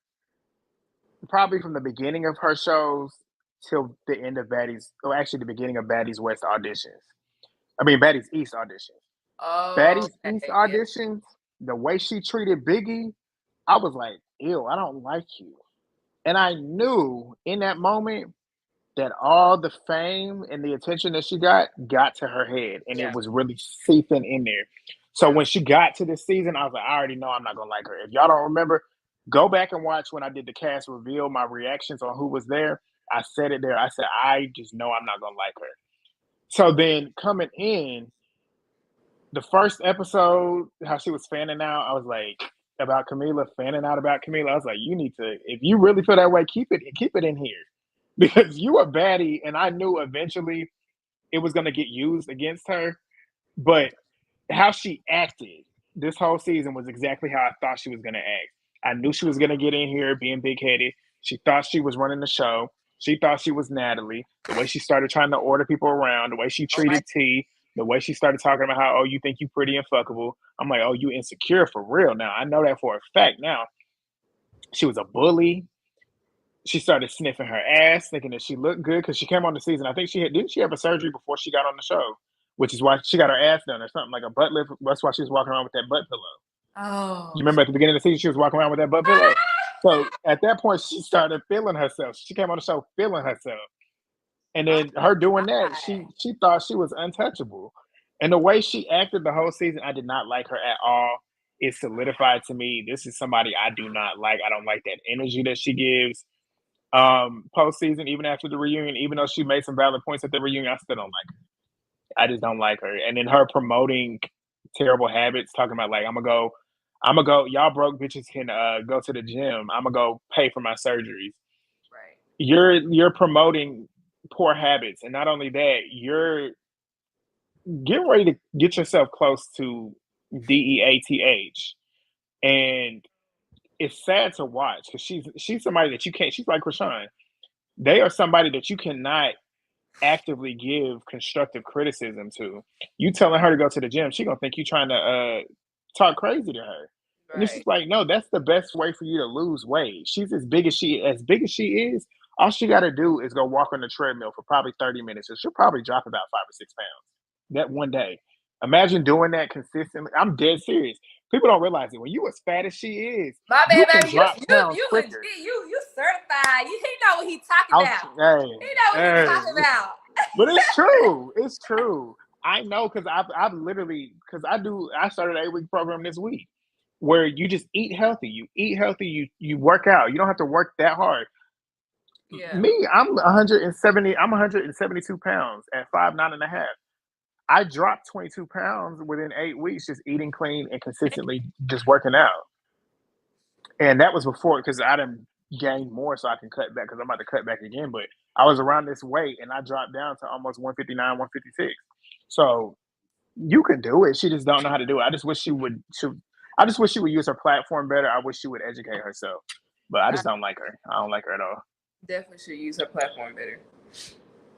probably from the beginning of her shows till the end of Baddies, or actually the beginning of Baddies West auditions. I mean Baddies East auditions. Oh, Baddies East auditions, the way she treated Biggie, I was like, ew, I don't like you. And I knew in that moment that all the fame and the attention that she got to her head, and it was really seeping in there. So when she got to this season, I was like, I already know I'm not gonna like her. If y'all don't remember, go back and watch when I did the cast reveal, my reactions on who was there. I said it there. I said, I just know I'm not gonna like her. So then coming in, the first episode, how she was fanning out, I was like, about Camila, fanning out about Camila. I was like, you need to, if you really feel that way, keep it in here. Because you a baddie, and I knew eventually it was gonna get used against her. But how she acted this whole season was exactly how I thought she was going to act. I knew she was going to get in here being big headed. She thought she was running the show. She thought she was Natalie. The way she started trying to order people around, the way she treated T, the way she started talking about how, oh, you think you pretty and fuckable. I'm like, oh, you insecure for real now. I know that for a fact now. She was a bully. She started sniffing her ass, thinking that she looked good because she came on the season. I think didn't she have a surgery before she got on the show, which is why she got her ass done or something like a butt lift. That's why she was walking around with that butt pillow. Oh, You remember at the beginning of the season, she was walking around with that butt pillow. So at that point, she started feeling herself. She came on the show feeling herself, and then her doing that, she thought she was untouchable. And the way she acted the whole season, I did not like her at all. It solidified to me this is somebody I do not like. I don't like that energy that she gives. Postseason, even after the reunion, even though she made some valid points at the reunion, I still don't like her. I just don't like her. And then her promoting terrible habits, talking about like I'm gonna go. Y'all broke bitches can go to the gym. I'm gonna go pay for my surgeries. right. You're promoting poor habits, and not only that, you're getting ready to get yourself close to DEATH, and it's sad to watch because she's somebody that you can't. She's like Rashawn. They are somebody that you cannot actively give constructive criticism to. You telling her to go to the gym, she gonna think you trying to talk crazy to her. And it's Right. just like, no, that's the best way for you to lose weight. She's as big as she is. All she got to do is go walk on the treadmill for probably 30 minutes, and she'll probably drop about 5 or 6 pounds that one day. Imagine doing that consistently. I'm dead serious. People don't realize it. When you as fat as she is, My you bad, can baby. You drop you pounds you legit. quicker. You certified. He know what he talking I'll, about. hey, He know what he hey. talking about. But it's true. It's true. I know because I've literally because I started an 8 week program this week where you just eat healthy. You eat healthy. You work out. You don't have to work that hard. Yeah. Me, I'm 170. I'm 172 pounds at 5'9.5". I dropped 22 pounds within 8 weeks just eating clean and consistently just working out. And that was before because I didn't gain more so I can cut back because I'm about to cut back again. But I was around this weight and I dropped down to almost 159, 156. So you can do it. She just don't know how to do it. I just wish I just wish she would use her platform better. I wish she would educate herself. But I just don't like her. I don't like her at all. Definitely should use her platform better.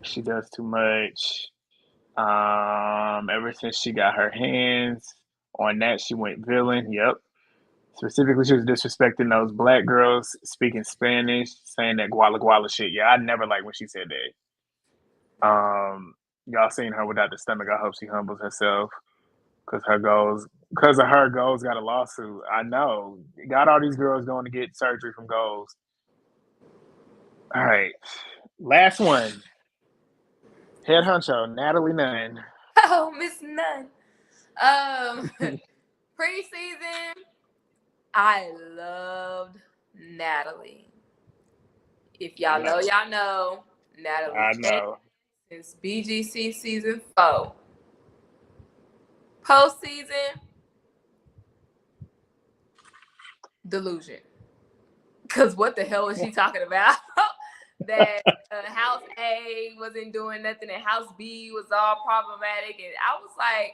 She does too much. Ever since she got her hands on that, she went villain. Yep. Specifically, she was disrespecting those black girls speaking Spanish, saying that guala guala shit. Yeah, I never liked when she said that. Y'all seen her without the stomach. I hope she humbles herself because of her goals got a lawsuit. I know. Got all these girls going to get surgery from goals. All right. Last one. Head honcho, Natalie Nunn. Oh, Miss Nunn. Preseason, I loved Natalie. If y'all know, y'all know. Natalie I J know. since BGC season 4. Postseason, delusion. Because what the hell was she talking about? That House A wasn't doing nothing and House B was all problematic. And I was like,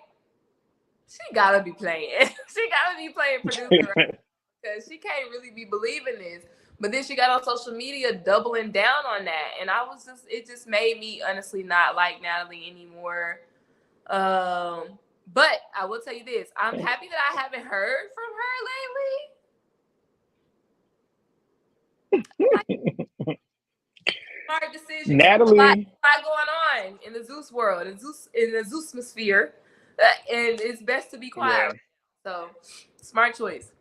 she gotta be playing. She gotta be playing producer because she can't really be believing this. But then she got on social media doubling down on that. And it just made me honestly not like Natalie anymore. But I will tell you this. I'm happy that I haven't heard from her lately. Smart decision. A lot Natalie. going on in the Zeus world, in the Zeus sphere. And it's best to be quiet. Yeah. So, smart choice.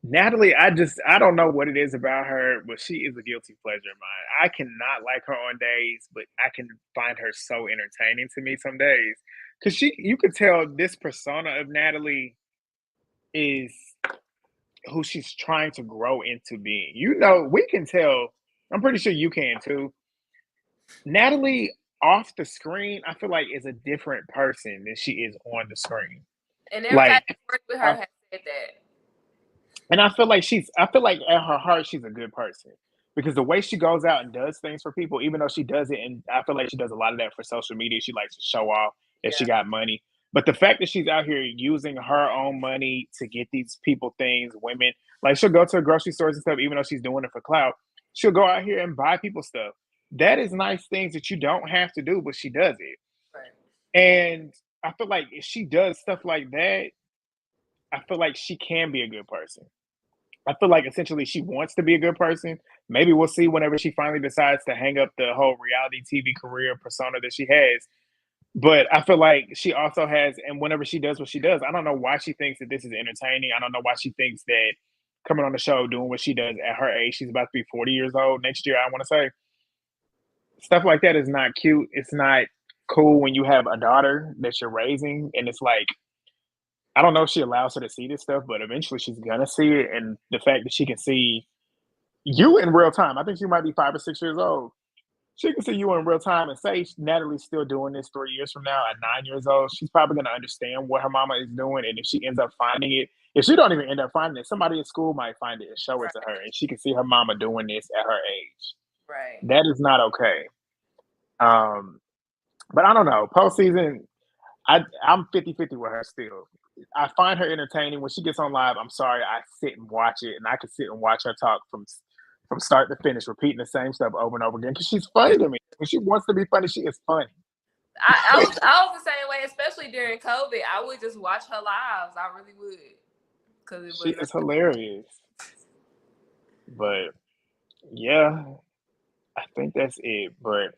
Natalie, I don't know what it is about her, but she is a guilty pleasure of mine. I cannot like her on days, but I can find her so entertaining to me some days. because you could tell this persona of Natalie is who she's trying to grow into being. You know, we can tell. I'm pretty sure you can too. Natalie off the screen, I feel like is a different person than she is on the screen. And everybody Like, that worked with her I, has said that. and I feel like I feel like at her heart she's a good person because the way she goes out and does things for people, even though she does it, and I feel like she does a lot of that for social media. She likes to show off that she Yeah. got money. But the fact that she's out here using her own money to get these people things, women, like she'll go to grocery stores and stuff, even though she's doing it for clout, she'll go out here and buy people stuff. That is nice things that you don't have to do, but she does it. Right. And I feel like if she does stuff like that, I feel like she can be a good person. I feel like essentially she wants to be a good person. Maybe we'll see whenever she finally decides to hang up the whole reality TV career persona that she has. But I feel like she also has, and whenever she does what she does, I don't know why she thinks that this is entertaining. I don't know why she thinks that coming on the show, doing what she does at her age, she's about to be 40 years old next year, I want to say. Stuff like that is not cute. It's not cool when you have a daughter that you're raising. And it's like, I don't know if she allows her to see this stuff, but eventually she's gonna see it. And the fact that she can see you in real time, I think she might be 5 or 6 years old. She can see you in real time and say Natalie's still doing this 3 years from now at 9 years old. She's probably gonna understand what her mama is doing, and if she ends up finding it, if she don't even end up finding it, somebody in school might find it and show it to her, and she can see her mama doing this at her age. Right. That is not okay. But I don't know. Postseason, I'm 50-50 with her still. I find her entertaining. When she gets on live, I'm sorry, I sit and watch it, and I can sit and watch her talk from start to finish, repeating the same stuff over and over again because she's funny to me. When she wants to be funny, she is funny. I was the same way, especially during COVID. I would just watch her lives. I really would, because She is hilarious. But yeah, I think that's it. But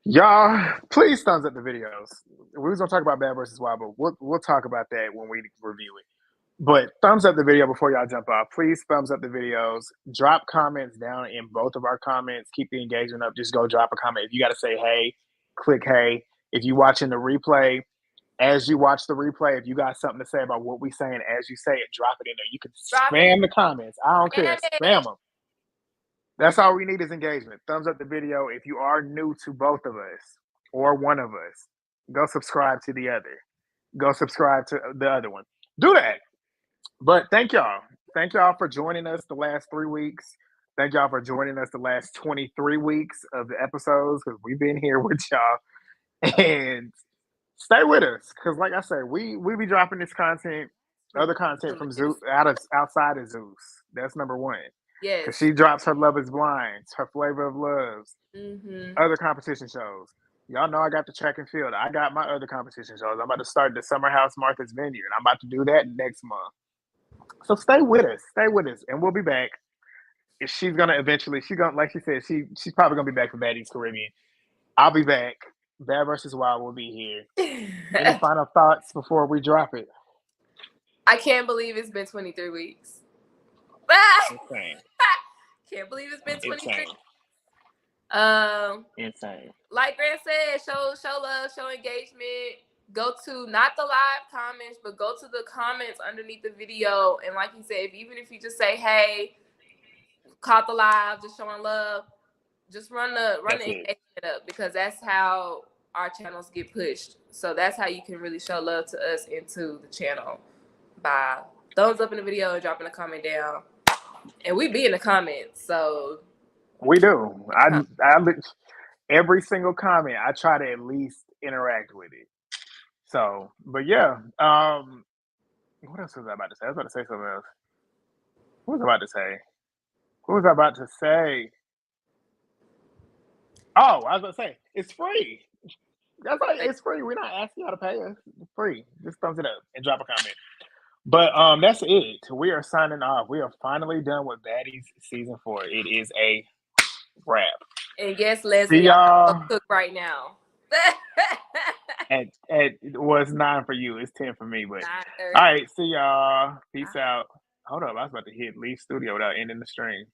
y'all, please thumbs up the videos. We was gonna talk about Bad versus Wild, but we'll talk about that when we review it. But thumbs up the video before y'all jump off. Please thumbs up the videos. Drop comments down in both of our comments. Keep the engagement up. Just go drop a comment. If you got to say hey, click hey. If you watching the replay, as you watch the replay, if you got something to say about what we saying as you say it, drop it in there. You can spam the comments. I don't care. Spam them. That's all we need is engagement. Thumbs up the video. If you are new to both of us or one of us, go subscribe to the other. Go subscribe to the other one. Do that. But thank y'all. Thank y'all for joining us the last 3 weeks. Thank y'all for joining us the last 23 weeks of the episodes because we've been here with y'all. And stay with us because, like I said, we be dropping this content, other content from Zeus, outside of Zeus. That's number one. Yes. Because she drops her Love is Blind, her Flavor of Loves, other competition shows. Y'all know I got the track and field. I got my other competition shows. I'm about to start the Summer House Martha's Vineyard. I'm about to do that next month. So stay with us, and we'll be back. If she's gonna eventually, like she said, she's probably gonna be back for Baddies Caribbean. I'll be back. Bad versus Wild will be here. Any final thoughts before we drop it? I can't believe it's been 23 weeks. Insane. Can't believe it's been 23. Insane. Like Grant said, show love, show engagement. Go to not the live comments, but go to the comments underneath the video. And like you said, even if you just say, hey, caught the live, just showing love, just run the engagement up, because that's how our channels get pushed. So that's how you can really show love to us into the channel, by thumbs up in the video and dropping a comment down. And we be in the comments, so we do. I every single comment, I try to at least interact with it. So, but yeah, what else was I about to say? I was about to say something else. What was I about to say? Oh, I was going to say, it's free. That's like, it's free. We're not asking y'all to pay us. It's free. Just thumbs it up and drop a comment. But that's it. We are signing off. We are finally done with Baddies season 4. It is a wrap. And guess Leslie, y'all cook right now. It was 9 for you. It's 10 for me. But all right, see y'all. Peace out. Hold up, I was about to hit leave studio without ending the stream.